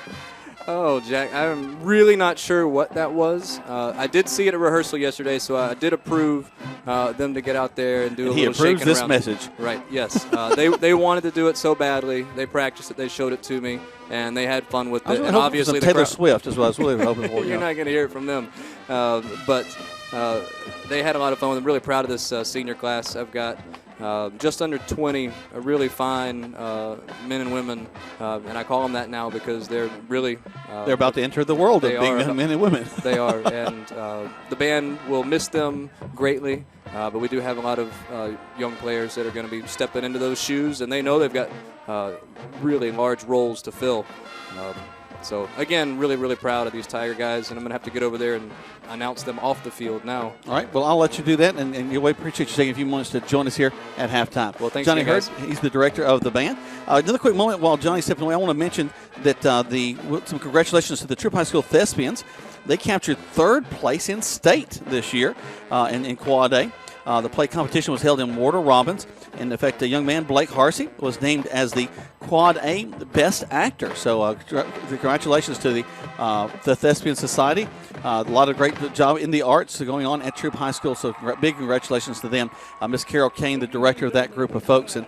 Speaker 19: Oh, Jack, I'm really not sure what that was. I did see it at rehearsal yesterday, so I did approve them to get out there and do a little shaking around. He approves
Speaker 1: this message.
Speaker 19: Right, yes. They wanted to do it so badly. They practiced it. They showed it to me, and they had fun with it. And obviously,
Speaker 1: Taylor Swift is what I was really hoping for.
Speaker 19: You're not going to hear it from them. But they had a lot of fun with it. I'm really proud of this senior class. I've got just under 20 really fine men and women, and I call them that now because they're really
Speaker 1: they're about to enter the world of being men and women.
Speaker 19: They are, and the band will miss them greatly, but we do have a lot of young players that are going to be stepping into those shoes, and they know they've got really large roles to fill. So, again, really, really proud of these Tiger guys, and I'm going to have to get over there and announce them off the field now.
Speaker 1: All right, well, I'll let you do that, and we appreciate you taking a few moments to join us here at halftime.
Speaker 19: Well, thanks,
Speaker 1: Johnny Hurd,
Speaker 19: guys.
Speaker 1: he's the director of the band. Another quick moment while Johnny's stepping away, I want to mention that some congratulations to the Troup High School Thespians. They captured third place in state this year in Quad A. The play competition was held in Warner Robins. And in fact, the young man, Blake Harsey, was named as the Quad A Best Actor. So congratulations to the Thespian Society. A lot of great job in the arts going on at Troup High School. So big congratulations to them. Miss Carol Kane, the director of that group of folks. And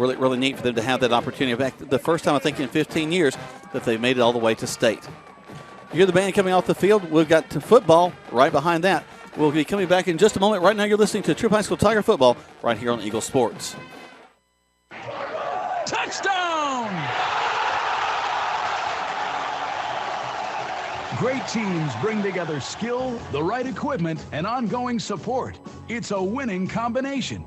Speaker 1: really, really neat for them to have that opportunity. In fact, the first time, I think, in 15 years that they made it all the way to state.
Speaker 10: You hear the band coming off the field. We've got football right behind that. We'll be coming back in just a moment. Right now, you're listening to Troup High School Tiger football right here on Eagle Sports.
Speaker 11: Touchdown! Great teams bring together skill, the right equipment, and ongoing support. It's a winning combination.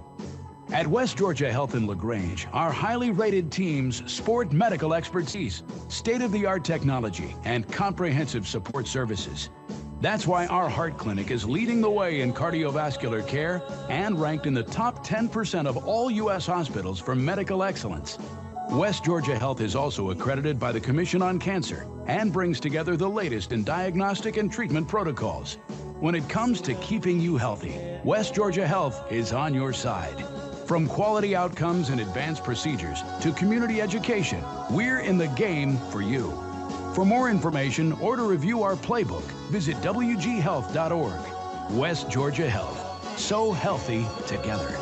Speaker 11: At West Georgia Health in LaGrange, our highly rated teams sport medical expertise, state-of-the-art technology, and comprehensive support services. That's why our heart clinic is leading the way in cardiovascular care and ranked in the top 10% of all U.S. hospitals for medical excellence. West Georgia Health is also accredited by the Commission on Cancer and brings together the latest in diagnostic and treatment protocols. When it comes to keeping you healthy, West Georgia Health is on your side. From quality outcomes and advanced procedures to community education, we're in the game for you. For more information or to review our playbook, visit wghealth.org. West Georgia Health. So healthy together.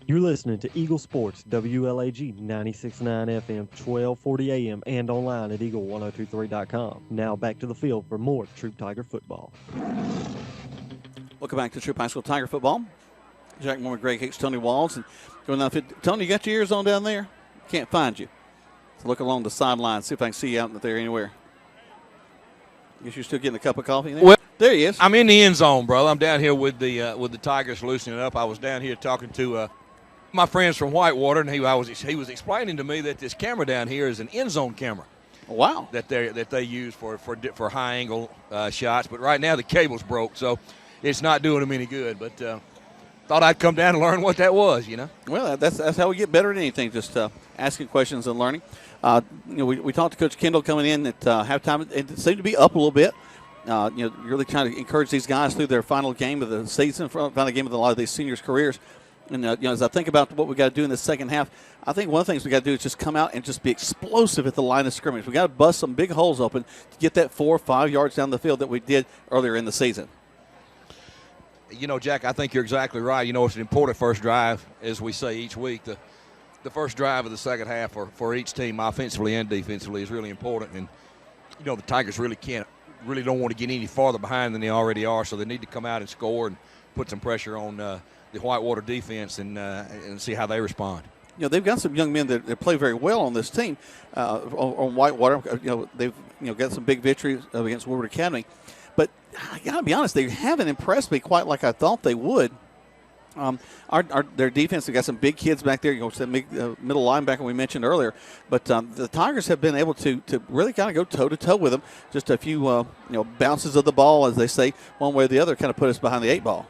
Speaker 4: You're listening to Eagle Sports, WLAG 96.9 FM, 1240 AM, and online at eagle1023.com. Now back to the field for more Troup Tiger football.
Speaker 10: Welcome back to Troup High School Tiger football. Jack Mormon, Greg Hicks, Tony Walls. And going down the field. Tony, you got your ears on down there? Can't find you. So look along the sideline, see if I can see you out there anywhere. Guess you're still getting a cup of coffee there?
Speaker 7: Well,
Speaker 10: there he is.
Speaker 7: I'm in the end zone, brother. I'm down here with the Tigers loosening up. I was down here talking to my friends from Whitewater, and he was explaining to me that this camera down here is an end zone camera.
Speaker 10: Wow.
Speaker 7: That they use for high angle shots. But right now the cable's broke, so it's not doing them any good. But thought I'd come down and learn what that was, you know.
Speaker 10: Well, that's how we get better at anything, just asking questions and learning. We talked to Coach Kendall coming in at halftime. It seemed to be up a little bit. Really trying to encourage these guys through their final game of the season, final game of a lot of these seniors' careers. And, as I think about what we got to do in the second half, I think one of the things we got to do is just come out and just be explosive at the line of scrimmage. We got to bust some big holes open to get that 4 or 5 yards down the field that we did earlier in the season.
Speaker 7: Jack, I think you're exactly right. It's an important first drive, as we say each week. The first drive of the second half for each team, offensively and defensively, is really important. And, the Tigers really don't want to get any farther behind than they already are, so they need to come out and score and put some pressure on the Whitewater defense and see how they respond.
Speaker 10: They've got some young men that play very well on this team on Whitewater. They've got some big victories against Woodward Academy. But I got to be honest, they haven't impressed me quite like I thought they would. Their defense, they got some big kids back there. Middle linebacker we mentioned earlier. But the Tigers have been able to really kind of go toe-to-toe with them. Just a few bounces of the ball, as they say, one way or the other, kind of put us behind the 8 ball.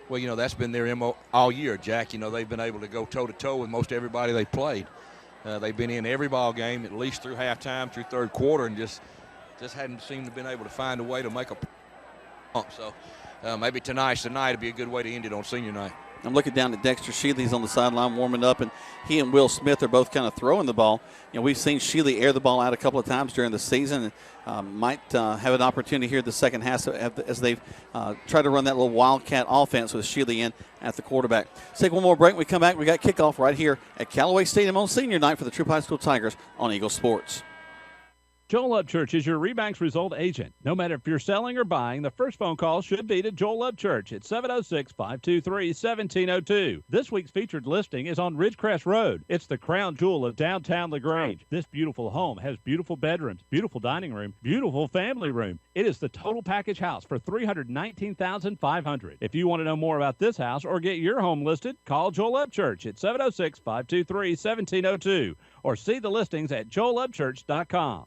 Speaker 7: Well, that's been their MO all year, Jack. They've been able to go toe-to-toe with most everybody they played. They've been in every ball game, at least through halftime, through third quarter, and just hadn't seemed to have been able to find a way to make a pump. So maybe tonight's the night would be a good way to end it on senior night.
Speaker 10: I'm looking down at Dexter Shealy. He's on the sideline warming up, and he and Will Smith are both kind of throwing the ball. We've seen Shealy air the ball out a couple of times during the season, and might have an opportunity here the second half as they've tried to run that little Wildcat offense with Shealy in at the quarterback. Let's take one more break. When we come back, we got kickoff right here at Callaway Stadium on senior night for the Troup High School Tigers on Eagle Sports.
Speaker 15: Joel Upchurch is your Rebanks Result agent. No matter if you're selling or buying, the first phone call should be to Joel Upchurch at 706-523-1702. This week's featured listing is on Ridgecrest Road. It's the crown jewel of downtown LaGrange. This beautiful home has beautiful bedrooms, beautiful dining room, beautiful family room. It is the total package house for $319,500. If you want to know more about this house or get your home listed, call Joel Upchurch at 706-523-1702 or see the listings at joelupchurch.com.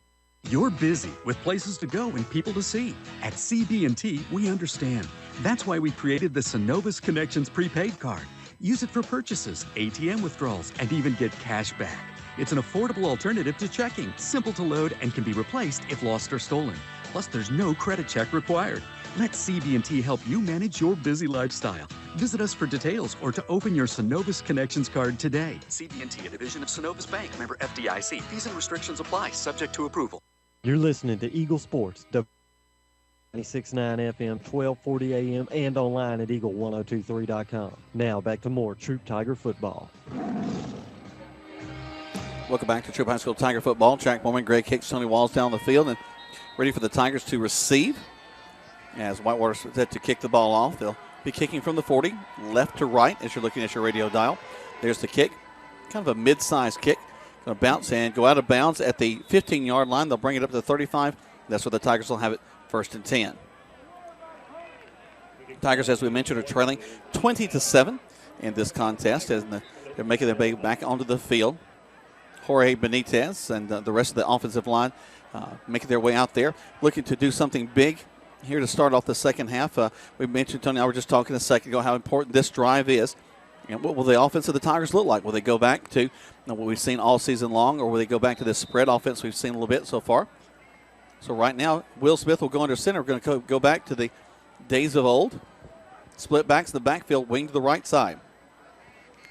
Speaker 21: You're busy with places to go and people to see. At CB&T, we understand. That's why we created the Synovus Connections prepaid card. Use it for purchases, ATM withdrawals, and even get cash back. It's an affordable alternative to checking, simple to load, and can be replaced if lost or stolen. Plus, there's no credit check required. Let CB&T help you manage your busy lifestyle. Visit us for details or to open your Synovus Connections card today. CB&T, a division of Synovus Bank, member FDIC. Fees and restrictions apply, subject to approval.
Speaker 4: You're listening to Eagle Sports, 96.9 FM, 1240 AM, and online at eagle1023.com. Now back to more Troup Tiger football.
Speaker 1: Welcome back to Troup High School Tiger football. Jack Mormon, Greg Hicks, Tony Walls down the field and ready for the Tigers to receive. As Whitewater's set to kick the ball off, they'll be kicking from the 40, left to right as you're looking at your radio dial. There's the kick, kind of a mid-sized kick. Going to bounce and go out of bounds at the 15-yard line. They'll bring it up to the 35. That's where the Tigers will have it, 1st and 10. Tigers, as we mentioned, are trailing 20-7 in this contest as they're making their way back onto the field. Jorge Benitez and the rest of the offensive line making their way out there, looking to do something big here to start off the second half. We mentioned, Tony and I were just talking a second ago, how important this drive is. And what will the offense of the Tigers look like? Will they go back to what we've seen all season long, or will they go back to this spread offense we've seen a little bit so far? So right now, Will Smith will go under center. We're going to go back to the days of old. Split backs in the backfield, wing to the right side.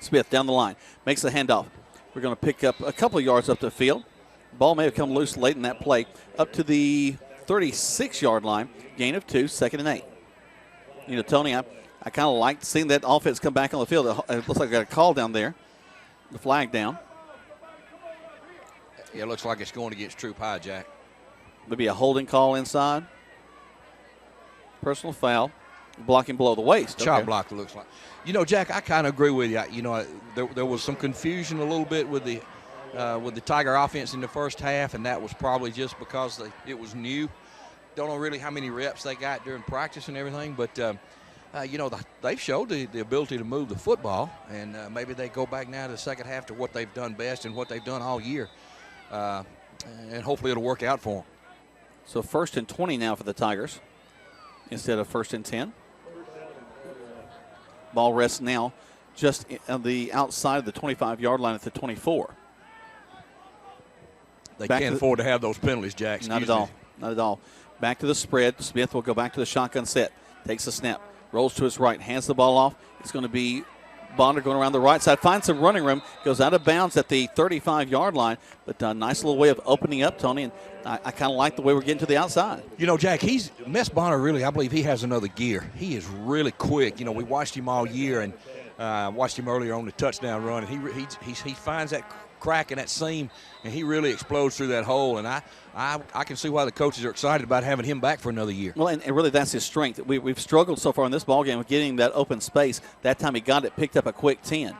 Speaker 1: Smith down the line, makes the handoff. We're going to pick up a couple of yards up the field. Ball may have come loose late in that play. Up to the 36-yard line. Gain of 2, 2nd and 8. You know, Tony, I kind of liked seeing that offense come back on the field. It looks like I got a call down there. The flag down.
Speaker 7: Yeah, it looks like it's going against Troup High, Jack.
Speaker 1: Maybe a holding call inside. Personal foul. Blocking below the waist.
Speaker 7: Chop block, it looks like. You know, Jack, I kind of agree with you. You know, there was some confusion a little bit with the Tiger offense in the first half, and that was probably just because it was new. Don't know really how many reps they got during practice and everything, but, you know, they've showed the ability to move the football, and maybe they go back now to the second half to what they've done best and what they've done all year, and hopefully it'll work out for them.
Speaker 1: So 1st and 20 now for the Tigers instead of 1st and 10. Ball rests now just on the outside of the 25-yard line at the 24.
Speaker 7: They can't afford to have those penalties, Jack.
Speaker 1: Not at all. Not at all. Back to the spread. Smith will go back to the shotgun set. Takes a snap. Rolls to his right. Hands the ball off. It's going to be Bonder going around the right side. Finds some running room. Goes out of bounds at the 35-yard line. But a nice little way of opening up, Tony. And I kind of like the way we're getting to the outside.
Speaker 7: You know, Jack, Mess Bonner really, I believe he has another gear. He is really quick. You know, we watched him all year and watched him earlier on the touchdown run. And he finds that crack in that seam, and he really explodes through that hole. And I can see why the coaches are excited about having him back for another year.
Speaker 1: Well, and really that's his strength. We've struggled so far in this ballgame with getting that open space. That time he got it, picked up a quick 10.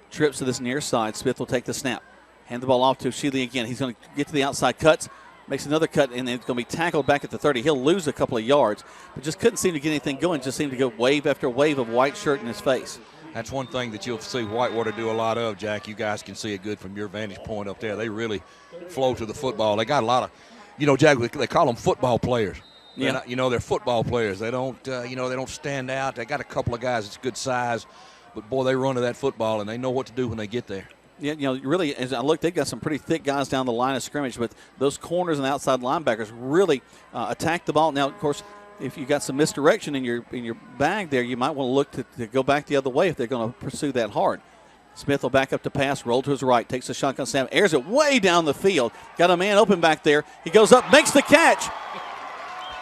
Speaker 1: Trips to this near side. Smith will take the snap. Hand the ball off to Sheely again. He's going to get to the outside, cuts, makes another cut, and it's going to be tackled back at the 30. He'll lose a couple of yards, but just couldn't seem to get anything going. Just seemed to go wave after wave of white shirt in his face.
Speaker 7: That's one thing that you'll see Whitewater do a lot of, Jack. You guys can see it good from your vantage point up there. They really flow to the football. They got a lot of, you know, Jack, they call them football players.
Speaker 1: Yeah.
Speaker 7: Not, you know, they're football players. They don't, you know, they don't stand out. They got a couple of guys that's good size, but, boy, they run to that football, and they know what to do when they get there.
Speaker 1: Yeah, you know, really, as I look, they've got some pretty thick guys down the line of scrimmage, but those corners and outside linebackers really attack the ball. Now, of course, if you got some misdirection in your bag there, you might want to look to go back the other way if they're going to pursue that hard. Smith will back up to pass, roll to his right, takes a shotgun snap, airs it way down the field. Got a man open back there. He goes up, makes the catch.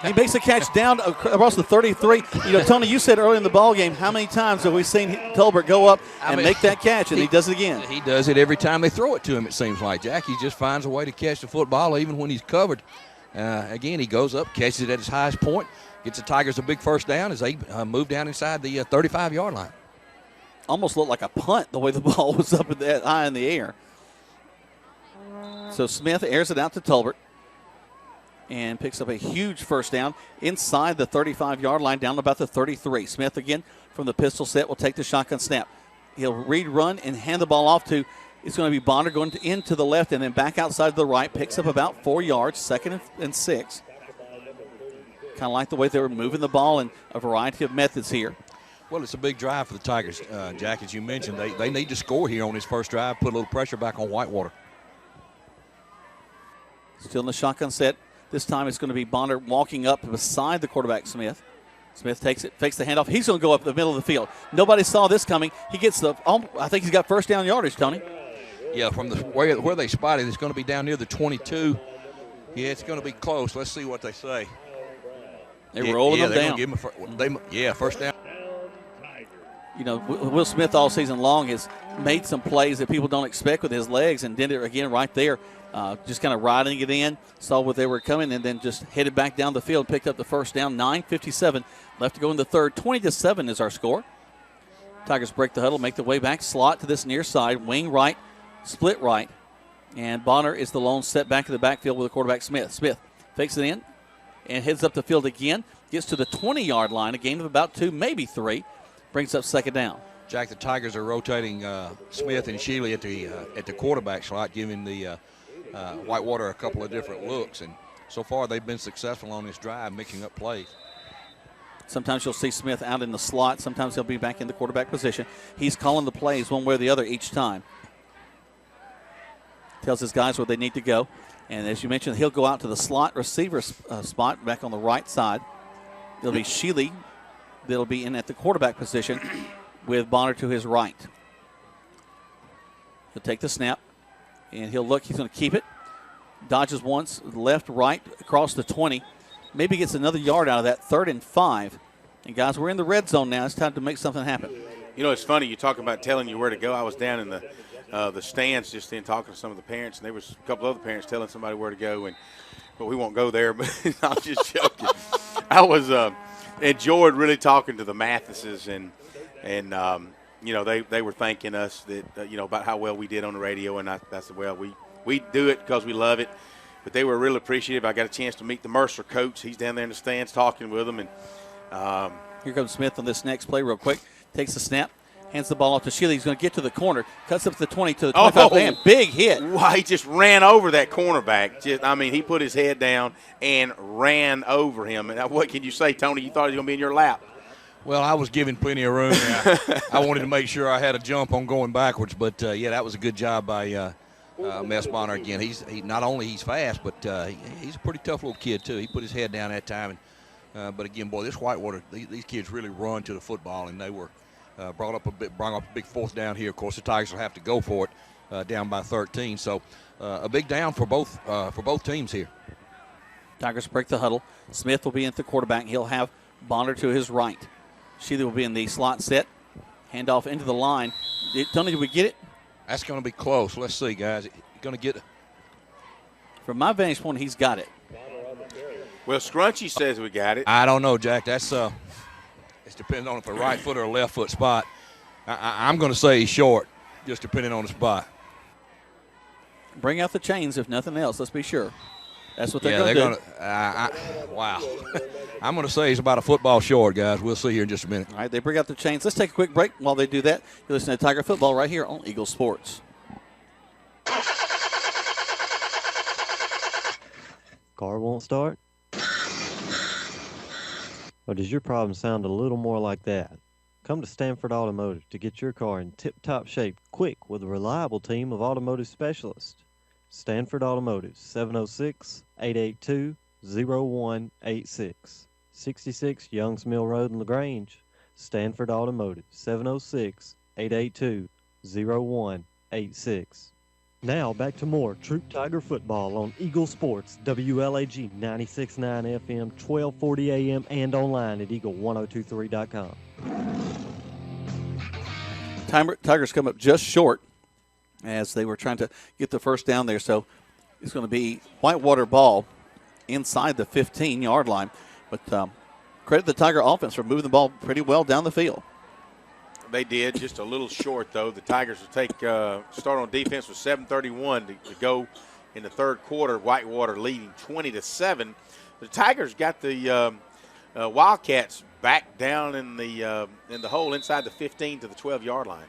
Speaker 1: He makes the catch down across the 33. You know, Tony, you said earlier in the ballgame, how many times have we seen Tolbert go up and make that catch, and he does it again?
Speaker 7: He does it every time they throw it to him, it seems like, Jack. He just finds a way to catch the football even when he's covered. Again, he goes up, catches it at his highest point, gets the Tigers a big first down as they move down inside the 35-yard line.
Speaker 1: Almost looked like a punt the way the ball was up high in the air. So Smith airs it out to Tolbert and picks up a huge first down inside the 35-yard line, down about the 33. Smith again from the pistol set will take the shotgun snap. He'll read run and hand the ball off to, it's going to be Bonder going into the left and then back outside to the right, picks up about 4 yards, 2nd and 6. Kind of like the way they were moving the ball in a variety of methods here.
Speaker 7: Well, it's a big drive for the Tigers, Jack, as you mentioned. They need to score here on this first drive, put a little pressure back on Whitewater.
Speaker 1: Still in the shotgun set. This time it's going to be Bonder walking up beside the quarterback, Smith. Smith takes it, fakes the handoff. He's going to go up the middle of the field. Nobody saw this coming. He gets I think he's got first down yardage, Tony.
Speaker 7: Yeah, from where they spotted, it's going to be down near the 22. Yeah, it's going to be close. Let's see what they say.
Speaker 1: They're rolling them down.
Speaker 7: Give him first down.
Speaker 10: Will Smith all season long has made some plays that people don't expect with his legs, and did it again right there, just kind of riding it in, saw what they were coming, and then just headed back down the field, picked up the first down. 9:57 left to go in the third. 20-7 is our score. Tigers break the huddle, make the way back, slot to this near side, wing right, split right, and Bonner is the lone set back in the backfield with the quarterback Smith. Smith fakes it in and heads up the field again, gets to the 20-yard line, a gain of about 2, maybe 3. Brings up second down.
Speaker 7: Jack, the Tigers are rotating Smith and Shealy at the quarterback slot, giving the Whitewater a couple of different looks. And so far they've been successful on this drive, mixing up plays.
Speaker 10: Sometimes you'll see Smith out in the slot. Sometimes he'll be back in the quarterback position. He's calling the plays one way or the other each time. Tells his guys where they need to go. And as you mentioned, he'll go out to the slot receiver spot back on the right side. It'll be Shealy that'll be in at the quarterback position with Bonner to his right. He'll take the snap, and he'll look. He's going to keep it. Dodges once, left, right, across the 20. Maybe gets another yard out of that. 3rd and 5. And, guys, we're in the red zone now. It's time to make something happen.
Speaker 2: It's funny. You talk about telling you where to go. I was down in the stands just then talking to some of the parents, and there was a couple other parents telling somebody where to go, but we won't go there. But I'm just joking. I was enjoyed really talking to the Mathises, and they were thanking us that about how well we did on the radio, and I said, well, we do it because we love it, but they were really appreciative. I got a chance to meet the Mercer coach. He's down there in the stands talking with them, and
Speaker 10: here comes Smith on this next play real quick. Takes the snap, hands the ball off to Shealy. He's going to get to the corner, cuts up to the 20 to the 25. Man, big hit.
Speaker 2: Wow, he just ran over that cornerback. He put his head down and ran over him. And what can you say, Tony? You thought he was going to be in your lap.
Speaker 7: Well, I was given plenty of room. I wanted to make sure I had a jump on going backwards, but that was a good job by Mess Bonner again. He's not only he's fast, but he's a pretty tough little kid too. He put his head down that time, but again, boy, this Whitewater, these kids really run to the football, and they were brought up a big fourth down here. Of course, the Tigers will have to go for it, down by 13. So a big down for both teams here.
Speaker 10: Tigers break the huddle. Smith will be at the quarterback. He'll have Bonner to his right. Shealy will be in the slot set. Handoff into the line. Tony, did we get it?
Speaker 7: That's going to be close. Let's see, guys. Going to get it.
Speaker 10: From my vantage point, he's got it.
Speaker 2: Well, Scrunchy says we got it.
Speaker 7: I don't know, Jack. It's depending on if a right foot or a left foot spot. I'm going to say he's short, just depending on the spot.
Speaker 10: Bring out the chains, if nothing else. Let's be sure. That's what they're going to
Speaker 7: do. Wow. I'm going to say he's about a football short, guys. We'll see here in just a minute.
Speaker 10: All right, they bring out the chains. Let's take a quick break. While they do that, you're listening to Tiger Football right here on Eagle Sports.
Speaker 4: Car won't start? Or does your problem sound a little more like that? Come to Stanford Automotive to get your car in tip-top shape quick with a reliable team of automotive specialists. Stanford Automotive, 706-882-0186. 66 Youngs Mill Road in LaGrange. Stanford Automotive, 706-882-0186. Now back to more Troup Tiger football on Eagle Sports, WLAG 96.9 FM, 1240 AM, and online at eagle1023.com.
Speaker 10: Tigers come up just short as they were trying to get the first down there. So it's going to be Whitewater ball inside the 15-yard line. But credit the Tiger offense for moving the ball pretty well down the field.
Speaker 2: They did, just a little short, though. The Tigers will start on defense with 7:31 to go in the third quarter. Whitewater leading 20-7. The Tigers got the Wildcats back down in the hole inside the 15 to the 12-yard line.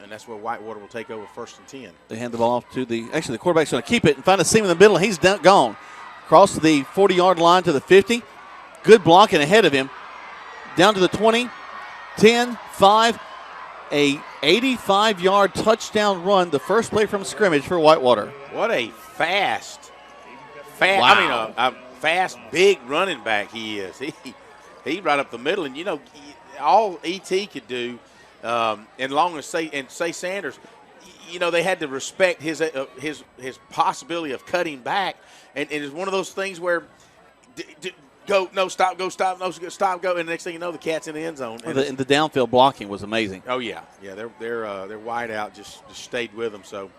Speaker 2: And that's where Whitewater will take over 1st and 10.
Speaker 10: They hand the ball off to the quarterback's going to keep it and find a seam in the middle. He's gone. Across the 40-yard line to the 50. Good blocking ahead of him. Down to the 20, 10, 5. A 85-yard touchdown run, the first play from scrimmage for Whitewater.
Speaker 2: What a fast,
Speaker 10: wow.
Speaker 2: A fast, big running back he is. He right up the middle. And, all E.T. could do, and long as say Sanders, they had to respect his possibility of cutting back. And it's one of those things where go, no, stop, go, stop, no, stop, go. And the next thing you know, the cat's in the end zone.
Speaker 1: And the downfield blocking was amazing.
Speaker 2: Oh, yeah. Yeah, their wide out just stayed with them. So,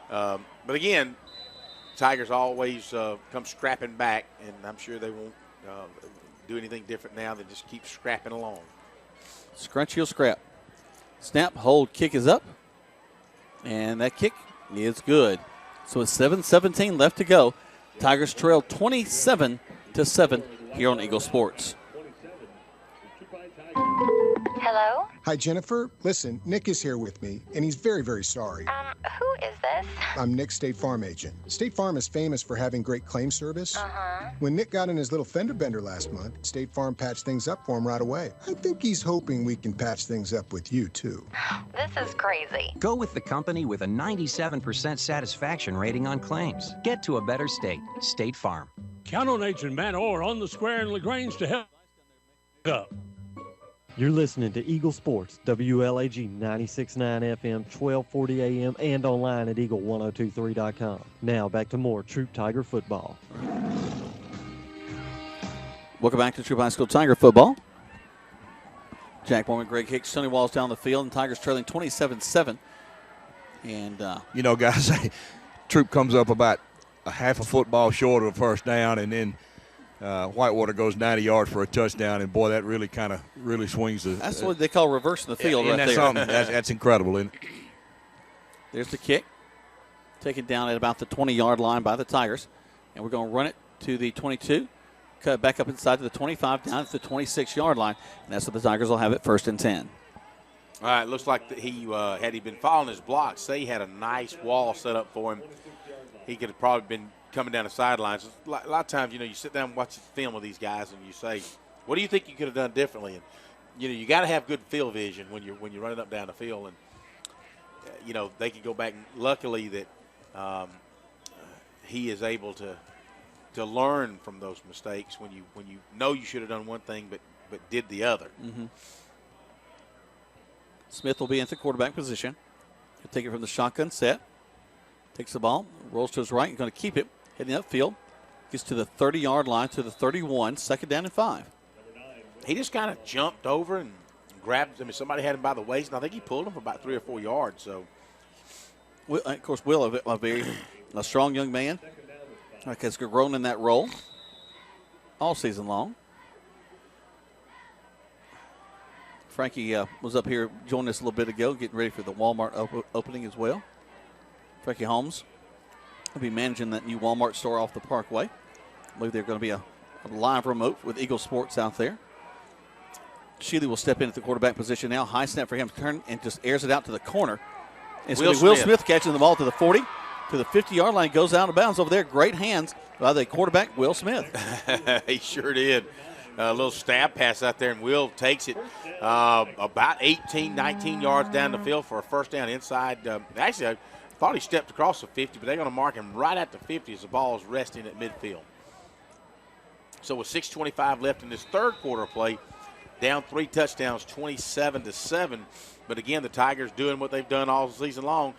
Speaker 2: but again, Tigers always come scrapping back, and I'm sure they won't do anything different now than just keep scrapping along.
Speaker 1: Scrunchy will scrap. Snap, hold, kick is up. And that kick is good. So with 7:17 left to go, Tigers trail 27-7 here on Eagle Sports.
Speaker 13: Hello?
Speaker 20: Hi, Jennifer. Listen, Nick is here with me, and he's very, very sorry.
Speaker 13: Who is this?
Speaker 20: I'm Nick's State Farm agent. State Farm is famous for having great claim service.
Speaker 13: Uh-huh.
Speaker 20: When Nick got in his little fender bender last month, State Farm patched things up for him right away. I think he's hoping we can patch things up with you, too.
Speaker 13: This is crazy.
Speaker 14: Go with the company with a 97% satisfaction rating on claims. Get to a better state. State Farm.
Speaker 24: Count on Agent Matt Orr on the square in LaGrange to help up.
Speaker 4: You're listening to Eagle Sports, WLAG 96.9 FM, 1240 AM, and online at eagle1023.com. Now back to more Troup Tiger football.
Speaker 1: Welcome back to Troup High School Tiger football. Jack Borman, Greg Hicks, Tony Walls down the field, and Tigers trailing 27-7. And
Speaker 7: guys, Troup comes up about a half a football short of a first down, and then Whitewater goes 90 yards for a touchdown, and boy, that really swings the.
Speaker 1: That's what they call reversing the field right
Speaker 7: that's
Speaker 1: there.
Speaker 7: Something, that's incredible, isn't it?
Speaker 1: There's the kick, taken down at about the 20-yard line by the Tigers, and we're going to run it to the 22, cut back up inside to the 25, down to the 26-yard line, and that's what the Tigers will have it 1st and 10.
Speaker 2: All right, looks like had he been following his blocks, say he had a nice wall set up for him, he could have probably been coming down the sidelines. A lot of times, you sit down and watch the film of these guys, and you say, "What do you think you could have done differently?" And you got to have good field vision when you're running up down the field, and they can go back. And luckily, that he is able to learn from those mistakes when you know you should have done one thing, but did the other.
Speaker 1: Mm-hmm. Smith will be into quarterback position. He'll take it from the shotgun set. Takes the ball, rolls to his right, and going to keep it. Heading upfield, gets to the 30-yard line, to the 31, 2nd down and 5.
Speaker 2: He just kind of jumped over and grabbed him. Somebody had him by the waist, and I think he pulled him for about 3 or 4 yards. So,
Speaker 1: Of course, Will, a strong young man, has grown in that role all season long. Frankie was up here joining us a little bit ago, getting ready for the Walmart opening as well. Frankie Holmes will be managing that new Walmart store off the Parkway. I believe they're going to be a live remote with Eagle Sports out there. Shealy will step in at the quarterback position now. High snap for him. Turn and just airs it out to the corner. It's going to be Will Smith catching the ball to the 40, to the 50-yard line. Goes out of bounds over there. Great hands by the quarterback, Will Smith.
Speaker 2: He sure did. A little stab pass out there, and Will takes it about 18, 19 yards down the field for a first down inside. Actually, I thought he stepped across the 50, but they're going to mark him right at the 50 as the ball is resting at midfield. So with 6:25 left in this third quarter of play, down 3 touchdowns, 27-7. But again, the Tigers doing what they've done all season long,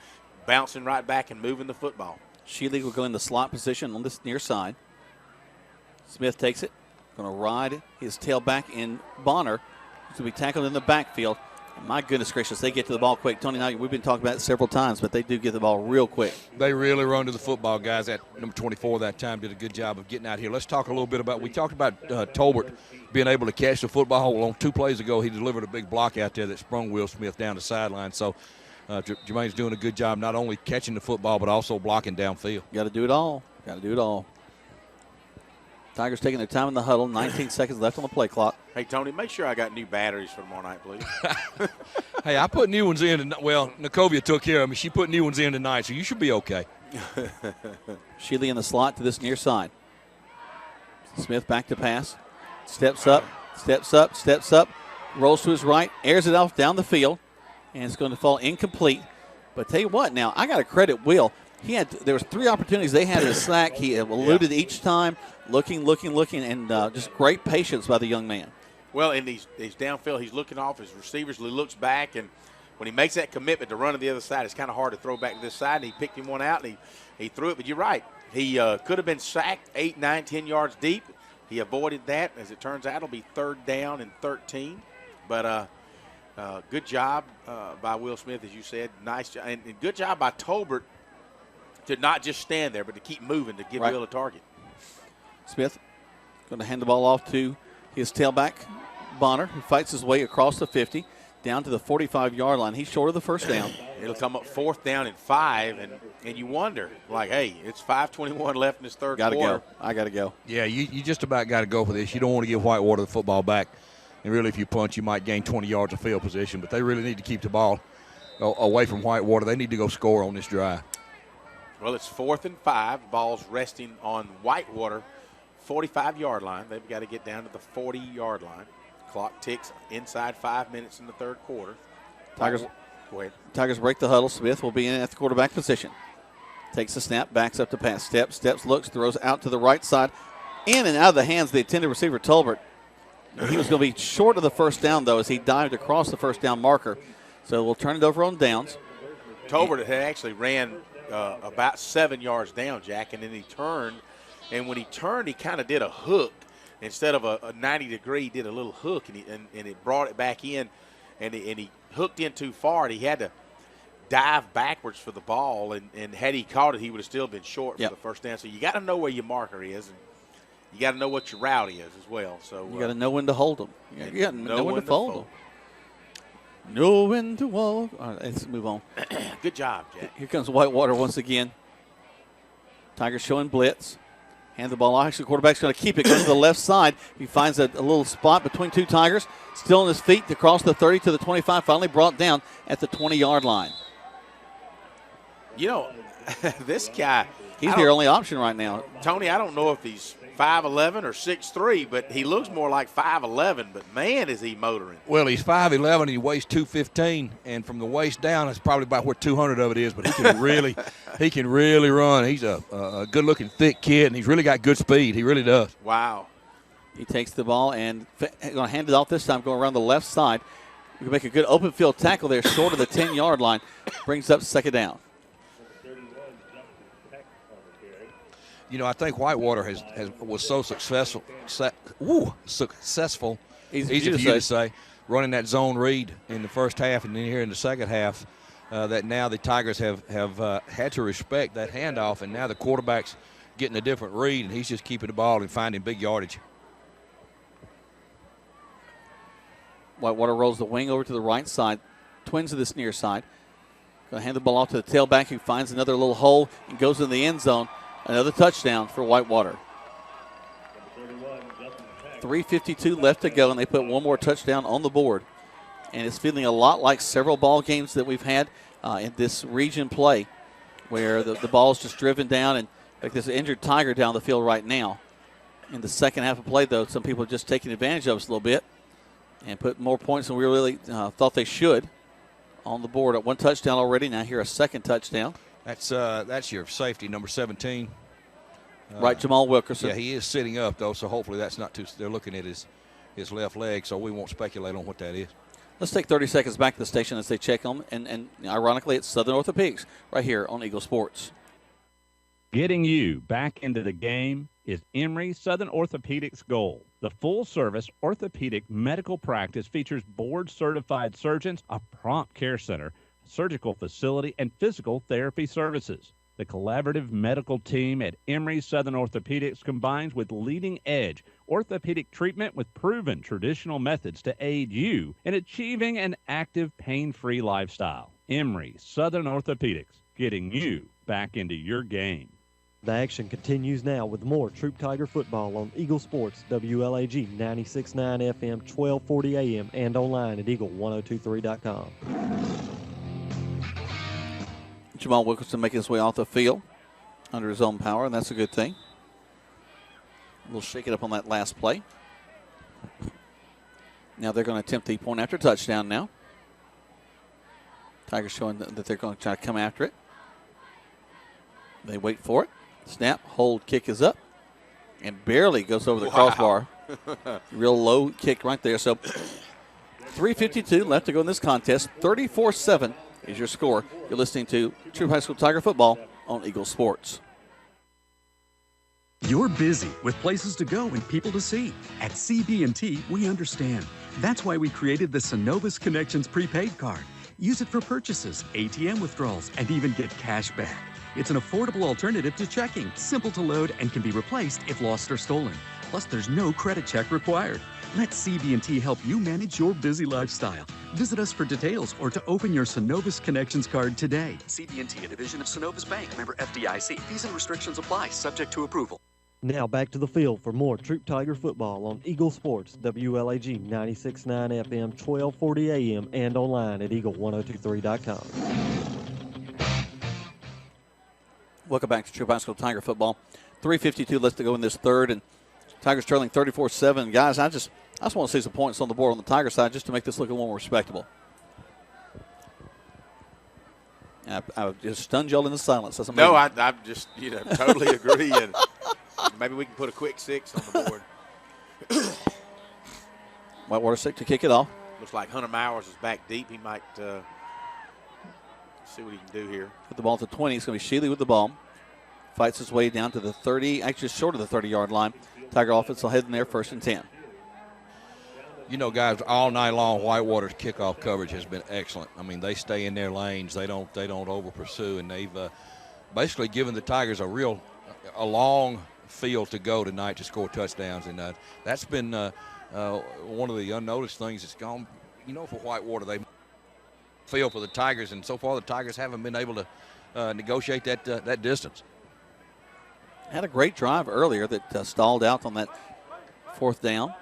Speaker 2: bouncing right back and moving the football.
Speaker 1: Shealy will go in the slot position on this near side. Smith takes it, going to ride his tailback in Bonner, who's going to be tackled in the backfield. My goodness gracious, they get to the ball quick. Tony and I, we've been talking about it several times, but they do get the ball real quick.
Speaker 7: They really run to the football. Guys, that number 24 that time did a good job of getting out here. Let's talk a little bit about, we talked about Tolbert being able to catch the football. Well, on 2 plays ago, he delivered a big block out there that sprung Will Smith down the sideline. So Jermaine's doing a good job not only catching the football, but also blocking downfield.
Speaker 1: Got to do it all. Got to do it all. Tigers taking their time in the huddle. 19 seconds left on the play clock.
Speaker 2: Hey, Tony, make sure I got new batteries for tomorrow night, please.
Speaker 7: Hey, I put new ones in. Well, Nikovia took care of me. She put new ones in tonight, so you should be okay.
Speaker 1: Shealy in the slot to this near side. Smith back to pass. Steps up, rolls to his right, airs it off down the field, and it's going to fall incomplete. But tell you what, now, I got to credit Will. There was 3 opportunities they had in a sack. He eluded each time, looking, and just great patience by the young man.
Speaker 2: Well, in these downfield, he's looking off his receivers. He looks back, and when he makes that commitment to run to the other side, it's kind of hard to throw back to this side. And he picked him one out, and he threw it. But you're right. He could have been sacked 8, 9, 10 yards deep. He avoided that. As it turns out, it'll be 3rd down and 13. But good job by Will Smith, as you said. Nice job. And good job by Tolbert to not just stand there, but to keep moving to give Will a target.
Speaker 10: Smith going to hand the ball off to his tailback, Bonner, who fights his way across the 50 down to the 45-yard line. He's short of the first down.
Speaker 2: It'll come up 4th down and 5, and you wonder, like, hey, it's 5:21 left in this third quarter.
Speaker 10: Go. I got to go.
Speaker 7: Yeah, you just about got to go for this. You don't want to give Whitewater the football back. And really, if you punch, you might gain 20 yards of field position. But they really need to keep the ball away from Whitewater. They need to go score on this drive.
Speaker 2: Well, it's 4th and 5. Ball's resting on Whitewater, 45-yard line. They've got to get down to the 40-yard line. Clock ticks inside 5 minutes in the third quarter.
Speaker 10: Tigers break the huddle. Smith will be in at the quarterback position. Takes the snap, backs up to pass. Steps, looks, throws out to the right side. In and out of the hands of the intended receiver, Tolbert. He was going to be short of the first down, though, as he dived across the first down marker. So we'll turn it over on downs.
Speaker 2: Tolbert had actually ran about 7 yards down, Jack, and then he turned. And when he turned, he kind of did a hook. Instead of a 90-degree, he did a little hook, and it brought it back in, and he hooked in too far, and he had to dive backwards for the ball, and had he caught it, he would have still been short for the first down. So you got to know where your marker is, and you got to know what your route is as well. So
Speaker 10: you got to know when to hold them. You got to know when to fold them. Know when to walk. All right, let's move on.
Speaker 2: Good job, Jack.
Speaker 10: Here comes Whitewater once again. Tigers showing blitz. Hand the ball off. Actually, the quarterback's going to keep it. Goes to the left side. He finds a little spot between two Tigers. Still on his feet across the 30 to the 25. Finally brought down at the 20-yard line.
Speaker 2: You know, this guy.
Speaker 10: He's their only option right now.
Speaker 2: Tony, I don't know if he's 5'11 or 6'3, but he looks more like 5'11, but man, is he motoring.
Speaker 7: Well, he's 5'11 and he weighs 215, and from the waist down, it's probably about where 200 of it is, but he can really run. He's a good-looking, thick kid, and he's really got good speed. He really does.
Speaker 2: Wow.
Speaker 10: He takes the ball and going to hand it off this time, going around the left side. We can make a good open field tackle there, short of the 10-yard line. Brings up second down.
Speaker 7: You know, I think Whitewater was so successful. Easy for you to say, running that zone read in the first half and then here in the second half, that now the Tigers have had to respect that handoff, and now the quarterback's getting a different read, and he's just keeping the ball and finding big yardage.
Speaker 10: Whitewater rolls the wing over to the right side, twins to this near side. Going to hand the ball off to the tailback, who finds another little hole and goes in the end zone. Another touchdown for Whitewater. 3:52 left to go, and they put one more touchdown on the board. And it's feeling a lot like several ball games that we've had in this region play, where the ball is just driven down, and like there's an injured Tiger down the field right now. In the second half of play, though, some people are just taking advantage of us a little bit and put more points than we really thought they should on the board. At one touchdown already, now here a second touchdown.
Speaker 7: That's your safety, number 17.
Speaker 10: Right, Jamal Wilkerson.
Speaker 7: Yeah, he is sitting up, though, so hopefully that's not too – they're looking at his left leg, so we won't speculate on what that is.
Speaker 10: Let's take 30 seconds back to the station as they check them. And ironically, it's Southern Orthopedics right here on Eagle Sports.
Speaker 15: Getting you back into the game is Emory Southern Orthopedics' goal. The full-service orthopedic medical practice features board-certified surgeons, a prompt care center, surgical facility, and physical therapy services. The collaborative medical team at Emory Southern Orthopedics combines with leading-edge orthopedic treatment with proven traditional methods to aid you in achieving an active, pain-free lifestyle. Emory Southern Orthopedics, getting you back into your game.
Speaker 4: The action continues now with more Troup Tiger football on Eagle Sports, WLAG 96.9 FM, 1240 AM, and online at eagle1023.com.
Speaker 10: Jamal Wilkerson making his way off the field under his own power, and that's a good thing. We'll shake it up on that last play. Now they're going to attempt the point after touchdown now. Tigers showing that they're going to try to come after it. They wait for it. Snap, hold, kick is up, and barely goes over the crossbar. Real low kick right there. So 3:52 left to go in this contest. 34-7 is your score. You're listening to Troup High School Tiger football on Eagle Sports.
Speaker 21: You're busy with places to go and people to see. At CB&T, we understand. That's why we created the Synovus Connections prepaid card. Use it for purchases, ATM withdrawals, and even get cash back. It's an affordable alternative to checking, simple to load, and can be replaced if lost or stolen. Plus, there's no credit check required. Let CB&T help you manage your busy lifestyle. Visit us for details or to open your Synovus Connections card today. CB&T, a division of Synovus Bank, member FDIC. Fees and restrictions apply, subject to approval.
Speaker 4: Now back to the field for more Troup Tiger football on Eagle Sports, WLAG 96.9 FM, 1240 AM, and online at eagle1023.com.
Speaker 10: Welcome back to Troup High School Tiger football. 3:52 left to go in this third, and Tigers trailing 34-7. Guys, I just want to see some points on the board on the Tiger side just to make this look a little more respectable. I just stunned y'all in the silence. That's amazing.
Speaker 2: No, I just totally agree, and maybe we can put a quick 6 on the board.
Speaker 10: Whitewater 6 to kick it off.
Speaker 2: Looks like Hunter Mowers is back deep. He might see what he can do here.
Speaker 10: Put the ball at the 20. It's going to be Sheely with the ball. Fights his way down to the 30, actually short of the 30-yard line. Tiger offense will head in there 1st and 10.
Speaker 7: You know, guys, all night long, Whitewater's kickoff coverage has been excellent. I mean, they stay in their lanes. They don't over pursue, and they've basically given the Tigers a long field to go tonight to score touchdowns, and that's been one of the unnoticed things that's gone. For Whitewater, they feel for the Tigers, and so far the Tigers haven't been able to negotiate that distance.
Speaker 10: Had a great drive earlier that stalled out on that 4th down.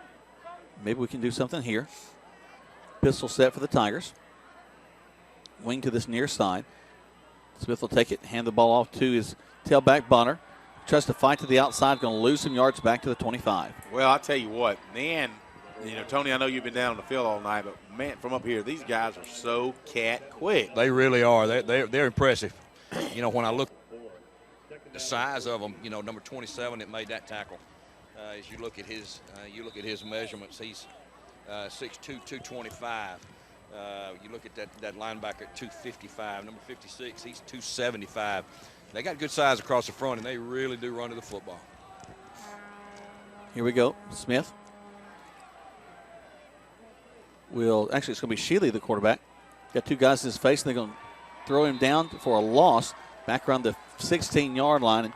Speaker 10: Maybe we can do something here. Pistol set for the Tigers. Wing to this near side. Smith will take it, hand the ball off to his tailback Bonner. Tries to fight to the outside, going to lose some yards back to the 25.
Speaker 2: Well, I'll tell you what, man, Tony, I know you've been down on the field all night, but, man, from up here, these guys are so cat quick.
Speaker 7: They really are. They're impressive. When I look at the size of them, number 27 that made that tackle. As you look at his measurements, he's 6'2", 225. You look at that linebacker at 255. Number 56, he's 275. They got good size across the front, and they really do run to the football.
Speaker 10: Here we go. Smith. Actually, it's going to be Sheely, the quarterback. Got 2 guys in his face, and they're going to throw him down for a loss back around the 16-yard line.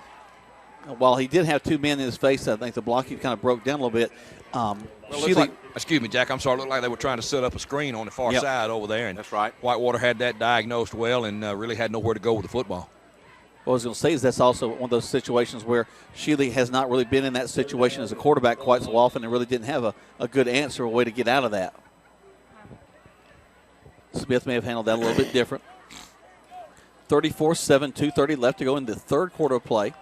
Speaker 10: And while he did have 2 men in his face, I think the blocking kind of broke down a little bit.
Speaker 7: Excuse me, Jack, I'm sorry. It looked like they were trying to set up a screen on the far side over there. And
Speaker 2: that's right.
Speaker 7: Whitewater had that diagnosed well and really had nowhere to go with the football.
Speaker 10: What I was going to say is that's also one of those situations where Sheely has not really been in that situation as a quarterback quite so often and really didn't have a good answer, a way to get out of that. Smith may have handled that a little bit different. 34-7, 2:30 left to go in the 3rd quarter of play.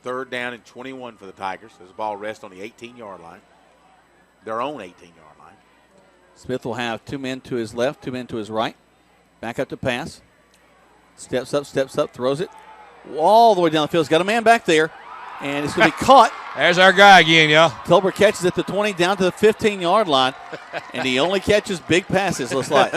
Speaker 2: 3rd down and 21 for the Tigers. There's a ball rest on the 18-yard line. Their own 18-yard line.
Speaker 10: Smith will have 2 men to his left, 2 men to his right. Back up to pass. Steps up, throws it all the way down the field. He's got a man back there, and it's going to be caught.
Speaker 7: There's our guy again, y'all.
Speaker 10: Tolbert catches at the 20 down to the 15-yard line, and he only catches big passes, looks like.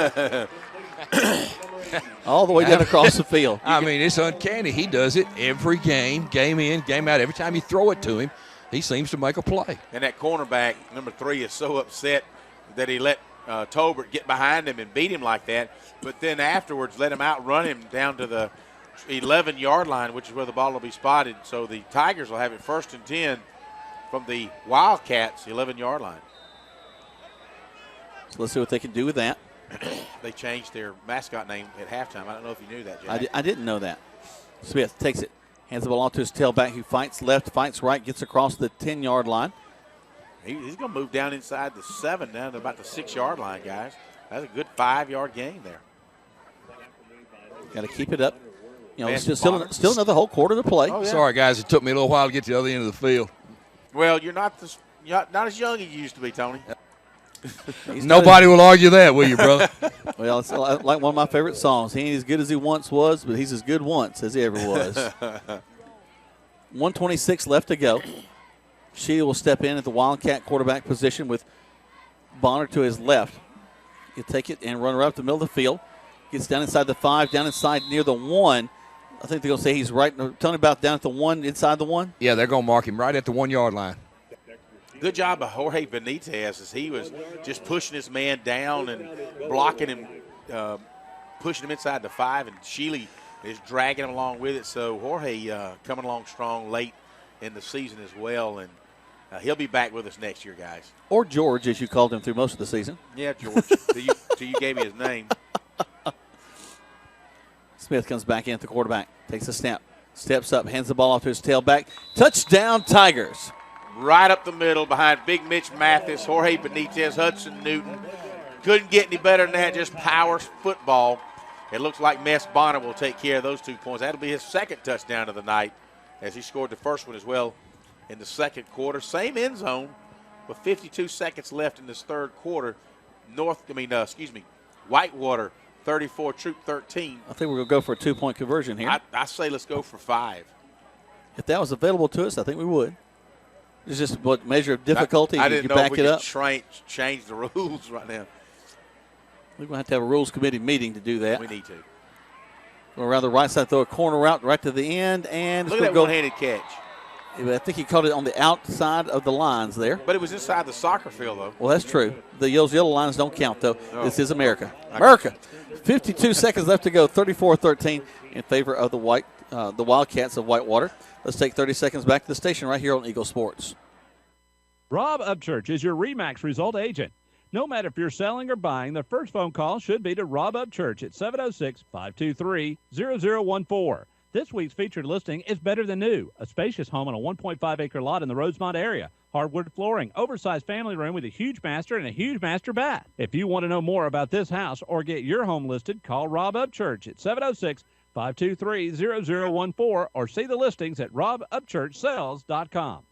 Speaker 10: All the way down across the field.
Speaker 7: I mean, it's uncanny. He does it every game in, game out. Every time you throw it to him, he seems to make a play.
Speaker 2: And that cornerback, number 3, is so upset that he let Tolbert get behind him and beat him like that, but then afterwards let him outrun him down to the 11-yard line, which is where the ball will be spotted. So the Tigers will have it 1st and 10 from the Wildcats' 11-yard line.
Speaker 10: So let's see what they can do with that.
Speaker 2: They changed their mascot name at halftime. I don't know if you knew that, Jack.
Speaker 10: I didn't know that. Smith takes it, hands the ball off to his tailback, who fights left, fights right, gets across the 10-yard line.
Speaker 2: He's going to move down inside the 7, down to about the 6-yard line, guys. That's a good 5-yard gain there.
Speaker 10: Got to keep it up. Still another whole quarter to play.
Speaker 2: Oh, yeah.
Speaker 7: Sorry, guys. It took me a little while to get to the other end of the field.
Speaker 2: Well, you're not as young as you used to be, Tony.
Speaker 7: Nobody will argue that, will you, brother?
Speaker 10: Well, it's like one of my favorite songs. He ain't as good as he once was, but he's as good once as he ever was. 1:26 left to go. She will step in at the Wildcat quarterback position with Bonner to his left. He'll take it and run right up the middle of the field. Gets down inside the 5, down inside near the 1. I think they're going to say he's right. Tell me about down at the 1, inside the 1.
Speaker 7: Yeah, they're going to mark him right at the 1 yard line.
Speaker 2: Good job by Jorge Benitez as he was just pushing his man down and blocking him, pushing him inside the 5, and Sheely is dragging him along with it. So Jorge coming along strong late in the season as well, and he'll be back with us next year, guys.
Speaker 10: Or George, as you called him through most of the season.
Speaker 2: Yeah, George. till you gave me his name.
Speaker 10: Smith comes back in at the quarterback, takes a snap, steps up, hands the ball off to his tailback. Touchdown, Tigers.
Speaker 2: Right up the middle behind Big Mitch Mathis, Jorge Benitez, Hudson Newton. Couldn't get any better than that, just power football. It looks like Mess Bonner will take care of those 2 points. That'll be his second touchdown of the night as he scored the first one as well in the second quarter. Same end zone with 52 seconds left in this third quarter. Whitewater 34, Troup 13.
Speaker 10: I think we're going to go for a 2-point conversion here.
Speaker 2: I say let's go for 5.
Speaker 10: If that was available to us, I think we would. It's just what measure of difficulty.
Speaker 2: I didn't
Speaker 10: you
Speaker 2: know
Speaker 10: back
Speaker 2: if we
Speaker 10: it
Speaker 2: could
Speaker 10: up.
Speaker 2: change the rules right now.
Speaker 10: We're going to have a rules committee meeting to do that.
Speaker 2: We need to.
Speaker 10: Go around the right side, throw a corner route right to the end, and
Speaker 2: look at that one-handed catch.
Speaker 10: I think he caught it on the outside of the lines there.
Speaker 2: But it was inside the soccer field, though.
Speaker 10: Well, that's true. The yellow lines don't count, though. Oh. This is America. America. 52 seconds left to go, 34-13 in favor of the Wildcats of Whitewater. Let's take 30 seconds back to the station right here on Eagle Sports.
Speaker 15: Rob Upchurch is your RE/MAX result agent. No matter if you're selling or buying, the first phone call should be to Rob Upchurch at 706-523-0014. This week's featured listing is better than new. A spacious home on a 1.5-acre lot in the Rosemont area. Hardwood flooring, oversized family room with a huge master and a huge master bath. If you want to know more about this house or get your home listed, call Rob Upchurch at 706-523-0014 or see the listings at robupchurchsells.com.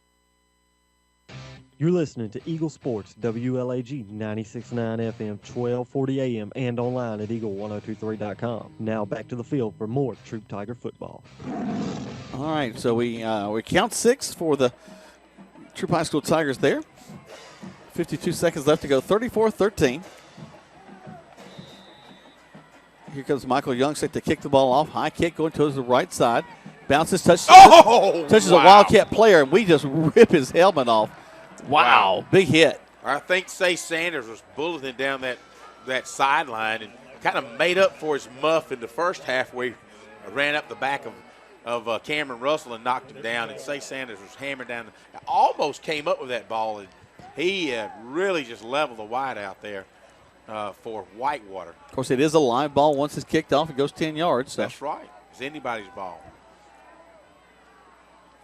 Speaker 4: You're listening to Eagle Sports, WLAG 96.9 FM, 1240 AM, and online at eagle1023.com. Now back to the field for more Troup Tiger football.
Speaker 10: All right, so we count 6 for the Troup High School Tigers there. 52 seconds left to go, 34-13. Here comes Michael Young set to kick the ball off. High kick going towards the right side. Bounces, touches a Wildcat player, and we just rip his helmet off. Wow, big hit.
Speaker 2: I think Say Sanders was bulleting down that sideline and kind of made up for his muff in the first half where he ran up the back of Cameron Russell and knocked him down. And Say Sanders was hammered down. Almost came up with that ball, and he really just leveled the wide out there for Whitewater.
Speaker 10: Of course, it is a live ball. Once it's kicked off, it goes 10 yards. So.
Speaker 2: That's right. It's anybody's ball.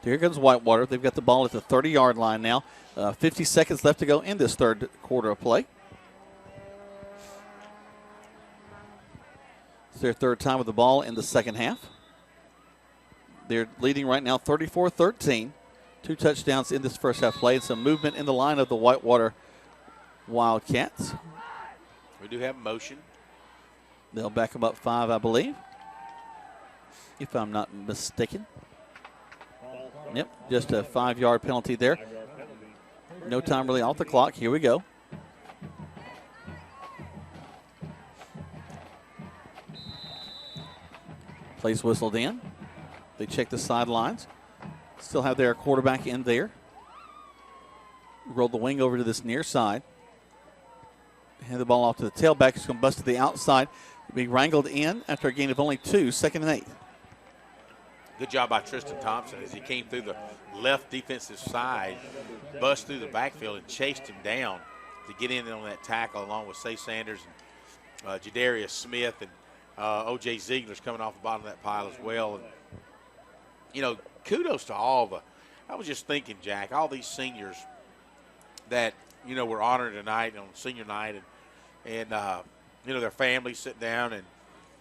Speaker 10: Here comes Whitewater. They've got the ball at the 30-yard line now. 50 seconds left to go in this third quarter of play. It's their third time with the ball in the second half. They're leading right now 34-13. 2 touchdowns in this first half play and some movement in the line of the Whitewater Wildcats.
Speaker 2: We do have motion.
Speaker 10: They'll back them up 5, I believe, if I'm not mistaken. Yep, just a 5-yard penalty there. No time really off the clock. Here we go. Plays whistled in. They check the sidelines. Still have their quarterback in there. Roll the wing over to this near side. Hand the ball off to the tailback. He's going to bust to the outside. Be wrangled in after a gain of only 2, 2nd and 8.
Speaker 2: Good job by Tristan Thompson as he came through the left defensive side, bust through the backfield and chased him down to get in on that tackle along with Say Sanders and Jadarius Smith and O.J. Ziegler's coming off the bottom of that pile as well. And, you know, kudos to all the – I was just thinking, Jack, all these seniors that, you know, were honored tonight on senior night and you know, their families sit down and,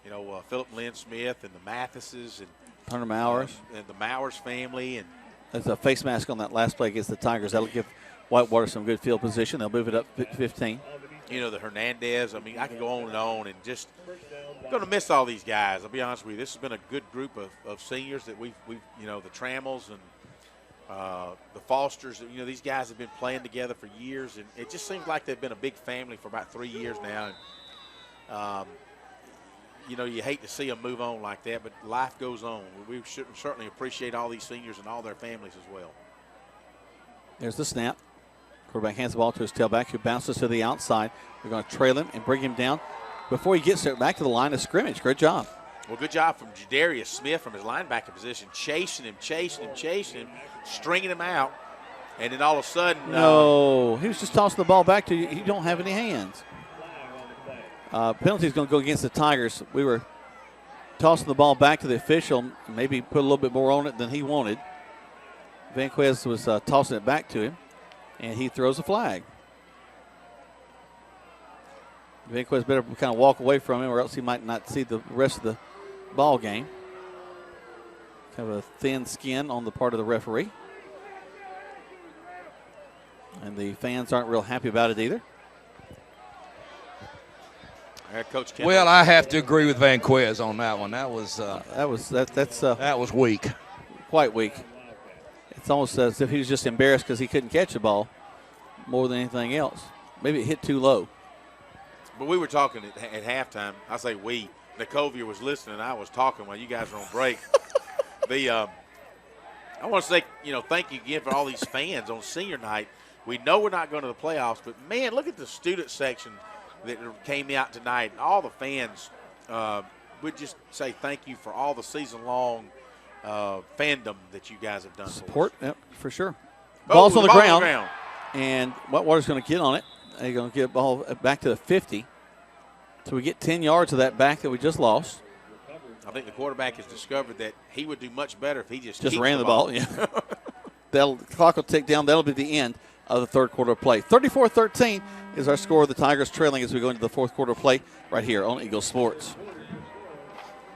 Speaker 2: you know, Philip Lynn Smith and the Mathises and
Speaker 10: Hunter Mowers.
Speaker 2: And the Mowers family. And
Speaker 10: there's a face mask on that last play against the Tigers. That'll give Whitewater some good field position. They'll move it up 15.
Speaker 2: You know, the Hernandez. I mean, I can go on and just going to miss all these guys. I'll be honest with you. This has been a good group of seniors that we've you know, the Trammels and the Fosters. You know, these guys have been playing together for years, and it just seems like they've been a big family for about 3 years now. And, you hate to see them move on like that, but life goes on. We should certainly appreciate all these seniors and all their families as well.
Speaker 10: There's the snap. Quarterback hands the ball to his tailback, who bounces to the outside. We're going to trail him and bring him down before he gets there back to the line of scrimmage. Great job.
Speaker 2: Well, good job from Jadarius Smith from his linebacker position, chasing him, stringing him out, and then all of a sudden.
Speaker 10: No, he was just tossing the ball back to you. You don't have any hands. Penalty is going to go against the Tigers. We were tossing the ball back to the official, maybe put a little bit more on it than he wanted. Vanquez was tossing it back to him, and he throws a flag. Vanquez better kind of walk away from him, or else he might not see the rest of the ball game. Kind of a thin skin on the part of the referee. And the fans aren't real happy about it either.
Speaker 2: Coach Kemp.
Speaker 7: Well, I have to agree with Vanquez on that one. That was weak.
Speaker 10: Quite weak. It's almost as if he was just embarrassed because he couldn't catch the ball more than anything else. Maybe it hit too low.
Speaker 2: But we were talking at halftime. I say we. Nikovia was listening. I was talking while you guys were on break. I want to say, thank you again for all these fans on senior night. We know we're not going to the playoffs, but, man, look at the student section that came out tonight. All the fans would just say thank you for all the season-long fandom that you guys have done.
Speaker 10: Support,
Speaker 2: for us.
Speaker 10: Yep, for sure. Ball's on the ground,
Speaker 2: ground.
Speaker 10: And Whitewater's going to get on it. They're going to get the ball back to the 50. So we get 10 yards of that back that we just lost.
Speaker 2: I think the quarterback has discovered that he would do much better if he just
Speaker 10: ran the ball. Yeah. The clock will tick down. That'll be the end of the third quarter of play. 34-13 is our score. The Tigers trailing as we go into the fourth quarter of play right here on Eagle Sports.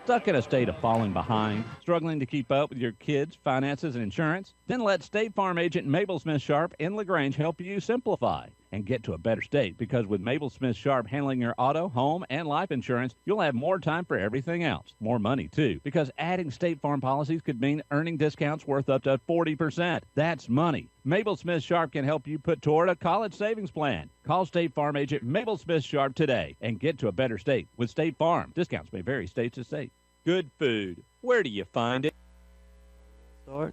Speaker 15: Stuck in a state of falling behind, struggling to keep up with your kids' finances and insurance? Then let State Farm agent Mabel Smith Sharp in LaGrange help you simplify and get to a better state, because with Mabel Smith Sharp handling your auto, home, and life insurance, you'll have more time for everything else. More money, too, because adding State Farm policies could mean earning discounts worth up to 40%. That's money. Mabel Smith Sharp can help you put toward a college savings plan. Call State Farm agent Mabel Smith Sharp today and get to a better state with State Farm. Discounts may vary state to state.
Speaker 12: Good food. Where do you find it?
Speaker 4: Start.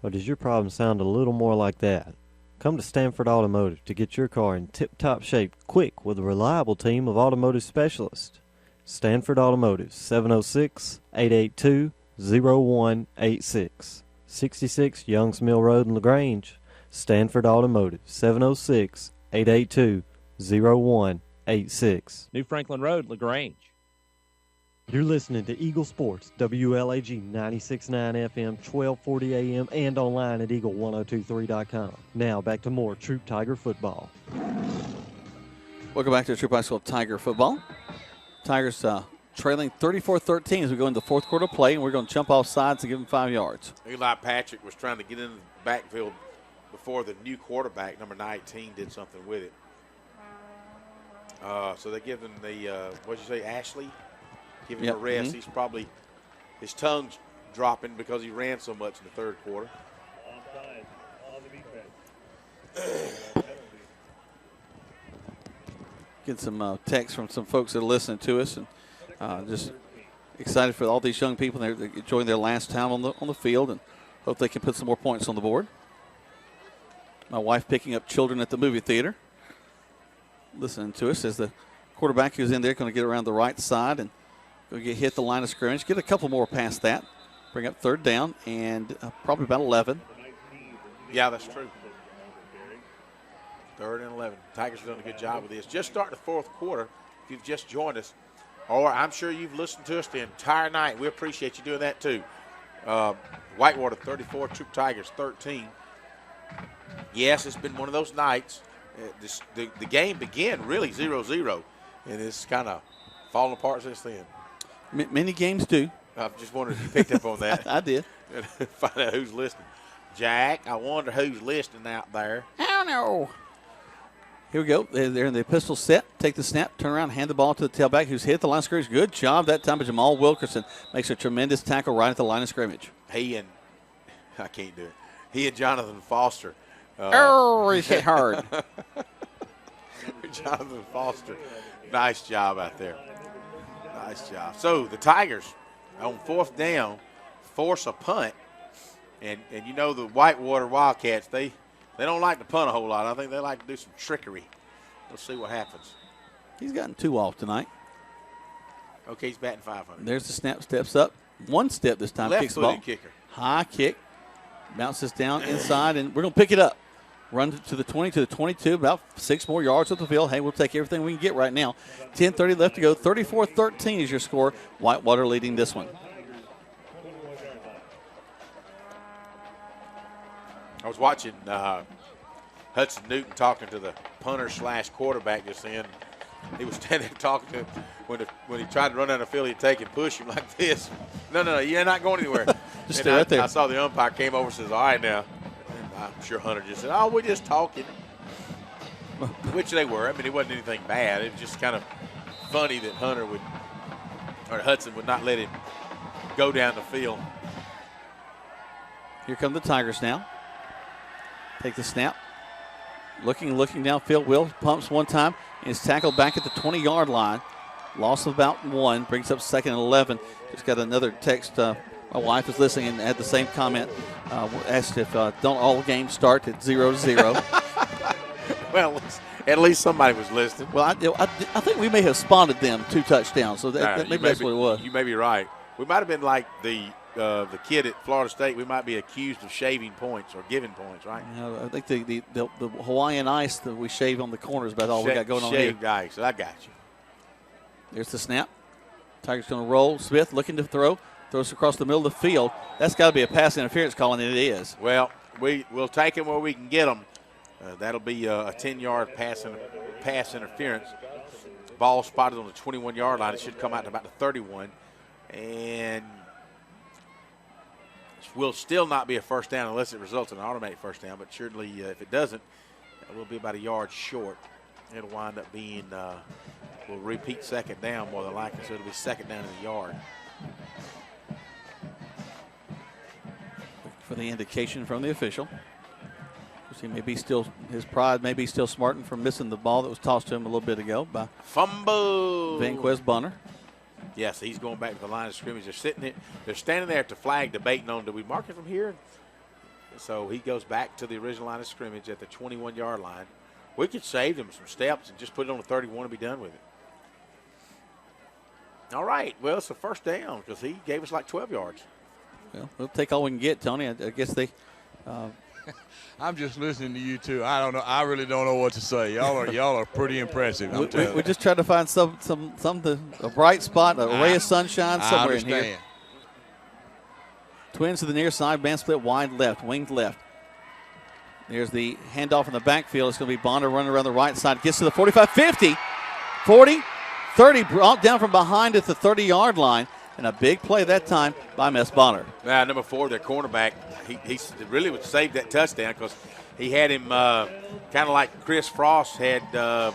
Speaker 4: Or does your problem sound a little more like that? Come to Stanford Automotive to get your car in tip-top shape quick with a reliable team of automotive specialists. Stanford Automotive, 706-882-0186. 66 Youngs Mill Road in LaGrange. Stanford Automotive, 706-882-0186.
Speaker 12: New Franklin Road, LaGrange.
Speaker 4: You're listening to Eagle Sports, WLAG 96.9 FM, 1240 AM, and online at eagle1023.com. Now back to more Troup Tiger football.
Speaker 10: Welcome back to Troup High School Tiger football. Tigers trailing 34-13 as we go into the fourth quarter play, and we're going to jump off sides and give them 5 yards.
Speaker 2: Eli Patrick was trying to get into the backfield before the new quarterback, number 19, did something with it. So they give him the, what'd you say, Ashley? Give him a rest.
Speaker 10: Mm-hmm.
Speaker 2: He's probably, his tongue's dropping because he ran so much in the third quarter.
Speaker 10: Get some texts from some folks that are listening to us, and just excited for all these young people. They're enjoying their last time on the field, and hope they can put some more points on the board. My wife picking up children at the movie theater, listening to us as the quarterback who's in there going to get around the right side and go get hit the line of scrimmage. Get a couple more past that. Bring up third down and probably about 11.
Speaker 2: Yeah, that's true. Third and 11. Tigers are doing a good job with this. Just starting the fourth quarter. If you've just joined us, or I'm sure you've listened to us the entire night, we appreciate you doing that too. Whitewater 34, Troup Tigers 13. Yes, it's been one of those nights. The game began really 0-0, and it's kind of falling apart since then.
Speaker 10: Many games do.
Speaker 2: I just wondered if you picked up on that.
Speaker 10: I did.
Speaker 2: Find out who's listening. Jack, I wonder who's listening out there.
Speaker 10: I don't know. Here we go. They're in the pistol set. Take the snap, turn around, hand the ball to the tailback who's hit the line of scrimmage. Good job that time by Jamal Wilkerson. Makes a tremendous tackle right at the line of scrimmage.
Speaker 2: I can't do it. He and Jonathan Foster.
Speaker 10: He hit hard.
Speaker 2: Jonathan Foster. Nice job out there. Nice job. So the Tigers on 4th down force a punt. And you know the Whitewater Wildcats, they don't like to punt a whole lot. I think they like to do some trickery. We'll see what happens.
Speaker 10: He's gotten 2 off tonight.
Speaker 2: Okay, he's batting 500.
Speaker 10: There's the snap, steps up. 1 step this time, kicks the ball.
Speaker 2: Left-footed kicker.
Speaker 10: High kick. Bounces down inside, and we're going to pick it up. Run to the 20, to the 22, about 6 more yards of the field. Hey, we'll take everything we can get right now. 10:30 left to go. 34-13 is your score. Whitewater leading this one.
Speaker 2: I was watching Hudson Newton talking to the punter / quarterback just then. He was standing there talking to him. When he tried to run down the field, he'd take and push him like this. No, you're not going anywhere.
Speaker 10: Just stay right there.
Speaker 2: I saw the umpire came over and says, all right now. And I'm sure Hunter just said, oh, we're just talking. Which they were. I mean, it wasn't anything bad. It was just kind of funny that Hudson would not let him go down the field.
Speaker 10: Here come the Tigers now. Take the snap. Looking downfield. Will pumps one time and is tackled back at the 20-yard line. Loss of about 1. Brings up 2nd and 11. Just got another text. My wife is listening and had the same comment. Asked if don't all games start at 0-0.
Speaker 2: Well, at least somebody was listening.
Speaker 10: Well, I think we may have spotted them 2 touchdowns. So maybe that's what it was.
Speaker 2: You may be right. We might have been like the kid at Florida State. We might be accused of shaving points or giving points, right?
Speaker 10: I think the Hawaiian ice that we shave on the corners about all we got going on here.
Speaker 2: Shaved ice. I got you.
Speaker 10: There's the snap. Tigers going to roll. Smith looking to throw. Throws across the middle of the field. That's got to be a pass interference call, and it is.
Speaker 2: Well, we'll take them where we can get them. That'll be a 10-yard pass interference. Ball spotted on the 21-yard line. It should come out to about the 31. And will still not be a first down unless it results in an automatic first down. But surely if it doesn't, it will be about a yard short. It'll wind up being, we'll repeat 2nd down more than likely. So it'll be 2nd down in the yard.
Speaker 10: For the indication from the official. He may be still, his pride may be still smarting from missing the ball that was tossed to him a little bit ago by
Speaker 2: Fumble.
Speaker 10: Vanquez Bunner.
Speaker 2: Yes, he's going back to the line of scrimmage. They're sitting there, they're standing there at the flag debating on, do we mark it from here? So he goes back to the original line of scrimmage at the 21-yard line. We could save them some steps and just put it on the 31 and be done with it. All right, well, it's a first down because he gave us like 12 yards.
Speaker 10: Well, we'll take all we can get, Tony. I guess they
Speaker 7: I'm just listening to you two. I don't know. I really don't know what to say. Y'all are pretty impressive.
Speaker 10: We just try to find a bright spot, a ray of sunshine somewhere in here. Twins to the near side, band split wide left, winged left. There's the handoff in the backfield. It's going to be Bonner running around the right side. Gets to the 45, 50, 40, 30, brought down from behind at the 30-yard line. And a big play that time by Miss Bonner.
Speaker 2: Number 4, their cornerback, he really would save that touchdown because he had him kind of like Chris Frost had the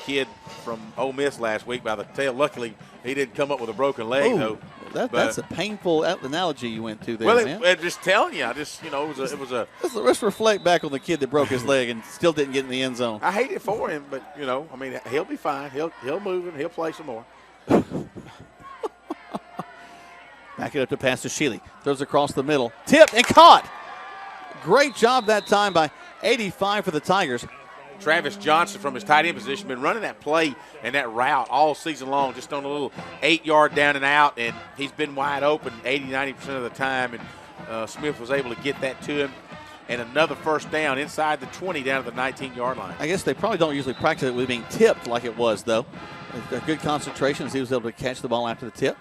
Speaker 2: kid from Ole Miss last week by the tail. Luckily, he didn't come up with a broken leg, though.
Speaker 10: That's a painful analogy you went to there, man.
Speaker 2: Well, just telling you, it was a.
Speaker 10: Let's reflect back on the kid that broke his leg and still didn't get in the end zone.
Speaker 2: I hate it for him, but he'll be fine. He'll move and he'll play some more.
Speaker 10: Back it up to pass to Shealy. Throws across the middle. Tipped and caught. Great job that time by 85 for the Tigers.
Speaker 2: Travis Johnson from his tight end position been running that play and that route all season long, just on a little 8-yard down and out, and he's been wide open 80-90% of the time, and Smith was able to get that to him. And another first down inside the 20 down to the 19-yard line.
Speaker 10: I guess they probably don't usually practice it with being tipped like it was, though. A good concentration as he was able to catch the ball after the tip.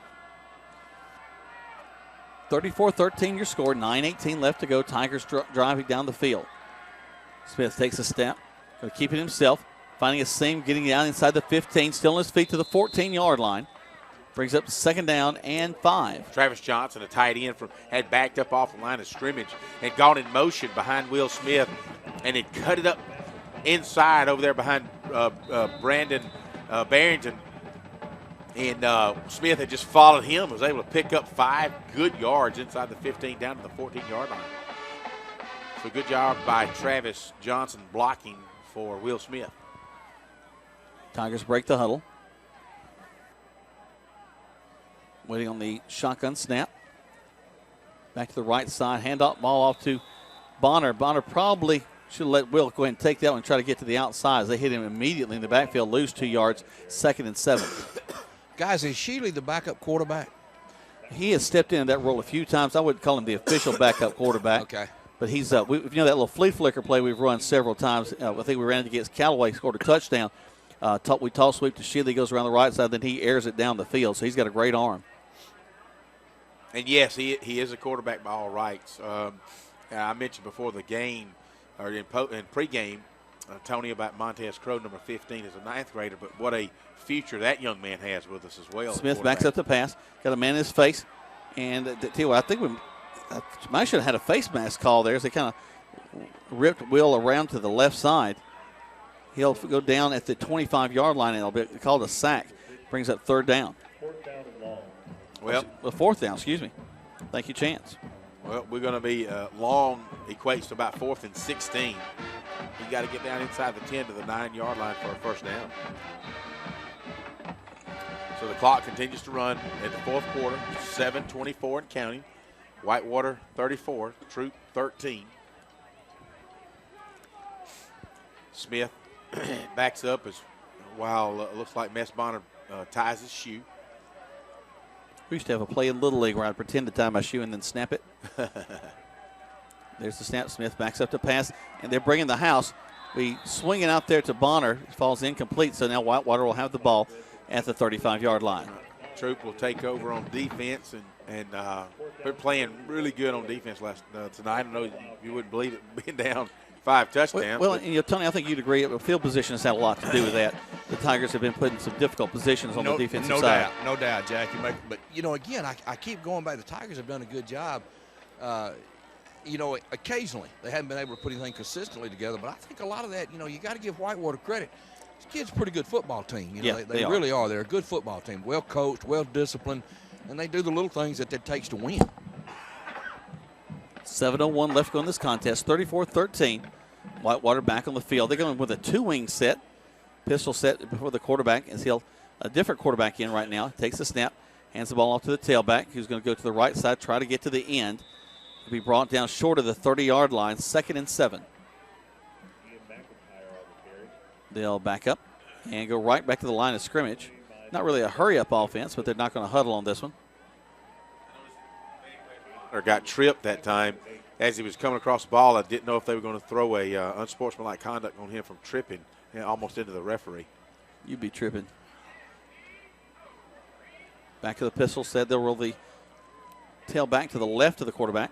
Speaker 10: 34-13 your score, 9:18 left to go. Tigers driving down the field. Smith takes a step, going to keep it himself, finding a seam, getting down inside the 15, still on his feet to the 14-yard line. Brings up 2nd down and 5.
Speaker 2: Travis Johnson, a tight end, had backed up off the line of scrimmage and gone in motion behind Will Smith, and had cut it up inside over there behind Brandon Barrington. And Smith had just followed him, was able to pick up 5 good yards inside the 15 down to the 14-yard line. So good job by Travis Johnson blocking for Will Smith.
Speaker 10: Tigers break the huddle. Waiting on the shotgun snap. Back to the right side. Handoff ball off to Bonner. Bonner probably should have let Will go ahead and take that one and try to get to the outside as they hit him immediately in the backfield, lose 2 yards, 2nd and 7.
Speaker 3: Guys, is Shealy the backup quarterback?
Speaker 10: He has stepped into that role a few times. I wouldn't call him the official backup quarterback.
Speaker 3: Okay.
Speaker 10: But he's, that little flea flicker play we've run several times. I think we ran it against Callaway, scored a touchdown. We toss sweep to Shealy, goes around the right side, then he airs it down the field. So he's got a great arm.
Speaker 2: And yes, he is a quarterback by all rights. I mentioned before the game, or in pregame, Tony, about Montez Crow, number 15, is a 9th grader, but what a future that young man has with us as well.
Speaker 10: Smith backs up the pass, got a man in his face, and I think we might should have had a face mask call there as they kind of ripped Will around to the left side. He'll go down at the 25-yard line, and it'll be called a sack. Brings up 3rd down.
Speaker 2: Well,
Speaker 10: 4th down, excuse me. Thank you, Chance.
Speaker 2: Well, we're going to be long equates to about 4th and 16. You got to get down inside the 10 to the 9-yard line for a first down. So the clock continues to run at the 4th quarter, 7:24 and counting. Whitewater 34, Troup 13. Smith backs up while it looks like Mess Bonner ties his shoe.
Speaker 10: We used to have a play in Little League where I'd pretend to tie my shoe and then snap it. There's the snap. Smith backs up to pass, and they're bringing the house. We swing it out there to Bonner. It falls incomplete, so now Whitewater will have the ball at the 35-yard line.
Speaker 2: Troup will take over on defense, and they're playing really good on defense tonight. I know you wouldn't believe it being down 5 touchdowns.
Speaker 10: Well, Tony, I think you'd agree. Field position has had a lot to do with that. The Tigers have been put in some difficult positions on the defensive side.
Speaker 3: No doubt, Jack. But, again, I keep going back. The Tigers have done a good job. Occasionally they haven't been able to put anything consistently together, but I think a lot of that, you got to give Whitewater credit. This kid's a pretty good football team. They really are. They're a good football team, well coached, well disciplined, and they do the little things that it takes to win.
Speaker 10: 7:01 left to go in this contest, 34-13. Whitewater back on the field. They're going with a 2-wing set, pistol set before the quarterback. As a different quarterback in right now. Takes the snap, hands the ball off to the tailback, who's going to go to the right side, try to get to the end. He'll be brought down short of the 30-yard line, 2nd and 7. They'll back up and go right back to the line of scrimmage. Not really a hurry-up offense, but they're not going to huddle on this one.
Speaker 2: Or got tripped that time as he was coming across the ball. I didn't know if they were going to throw a unsportsmanlike conduct on him from tripping almost into the referee.
Speaker 10: You'd be tripping. Back to the pistol set. They'll roll the tail back to the left of the quarterback.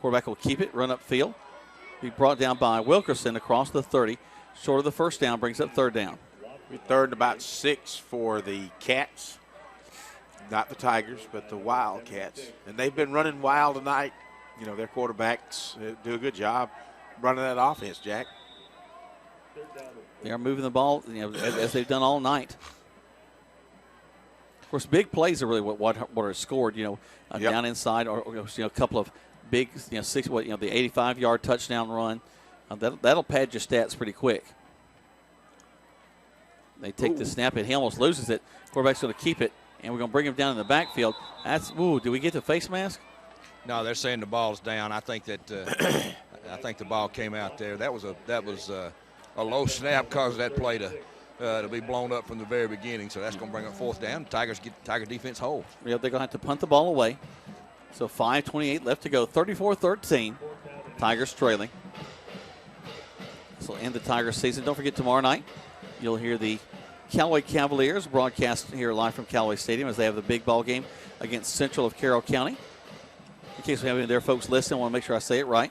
Speaker 10: Quarterback will keep it, run upfield. Be brought down by Wilkerson across the 30. Short of the first down, brings up 3rd down.
Speaker 2: 3rd and about 6 for the Cats. Not the Tigers, but the Wildcats. And they've been running wild tonight. Their quarterbacks do a good job running that offense, Jack.
Speaker 10: They are moving the ball, as they've done all night. Of course, big plays are really what are scored, down inside or a couple of big, the 85-yard touchdown run. That'll pad your stats pretty quick. They take the snap, and he almost loses it. Quarterback's going to keep it, and we're going to bring him down in the backfield. Do we get the face mask?
Speaker 3: No, they're saying the ball's down. I think that I think the ball came out there. That was a low snap, caused that play to be blown up from the very beginning. So that's going to bring up 4th down. Tiger defense hold.
Speaker 10: Yeah, they're going to have to punt the ball away. So 5:28 left to go. 34-13. Tigers trailing. This will end the Tigers season. Don't forget, tomorrow night you'll hear the Callaway Cavaliers broadcast here live from Callaway Stadium as they have the big ball game against Central of Carroll County. In case we have any of their folks listening, I want to make sure I say it right.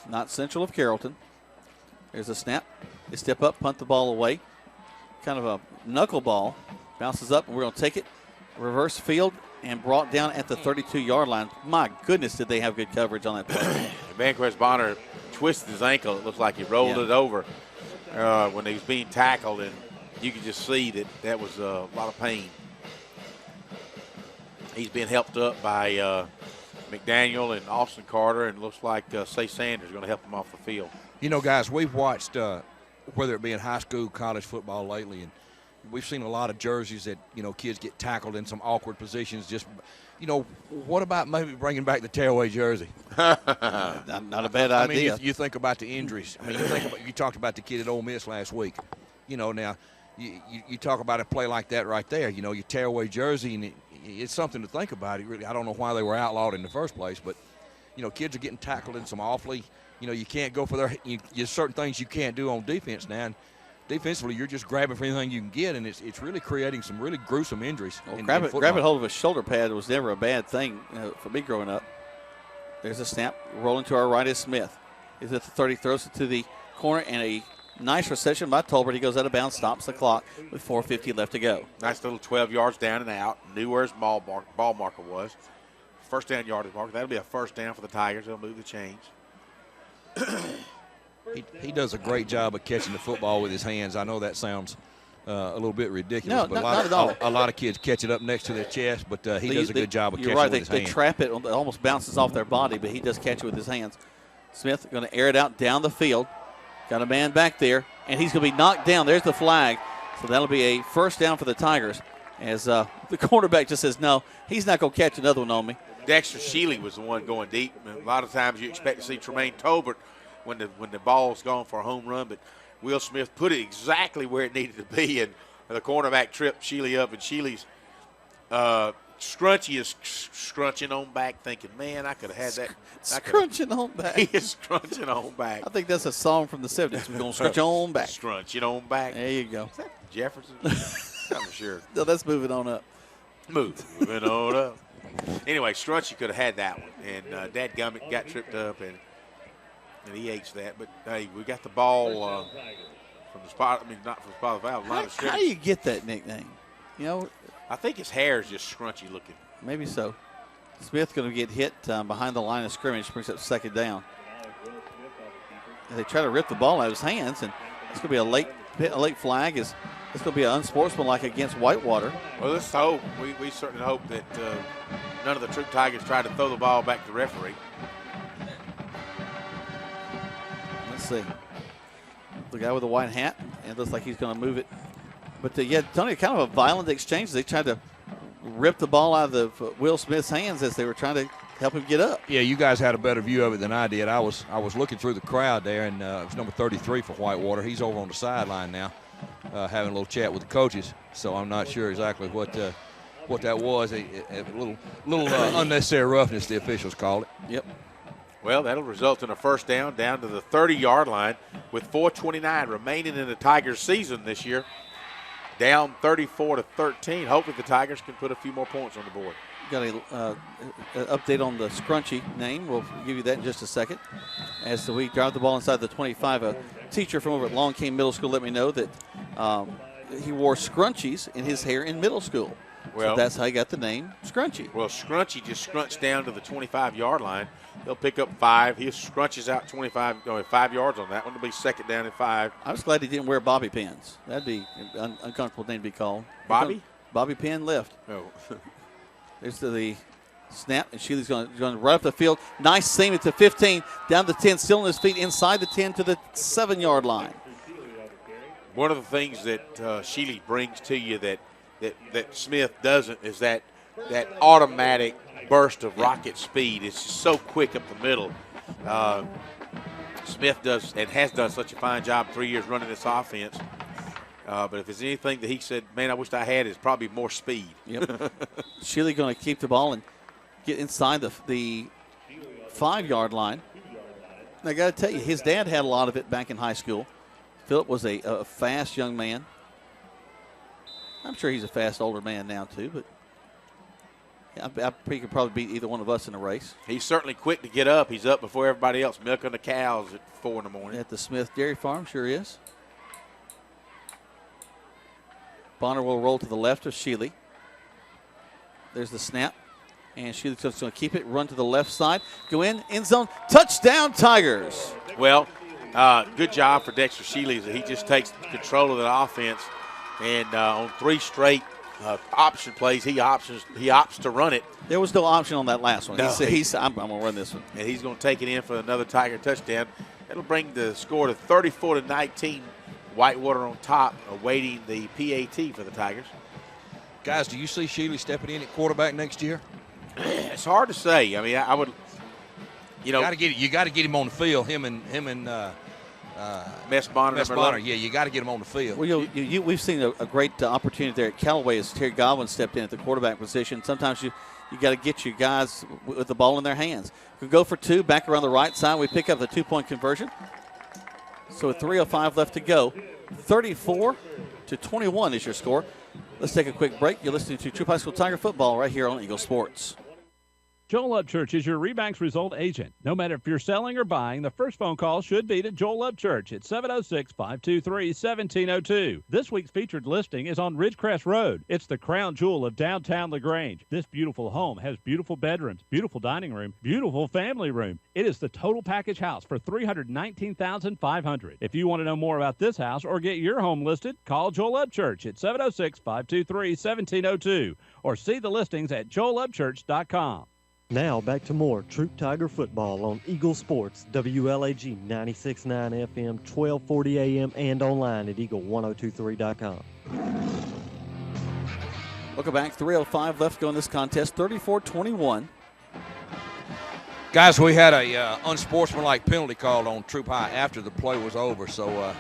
Speaker 10: Not Central of Carrollton. There's a snap. They step up, punt the ball away. Kind of a knuckle ball. Bounces up, and we're going to take it. Reverse field and brought down at the 32-yard line. My goodness, did they have good coverage on that play.
Speaker 2: Vanquist Bonner twisted his ankle. It looked like he rolled it over when he was being tackled, and you could just see that was a lot of pain. He's being helped up by McDaniel and Austin Carter, and looks like Say Sanders is going to help him off the field.
Speaker 3: Guys, we've watched whether it be in high school, college football lately, and we've seen a lot of jerseys that, kids get tackled in some awkward positions. Just, what about maybe bringing back the tearaway jersey?
Speaker 1: Not a bad idea.
Speaker 3: I mean, you think about the injuries. I mean, you talked about the kid at Ole Miss last week. Now you talk about a play like that right there. Your tearaway jersey, and it's something to think about. I don't know why they were outlawed in the first place, but kids are getting tackled in some awfully. You can't go for there's certain things you can't do on defense now. And defensively, you're just grabbing for anything you can get, and it's really creating some really gruesome injuries.
Speaker 1: Well, grabbing hold of a shoulder pad was never a bad thing for me growing up. There's a snap. Rolling to our right is Smith. He's at the 30, throws it to the corner, and a nice reception by Tolbert. He goes out of bounds, stops the clock with 4:50 left to go.
Speaker 2: Nice little 12 yards down and out. Knew where his ball marker was. First down yardage marker. That'll be a first down for the Tigers. They'll move the chains.
Speaker 3: He does a great job of catching the football with his hands. I know that sounds a little bit ridiculous, but
Speaker 1: not at all.
Speaker 3: A lot of kids catch it up next to their chest, but he does a good job of catching it with his hands.
Speaker 1: They trap it. It almost bounces off their body, but he does catch it with his hands. Smith going to air it out down the field. Got a man back there, and he's going to be knocked down. There's the flag. So that'll be a first down for the Tigers as the quarterback just says, no, he's not going to catch another one on me.
Speaker 2: Dexter Shealy was the one going deep. A lot of times you expect to see Tremaine Tolbert when the ball's gone for a home run, but Will Smith put it exactly where it needed to be, and the cornerback tripped Shealy up, and Shealy's Scrunchy is scrunching on back thinking, man, I could have had that.
Speaker 1: Scrunching on back.
Speaker 2: He is scrunching on back.
Speaker 1: I think that's a song from the 70s. We're going to scrunch on back.
Speaker 2: Scrunching on back.
Speaker 1: There you go.
Speaker 2: Is that Jefferson? I'm sure.
Speaker 1: No, that's moving on up.
Speaker 2: Moving on up. Anyway, Scrunchy could have had that one, and Dadgummit got tripped up, and he hates that. But, hey, we got the ball from the spot. I mean, not from the spot of the foul.
Speaker 1: How do you get that nickname?
Speaker 2: I think his hair is just scrunchy looking.
Speaker 1: Maybe so. Smith going to get hit behind the line of scrimmage, brings up second down. And they try to rip the ball out of his hands, and it's going to be a late flag. It's going to be an unsportsmanlike against Whitewater.
Speaker 2: Well, let's hope. We certainly hope that none of the Troup Tigers try to throw the ball back to the referee.
Speaker 1: Let's see. The guy with the white hat, and it looks like he's going to move it. But, Tony, kind of a violent exchange. They tried to rip the ball out of Will Smith's hands as they were trying to help him get up.
Speaker 3: Yeah, you guys had a better view of it than I did. I was looking through the crowd there, and it was number 33 for Whitewater. He's over on the sideline now, having a little chat with the coaches. So I'm not sure exactly what that was. A little unnecessary roughness, the officials called it.
Speaker 1: Yep.
Speaker 2: Well, that'll result in a first down to the 30-yard line with 4:29 remaining in the Tigers' season this year. Down 34-13. Hopefully the Tigers can put a few more points on the board.
Speaker 1: Got an update on the Scrunchy name. We'll give you that in just a second. As we drive the ball inside the 25, a teacher from over at Long Cane Middle School let me know that he wore scrunchies in his hair in middle school. Well, so that's how he got the name Scrunchy.
Speaker 2: Well, Scrunchy just scrunched down to the 25-yard line. He'll pick up 5. He scrunches out 5 yards on that one. It'll be second down and 5.
Speaker 1: I was glad he didn't wear bobby pins. That'd be an uncomfortable name to be called.
Speaker 2: Bobby?
Speaker 1: Bobby pin left.
Speaker 2: Oh.
Speaker 1: There's the snap, and Shealy's going to run up the field. Nice seam at the 15, down the 10, still on his feet, inside the 10 to the 7-yard line.
Speaker 2: One of the things that Shealy brings to you that Smith doesn't is that automatic burst of rocket speed. It's just so quick up the middle. Smith does and has done such a fine job 3 years running this offense. But if there's anything that he said, man, I wish I had, is probably more speed.
Speaker 1: Yep. Shealy going to keep the ball and get inside the 5-yard line. And I got to tell you, his dad had a lot of it back in high school. Philip was a fast young man. I'm sure he's a fast older man now too, but he could probably beat either one of us in a race.
Speaker 2: He's certainly quick to get up. He's up before everybody else, milking the cows at 4 in the morning.
Speaker 1: At the Smith Dairy Farm, sure is. Bonner will roll to the left of Shealy. There's the snap. And Shealy's going to keep it, run to the left side, go in, end zone, touchdown Tigers.
Speaker 2: Well, good job for Dexter Shealy. He just takes control of the offense. And on 3 straight option plays, he opts to run it.
Speaker 1: There was no option on that last one.
Speaker 2: No,
Speaker 1: I'm going to run this one.
Speaker 2: And he's going to take it in for another Tiger touchdown. That'll bring the score to 34-19 Whitewater on top, awaiting the PAT for the Tigers.
Speaker 3: Guys, do you see Sheely stepping in at quarterback next year?
Speaker 2: It's hard to say. I mean, I would, you know,
Speaker 3: you got to get him on the field. Him and
Speaker 2: Mess Bonner.
Speaker 3: Yeah, you got to get him on the field.
Speaker 10: Well, we've seen a great opportunity there at Callaway as Terry Godwin stepped in at the quarterback position. Sometimes you got to get your guys with the ball in their hands. We go for two, back around the right side. We pick up the 2-point conversion. So with 3:05 left to go, 34-21 is your score. Let's take a quick break. You're listening to Troup High School Tiger football right here on Eagle Sports.
Speaker 15: Joel Upchurch is your Remax Result agent. No matter if you're selling or buying, the first phone call should be to Joel Upchurch at 706-523-1702. This week's featured listing is on Ridgecrest Road. It's the crown jewel of downtown LaGrange. This beautiful home has beautiful bedrooms, beautiful dining room, beautiful family room. It is the total package house for $319,500. If you want to know more about this house or get your home listed, call Joel Upchurch at 706-523-1702 or see the listings at joelupchurch.com.
Speaker 4: Now back to more Troup Tiger football on Eagle Sports, WLAG 96.9 FM, 1240 AM, and online at eagle1023.com.
Speaker 10: Welcome back. 3:05 left to go in this contest, 34-21.
Speaker 3: Guys, we had a unsportsmanlike penalty called on Troup High after the play was over, so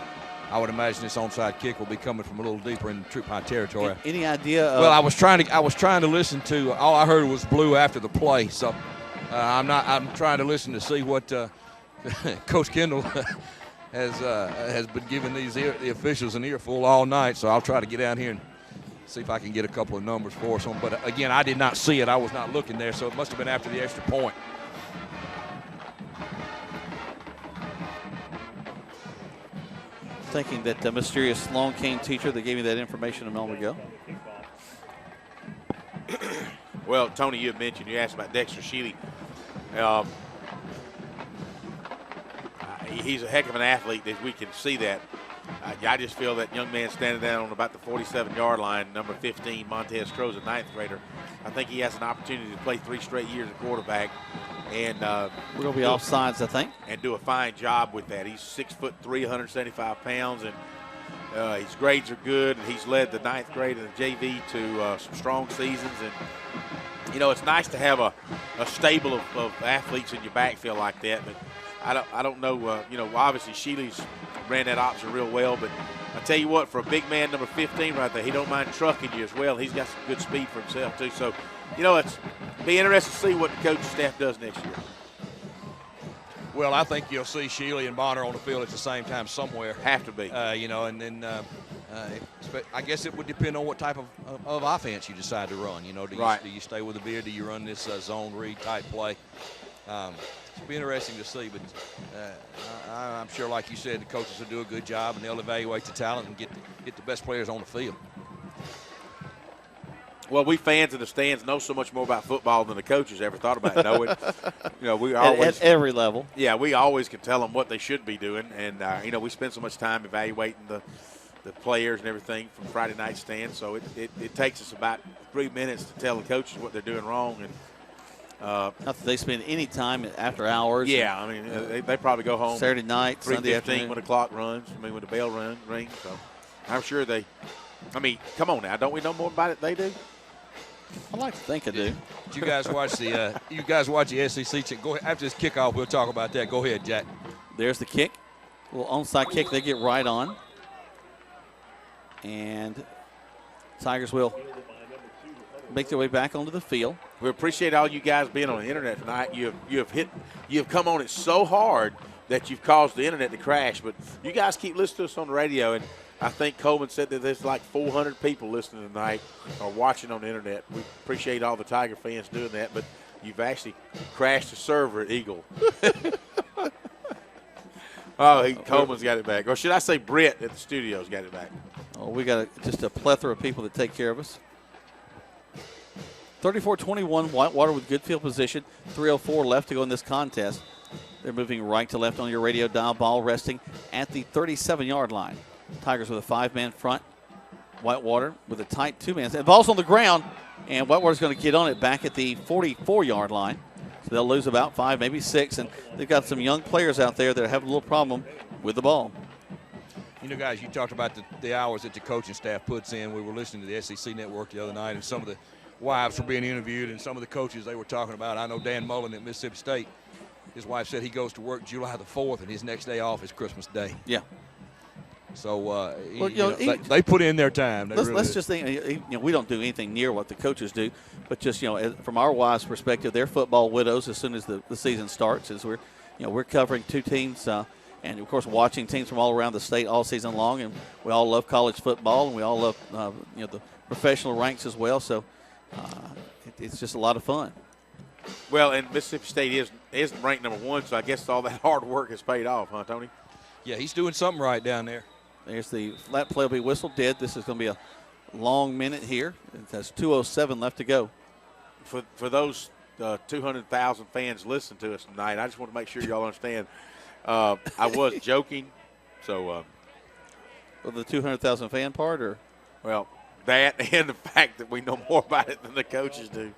Speaker 3: I would imagine this onside kick will be coming from a little deeper in Troup High territory.
Speaker 10: Any idea?
Speaker 3: Well, I was trying to listen to. All I heard was blue after the play, so I'm trying to listen to see what Coach Kendall has been giving the officials an earful all night. So I'll try to get down here and see if I can get a couple of numbers for us. But again, I did not see it. I was not looking there, so it must have been after the extra point.
Speaker 10: Thinking that the mysterious Long Cane teacher that gave me that information a moment ago.
Speaker 2: Well, Tony, you had mentioned, you asked about Dexter Sheely. He's a heck of an athlete, that we can see that. I just feel that young man standing down on about the 47-yard line, number 15, Montez Crow's a ninth grader. I think he has an opportunity to play 3 straight years at quarterback. And
Speaker 10: we're going to be offsides, I think.
Speaker 2: And do a fine job with that. He's 6'3", 175 pounds, and his grades are good. And he's led the ninth grade in the JV to some strong seasons. And, you know, it's nice to have a stable of athletes in your backfield like that. But I don't know, you know, obviously Sheely's ran that option real well. But I tell you what, for a big man, number 15 right there, he don't mind trucking you as well. He's got some good speed for himself, too. So, you know, it's be interesting to see what the coaching staff does next year.
Speaker 3: Well, I think you'll see Sheely and Bonner on the field at the same time somewhere.
Speaker 2: Have to be.
Speaker 3: You know, and then I guess it would depend on what type of offense you decide to run. You know, do you stay with the beard? Do you run this zone read type play? It'll be interesting to see, but I'm sure, like you said, the coaches will do a good job, and they'll evaluate the talent and get the best players on the field.
Speaker 2: Well, we fans in the stands know so much more about football than the coaches ever thought about knowing. You know, we always
Speaker 10: at every level.
Speaker 2: Yeah, we always can tell them what they should be doing, and you know, we spend so much time evaluating the players and everything from Friday night stands. So it takes us about 3 minutes to tell the coaches what they're doing wrong, and
Speaker 10: not that they spend any time after hours.
Speaker 2: Yeah, I mean, they probably go home
Speaker 10: Saturday night, Sunday
Speaker 2: 3:15
Speaker 10: afternoon
Speaker 2: when the clock runs. I mean, when the bell rings. So I'm sure they. I mean, come on now, don't we know more about it than they do?
Speaker 10: I like to think I do.
Speaker 3: Did you guys watch the SEC? Go ahead. After this kickoff, we'll talk about that. Go ahead, Jack.
Speaker 10: There's the kick. A little onside kick they get right on. And Tigers will make their way back onto the field.
Speaker 2: We appreciate all you guys being on the internet tonight. You have come on it so hard that you've caused the internet to crash. But you guys keep listening to us on the radio, and I think Coleman said that there's like 400 people listening tonight or watching on the internet. We appreciate all the Tiger fans doing that, but you've actually crashed the server at Eagle. Coleman's got it back. Or should I say Brett at the studio's got it back.
Speaker 10: Oh, we got just a plethora of people that take care of us. 34-21, Whitewater with good field position. 3:04 left to go in this contest. They're moving right to left on your radio dial. Ball resting at the 37-yard line. Tigers with a 5-man front. Whitewater with a tight 2-man. The ball's on the ground, and Whitewater's going to get on it back at the 44-yard line. So they'll lose about 5, maybe 6, and they've got some young players out there that have a little problem with the ball.
Speaker 3: You know, guys, you talked about the hours that the coaching staff puts in. We were listening to the SEC Network the other night, and some of the wives were being interviewed, and some of the coaches they were talking about. I know Dan Mullen at Mississippi State, his wife said he goes to work July the 4th, and his next day off is Christmas Day.
Speaker 1: Yeah.
Speaker 3: So they put in their time.
Speaker 1: Let's just think, we don't do anything near what the coaches do, but just, from our wives' perspective, they're football widows as soon as the season starts, as we're covering two teams, and, of course, watching teams from all around the state all season long, and we all love college football, and we all love, the professional ranks as well. So it's just a lot of fun.
Speaker 2: Well, and Mississippi State is ranked number 1, so I guess all that hard work has paid off, huh, Tony?
Speaker 3: Yeah, he's doing something right down there.
Speaker 1: There's the flat play will be whistled dead. This is going to be a long minute here. It has 2:07 left to go.
Speaker 2: For those 200,000 fans listening to us tonight, I just want to make sure y'all understand. I was joking, so.
Speaker 1: Well, the 200,000 fan part, or?
Speaker 2: Well, that and the fact that we know more about it than the coaches do.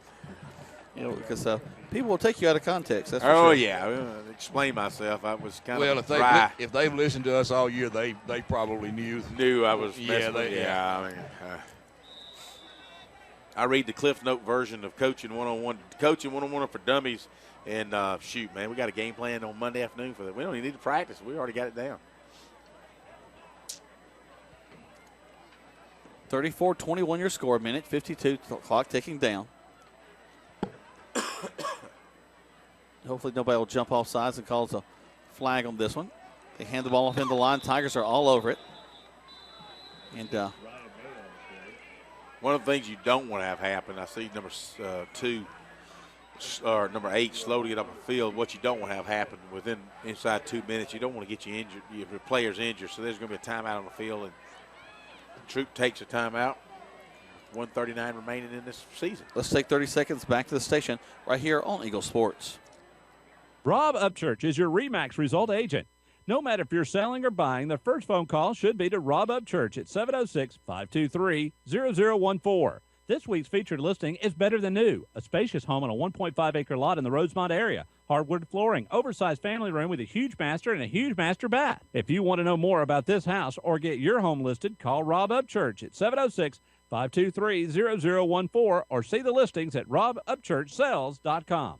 Speaker 1: Because people will take you out of context. That's for sure.
Speaker 2: Yeah. Explain myself. I was kind
Speaker 3: of
Speaker 2: dry.
Speaker 3: If they've listened to us all year, they probably knew
Speaker 2: I was messing with you. I mean, I read the Cliff Note version of Coaching 101. Coaching 101 for Dummies. And, shoot, man, we got a game plan on Monday afternoon for that. We don't even need to practice. We already got it down.
Speaker 1: 34-21 your score, minute 52, clock ticking down. Hopefully nobody will jump off sides and calls a flag on this one. They hand the ball off in the line. Tigers are all over it. And
Speaker 2: one of the things you don't want to have happen, I see number 2 or number 8 slow to get up the field. What you don't want to have happen inside 2 minutes, you don't want to get your players injured. So there's going to be a timeout on the field, and Troup takes a timeout. 1:39 remaining in this season.
Speaker 1: Let's take 30 seconds back to the station right here on Eagle Sports.
Speaker 15: Rob Upchurch is your RE/MAX result agent. No matter if you're selling or buying, the first phone call should be to Rob Upchurch at 706-523-0014. This week's featured listing is better than new. A spacious home on a 1.5-acre lot in the Rosemont area. Hardwood flooring, oversized family room with a huge master and a huge master bath. If you want to know more about this house or get your home listed, call Rob Upchurch at 706-523-0014 or see the listings at robupchurchsales.com.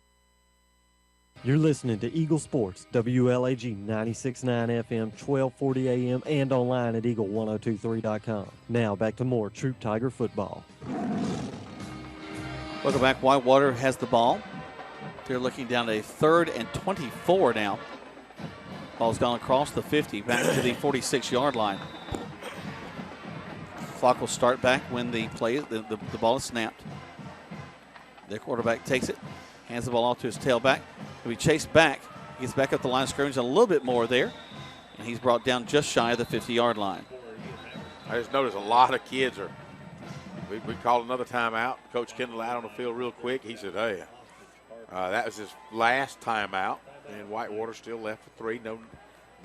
Speaker 4: You're listening to Eagle Sports, WLAG 96.9 FM, 1240 AM, and online at eagle1023.com. Now back to more Troup Tiger football.
Speaker 1: Welcome back. Whitewater has the ball. They're looking down a 3rd and 24 now. Ball's gone across the 50, back to the 46-yard line. Clock will start back when the ball is snapped. Their quarterback takes it, hands the ball off to his tailback. He'll be chased back. He gets back up the line of scrimmage a little bit more there, and he's brought down just shy of the 50-yard line.
Speaker 2: I just noticed a lot of kids are. We called another timeout. Coach Kendall out on the field real quick. He said, "Hey, that was his last timeout, and Whitewater still left for 3. No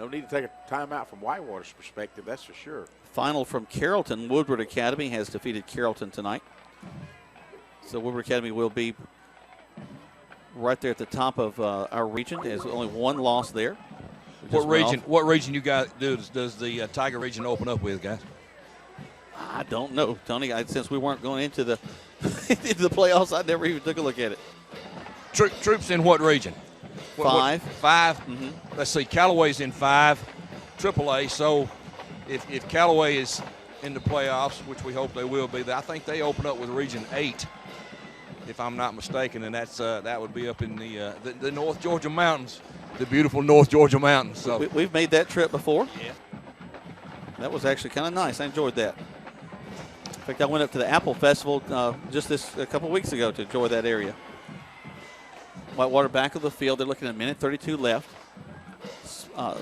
Speaker 2: need to take a timeout from Whitewater's perspective. That's for sure."
Speaker 1: Final from Carrollton. Woodward Academy has defeated Carrollton tonight. So Woodward Academy will be right there at the top of our region. There's only one loss there.
Speaker 3: What region you guys does the Tiger region open up with, guys?
Speaker 1: I don't know, Tony. Since we weren't going into the into the playoffs, I never even took a look at it.
Speaker 3: Troup's in what region?
Speaker 1: 5.
Speaker 3: 5? Mm-hmm. Let's see. Callaway's in 5, AAA. So if Callaway is in the playoffs, which we hope they will be, I think they open up with Region 8, if I'm not mistaken, and that would be up in the North Georgia mountains, the beautiful North Georgia mountains. So
Speaker 1: we've made that trip before.
Speaker 3: Yeah.
Speaker 1: That was actually kind of nice. I enjoyed that. In fact, I went up to the Apple Festival just a couple weeks ago to enjoy that area. Whitewater back of the field. They're looking at a minute 32 left.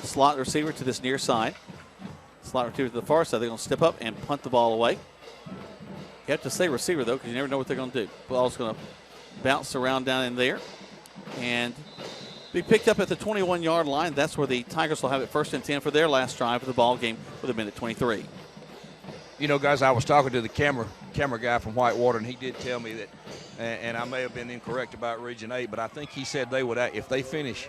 Speaker 1: Slot receiver to this near side. Slot receiver to the far side. They're going to step up and punt the ball away. You have to say receiver, though, because you never know what they're going to do. Ball's going to bounce around down in there and be picked up at the 21-yard line. That's where the Tigers will have it 1st and 10 for their last drive of the ball game with a minute 23.
Speaker 3: You know, guys, I was talking to the camera guy from Whitewater, and he did tell me that, and I may have been incorrect about Region 8, but I think he said they would, if they finish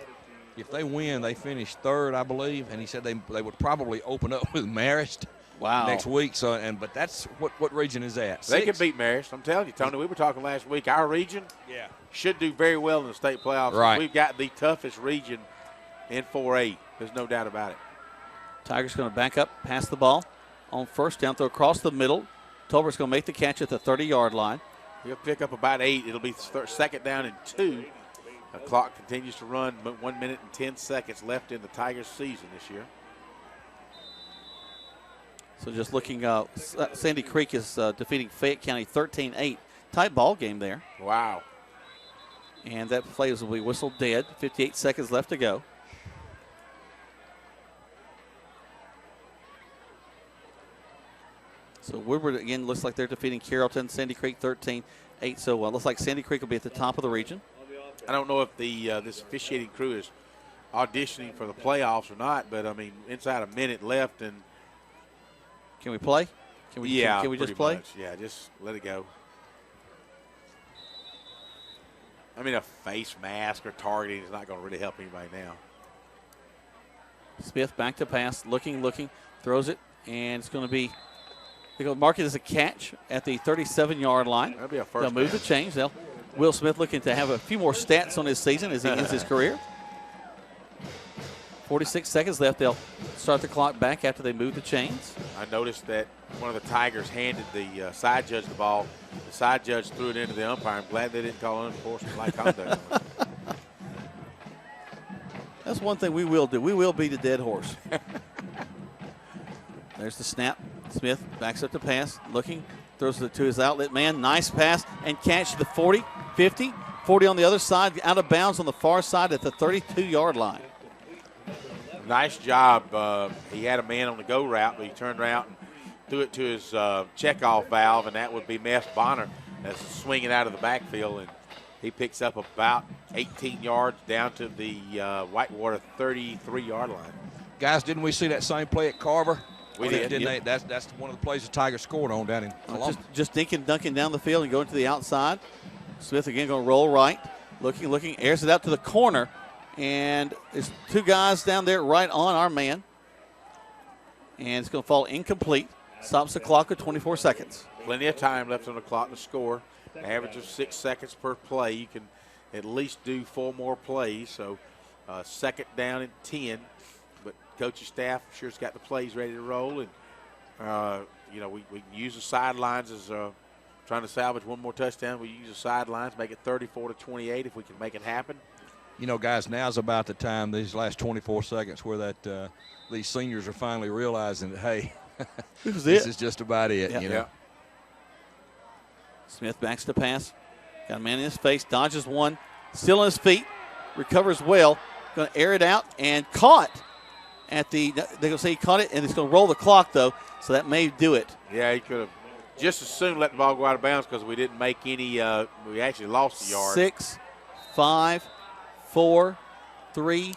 Speaker 3: If they win, they finish third, I believe, and he said they would probably open up with Marist next week. So, but that's what region is that?
Speaker 2: They can beat Marist. I'm telling you, Tony. We were talking last week. Our region, should do very well in the state playoffs.
Speaker 3: Right.
Speaker 2: We've got the toughest region in 4A. There's no doubt about it.
Speaker 10: Tigers going to back up, pass the ball on first down, throw across the middle. Tolbert's going to make the catch at the 30-yard line.
Speaker 2: He'll pick up about 8. It'll be second down and 2. The clock continues to run. 1 minute and 10 seconds left in the Tigers' season this year.
Speaker 10: So just looking, Sandy Creek is defeating Fayette County 13-8. Tight ball game there.
Speaker 2: Wow.
Speaker 10: And that play will be whistled dead. 58 seconds left to go. So Woodward, again, looks like they're defeating Carrollton. Sandy Creek 13-8. So looks like Sandy Creek will be at the top of the region.
Speaker 2: I don't know if this officiating crew is auditioning for the playoffs or not, but, I mean, inside a minute left. And
Speaker 10: can we play? Can we just play?
Speaker 2: Much. Yeah, just let it go. I mean, a face mask or targeting is not going to really help anybody now.
Speaker 10: Smith back to pass, looking, throws it, and it's going to be, they're going to mark it as a catch at the 37-yard line.
Speaker 2: That'll be a first
Speaker 10: They'll move the chains. Will Smith looking to have a few more stats on his season as he ends his career. 46 seconds left. They'll start the clock back after they move the chains.
Speaker 2: I noticed that one of the Tigers handed the side judge the ball. The side judge threw it into the umpire. I'm glad they didn't call unsportsmanlike conduct.
Speaker 10: That's one thing we will do. We will beat a dead horse. There's the snap. Smith backs up the pass, looking, throws it to his outlet man. Nice pass and catch to the 40, 50, 40 on the other side, out of bounds on the far side at the 32-yard line.
Speaker 2: Nice job. He had a man on the go route, but he turned around and threw it to his checkoff valve, and that would be Mess Bonner that's swinging out of the backfield, and he picks up about 18 yards down to the Whitewater 33-yard line.
Speaker 3: Guys, didn't we see that same play at Carver?
Speaker 2: We did.
Speaker 3: Didn't they? That's one of the plays the Tigers scored on down in Columbus.
Speaker 10: Just dunking down the field and going to the outside. Smith again going to roll right, looking, airs it out to the corner. And there's two guys down there right on our man. And it's going to fall incomplete. Stops the clock at 24 seconds.
Speaker 2: Plenty of time left on the clock to score. Average of 6 seconds per play. You can at least do 4 more plays. So second down and 10. But coaching staff sure's got the plays ready to roll. And, we can use the sidelines as trying to salvage one more touchdown. We use the sidelines, make it 34-28 if we can make it happen.
Speaker 3: You know, guys, now's about the time, these last 24 seconds, where that these seniors are finally realizing that, hey, this is just about it.
Speaker 10: Yeah.
Speaker 3: You know.
Speaker 10: Smith backs to pass. Got a man in his face, dodges one, still on his feet, recovers well, going to air it out and caught at the. They're going to say he caught it, and it's going to roll the clock though, so that may do it.
Speaker 2: Yeah, he could have just as soon let the ball go out of bounds because we didn't make any. We actually lost the yard.
Speaker 10: 6, 5. 4, 3,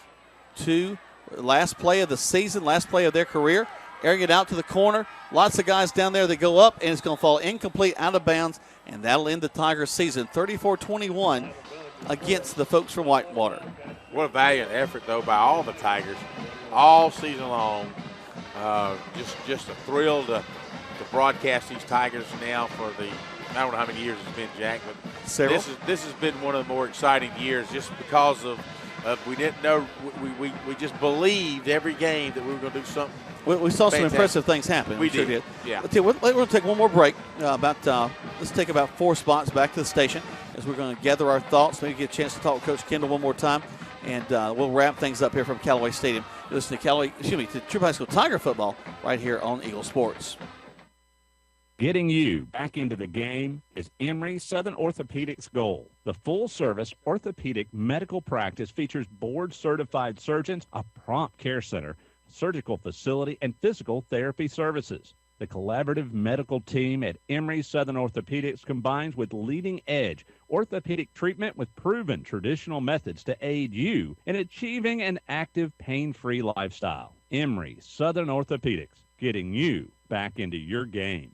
Speaker 10: 2. Last play of the season, last play of their career. Airing it out to the corner. Lots of guys down there that go up, and it's going to fall incomplete, out of bounds, and that'll end the Tigers' season 34-21 against the folks from Whitewater.
Speaker 2: What a valiant effort, though, by all the Tigers all season long. Just a thrill to broadcast these Tigers now for the, I don't know how many years it's been, Jack, but
Speaker 10: several.
Speaker 2: This has been one of the more exciting years just because of we didn't know, we just believed every game that we were going to do something.
Speaker 10: We saw some
Speaker 2: fantastic.
Speaker 10: impressive things happen.
Speaker 2: We
Speaker 10: sure
Speaker 2: did.
Speaker 10: did.
Speaker 2: Yeah.
Speaker 10: We're going to take one more break. Let's take about 4 spots back to the station as we're going to gather our thoughts, maybe get a chance to talk with Coach Kendall one more time, and we'll wrap things up here from Callaway Stadium. You listen to Troup High School Tiger football right here on Eagle Sports.
Speaker 15: Getting you back into the game is Emory Southern Orthopedics' goal. The full-service orthopedic medical practice features board-certified surgeons, a prompt care center, surgical facility, and physical therapy services. The collaborative medical team at Emory Southern Orthopedics combines with leading-edge orthopedic treatment with proven traditional methods to aid you in achieving an active, pain-free lifestyle. Emory Southern Orthopedics, getting you back into your game.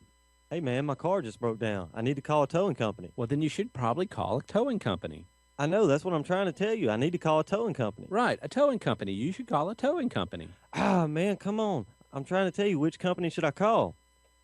Speaker 4: Hey, man, my car just broke down. I need to call a towing company.
Speaker 5: Well, then you should probably call a towing company.
Speaker 4: I know. That's what I'm trying to tell you. I need to call a towing company.
Speaker 15: Right, a towing company. You should call a towing company.
Speaker 4: Ah, man, come on. I'm trying to tell you, which company should I call?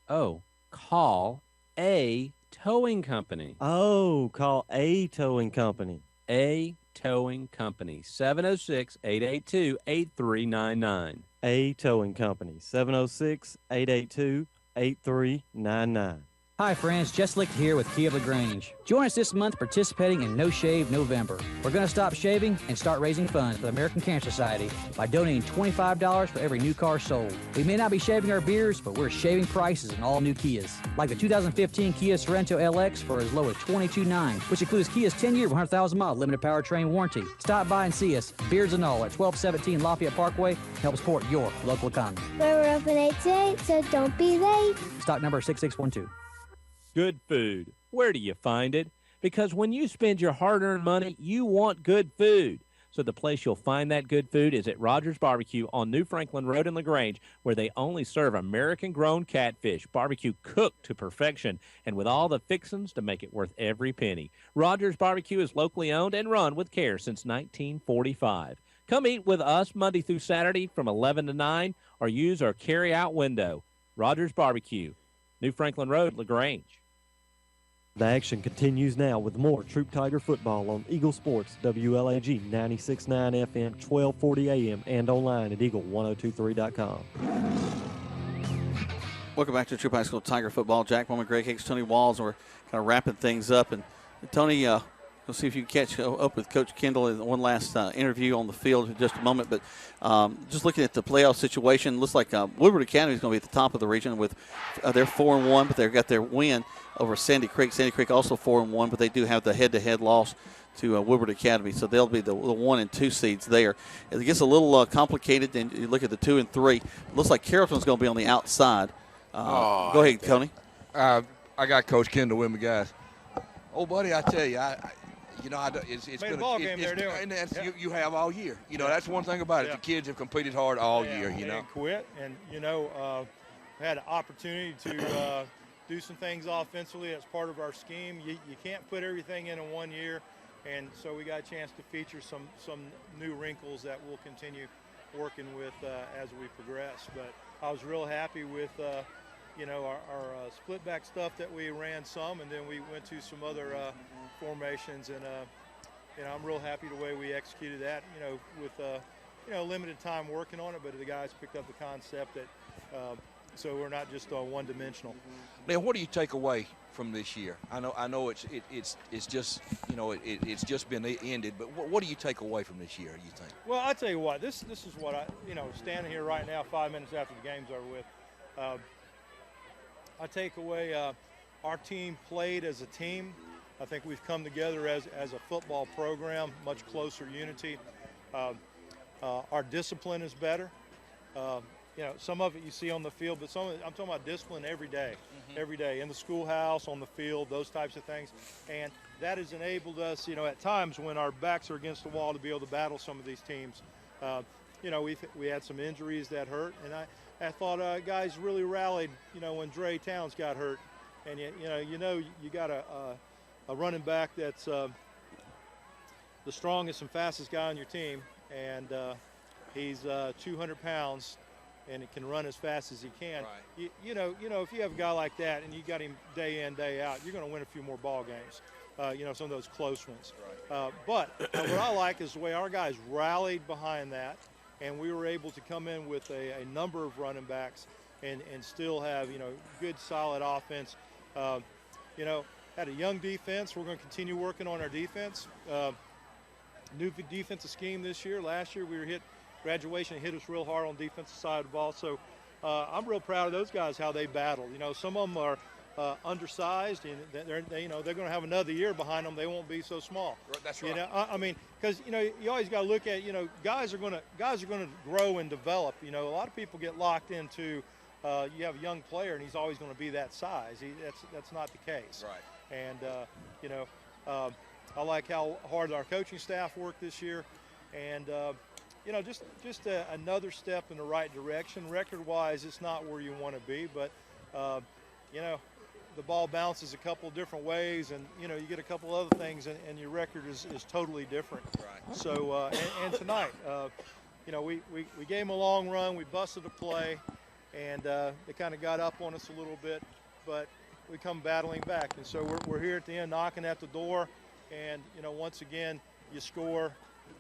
Speaker 15: Oh, call a towing company.
Speaker 4: Oh, call a towing company.
Speaker 15: A towing company. 706-882-8399.
Speaker 4: A towing company. 706-882-8399.
Speaker 5: Hi friends, Jess Licht here with Kia of LaGrange. Join us this month participating in No Shave November. We're going to stop shaving and start raising funds for the American Cancer Society by donating $25 for every new car sold. We may not be shaving our beards, but we're shaving prices on all new Kias. Like the 2015 Kia Sorento LX for as low as $22,900, which includes Kia's 10-year, 100,000-mile limited powertrain warranty. Stop by and see us, beards and all, at 1217 Lafayette Parkway. Help support your local economy.
Speaker 6: We're open 8 to 8, so don't be late.
Speaker 5: Stock number 6612.
Speaker 15: Good food. Where do you find it? Because when you spend your hard-earned money, you want good food. So the place you'll find that good food is at Rogers Barbecue on New Franklin Road in LaGrange, where they only serve American-grown catfish, barbecue cooked to perfection, and with all the fixings to make it worth every penny. Rogers Barbecue is locally owned and run with care since 1945. Come eat with us Monday through Saturday from 11 to 9, or use our carry-out window. Rogers Barbecue, New Franklin Road, LaGrange.
Speaker 4: The action continues now with more Troup Tiger football on Eagle Sports, WLAG 96.9 FM, 1240 AM, and online at eagle1023.com.
Speaker 10: Welcome back to Troup High School Tiger football. Jack Bowman, Greg Hicks, Tony Walls. We're kind of wrapping things up. And Tony, we'll see if you can catch up with Coach Kendall in one last interview on the field in just a moment. But just looking at the playoff situation, looks like Woodward Academy is going to be at the top of the region with they're 4-1, but they've got their win over Sandy Creek. Sandy Creek also 4-1, but they do have the head-to-head loss to Woodward Academy, so they'll be the 1 and 2 seeds there. It gets a little complicated. Then you look at the 2 and 3. It looks like Carrollton's going to be on the outside. Go ahead, Tony.
Speaker 3: I got Coach Kendall with me, guys. Oh, buddy, I tell you, it's
Speaker 22: Made a ball game there, didn't we?
Speaker 3: And that's, you have all year. That's one thing about it. The kids have competed hard all year.
Speaker 22: They didn't quit, and had an opportunity to do some things offensively as part of our scheme. You can't put everything in 1 year, and so we got a chance to feature some new wrinkles that we'll continue working with as we progress. But I was real happy with our split back stuff that we ran some, and then we went to some other formations, and I'm real happy the way we executed that. With limited time working on it, but the guys picked up the concept that so we're not just one-dimensional.
Speaker 3: Now, what do you take away from this year? I know it's just it's just been ended, but what do you take away from this year? You think?
Speaker 22: Well, I tell you what, this is what I standing here right now, 5 minutes after the game's over with. I take away our team played as a team. I think we've come together as a football program, much closer unity. Our discipline is better. Some of it you see on the field, but I'm talking about discipline every day, every day in the schoolhouse, on the field, those types of things. And that has enabled us, at times when our backs are against the wall, to be able to battle some of these teams. We had some injuries that hurt, and I thought guys really rallied, when Dre Towns got hurt. And you got a running back that's the strongest and fastest guy on your team, and he's 200 pounds, and it can run as fast as he can. Right. If you have a guy like that and you got him day in, day out, you're going to win a few more ball games. Some of those close ones. Right. But what I like is the way our guys rallied behind that, and we were able to come in with a number of running backs and still have good solid offense. Had a young defense. We're going to continue working on our defense. New defensive scheme this year. Last year we were graduation hit us real hard on the defensive side of the ball. So I'm real proud of those guys, how they battled. Some of them are undersized, and they're going to have another year behind them. They won't be so small.
Speaker 3: That's right.
Speaker 22: Because you always got to look at guys are going to grow and develop. A lot of people get locked into you have a young player and he's always going to be that size. That's not the case.
Speaker 3: Right.
Speaker 22: And I like how hard our coaching staff worked this year, and just another step in the right direction. Record-wise, it's not where you want to be, but the ball bounces a couple different ways, and you get a couple other things, and your record is totally different. Right. So and tonight, we gave them a long run, we busted a play, and they kind of got up on us a little bit, but we come battling back, and so we're here at the end, knocking at the door, and once again you score,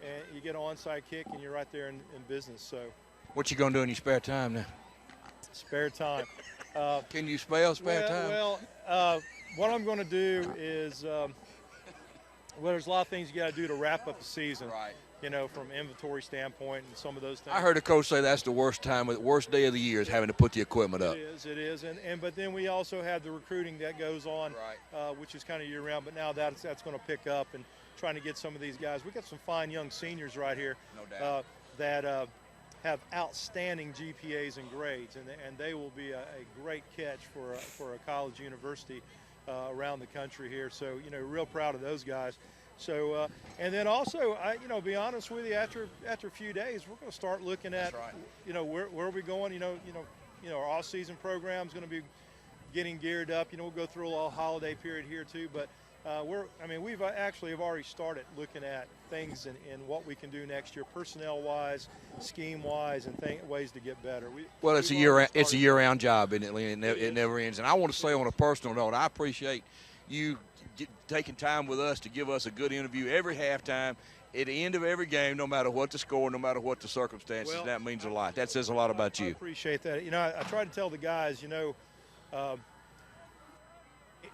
Speaker 22: and you get an onside kick, and you're right there in business. So.
Speaker 3: What you gonna do in your spare time now?
Speaker 22: Spare time.
Speaker 3: Can you spell spare time?
Speaker 22: Well, what I'm going to do is, there's a lot of things you got to do to wrap up the season. Right. From inventory standpoint and some of those things.
Speaker 3: I heard a coach say that's the worst day of the year is having to put the equipment up.
Speaker 22: It is, but then we also have the recruiting that goes on, right. Which is kind of year round. But now that's going to pick up, and trying to get some of these guys. We got some fine young seniors right here, no doubt, that have outstanding GPAs and grades, and they will be a great catch for a college university around the country here. So real proud of those guys. So and then also, be honest with you, after a few days, we're going to start looking at where are we going. Our off-season program is going to be getting geared up. We'll go through a little holiday period here too, but. We've actually have already started looking at things and what we can do next year, personnel-wise, scheme-wise, and ways to get better.
Speaker 3: It's a year-round job, isn't it, Lynn? It never ends. And I want to say on a personal note, I appreciate you taking time with us to give us a good interview every halftime, at the end of every game, no matter what the score, no matter what the circumstances. That means a lot. That says a lot about you. I
Speaker 22: appreciate that. I try to tell the guys,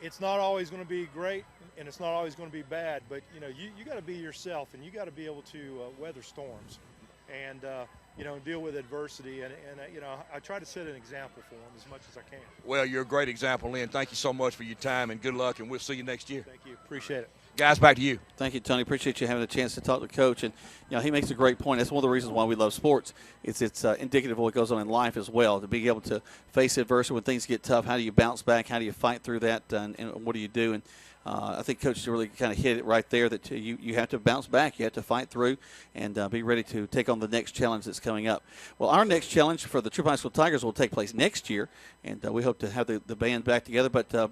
Speaker 22: it's not always going to be great, and it's not always going to be bad, but you got to be yourself, and you got to be able to weather storms, and deal with adversity, and I try to set an example for them as much as I can.
Speaker 3: Well, you're a great example, Lynn. Thank you so much for your time, and good luck, and we'll see you next year.
Speaker 22: Thank you. Appreciate it.
Speaker 3: Guys, back to you.
Speaker 1: Thank you, Tony. Appreciate you having a chance to talk to Coach. And he makes a great point. That's one of the reasons why we love sports. It's indicative of what goes on in life as well. To be able to face adversity when things get tough, how do you bounce back? How do you fight through that? And what do you do? And I think Coach really kind of hit it right there that you have to bounce back. You have to fight through and be ready to take on the next challenge that's coming up. Well, our next challenge for the Troup High School Tigers will take place next year, and we hope to have the band back together. But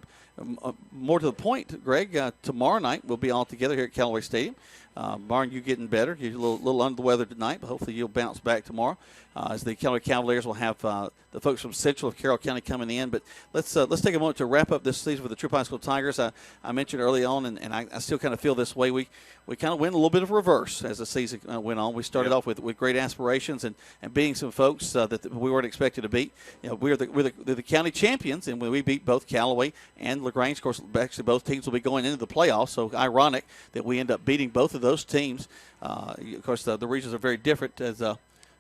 Speaker 1: more to the point, Greg, tomorrow night we'll be all together here at Callaway Stadium. Barn, you getting better. You're a little under the weather tonight, but hopefully you'll bounce back tomorrow. As the Callaway Cavaliers will have the folks from Central of Carroll County coming in. But let's take a moment to wrap up this season with the Troup High School Tigers. I mentioned early on, and I still kind of feel this way. We kind of went a little bit of reverse as the season went on. We started off with great aspirations and beating some folks that we weren't expected to beat. We're the county champions, and when we beat both Callaway and LaGrange, of course, actually both teams will be going into the playoffs. So ironic that we end up beating both of those teams. Of course, the regions are very different. As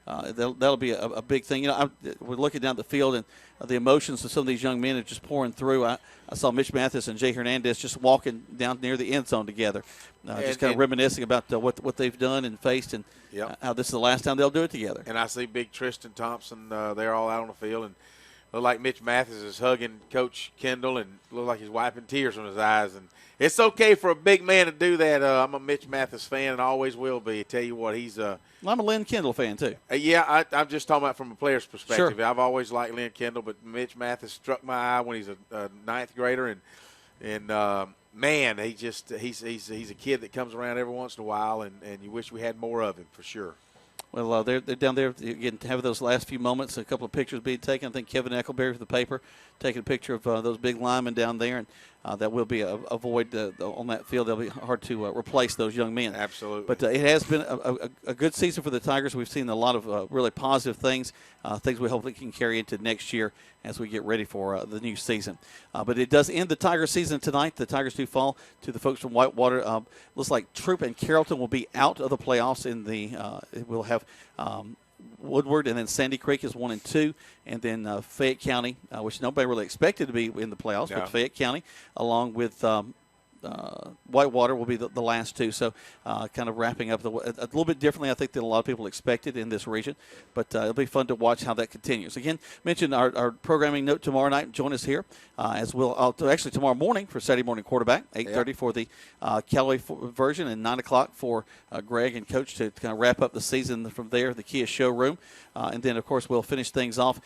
Speaker 1: that'll be a big thing. We're looking down the field, and the emotions of some of these young men are just pouring through. I saw Mitch Mathis and Jay Hernandez just walking down near the end zone together, just kind of reminiscing about what they've done and faced, and how this is the last time they'll do it together.
Speaker 2: And I see big Tristan Thompson. They're all out on the field, and look like Mitch Mathis is hugging Coach Kendall, and look like he's wiping tears from his eyes. And it's okay for a big man to do that. I'm a Mitch Mathis fan and always will be. I tell you what, he's
Speaker 1: I'm a Lynn Kendall fan too.
Speaker 2: I'm just talking about from a player's perspective.
Speaker 1: Sure.
Speaker 2: I've always liked Lynn Kendall, but Mitch Mathis struck my eye when he's a ninth grader, and man, he's a kid that comes around every once in a while, and you wish we had more of him for sure.
Speaker 1: Well, they're down there getting to have those last few moments. A couple of pictures being taken. I think Kevin Eccleberry for the paper taking a picture of those big linemen down there, and that will be a void on that field. They'll be hard to replace those young men.
Speaker 2: Absolutely.
Speaker 1: But it has been a good season for the Tigers. We've seen a lot of really positive things, things we hopefully can carry into next year as we get ready for the new season. But it does end the Tiger season tonight. The Tigers do fall to the folks from Whitewater. Looks like Troup and Carrollton will be out of the playoffs. We'll have Woodward, and then Sandy Creek is 1 and 2, and then Fayette County, which nobody really expected to be in the playoffs, but Fayette County, along with
Speaker 10: Whitewater will be the last two. So kind of wrapping up a little bit differently, I think, than a lot of people expected in this region. But it'll be fun to watch how that continues. Again, mentioned our programming note tomorrow night. Join us here as we'll actually tomorrow morning for Saturday morning quarterback, 8:30 for the Callaway version, and 9 o'clock for Greg and Coach to kind of wrap up the season from there, the Kia showroom. And then, of course, we'll finish things off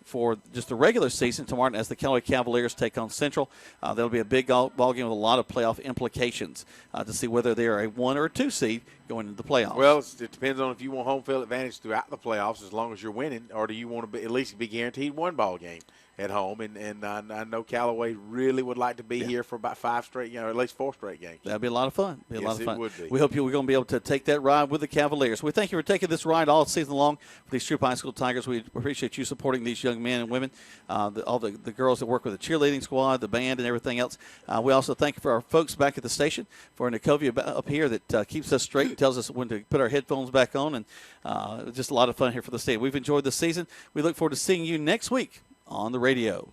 Speaker 10: for just the regular season tomorrow as the Callaway Cavaliers take on Central. That'll be a big ball game with a lot of playoff implications to see whether they're a 1 or a 2 seed going into the playoffs.
Speaker 2: Well, it depends on if you want home field advantage throughout the playoffs as long as you're winning, or do you want to at least be guaranteed one ball game at home. And I know Callaway really would like to be here for about 5 straight, at least 4 straight games.
Speaker 10: That'd be a lot of fun.
Speaker 2: Yes, it would be.
Speaker 10: We hope we're going to be able to take that ride with the Cavaliers. We thank you for taking this ride all season long with these Troup High School Tigers. We appreciate you supporting these young men and women, all the girls that work with the cheerleading squad, the band, and everything else. We also thank you for our folks back at the station, for Nicovia up here that keeps us straight and tells us when to put our headphones back on. And just a lot of fun here for the state. We've enjoyed the season. We look forward to seeing you next week on the radio.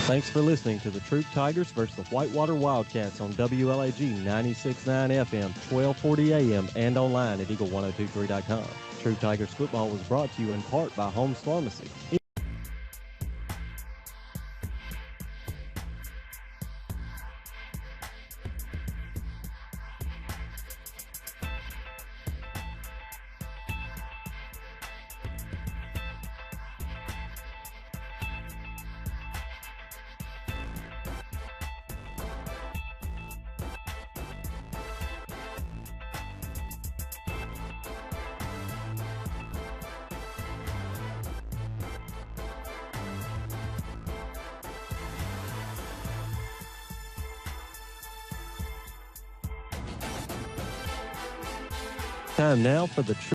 Speaker 4: Thanks for listening to the Troup Tigers versus the Whitewater Wildcats on WLAG 96.9 FM, 1240 AM, and online at eagle1023.com. Troup Tigers football was brought to you in part by Holmes Pharmacy. Time now for the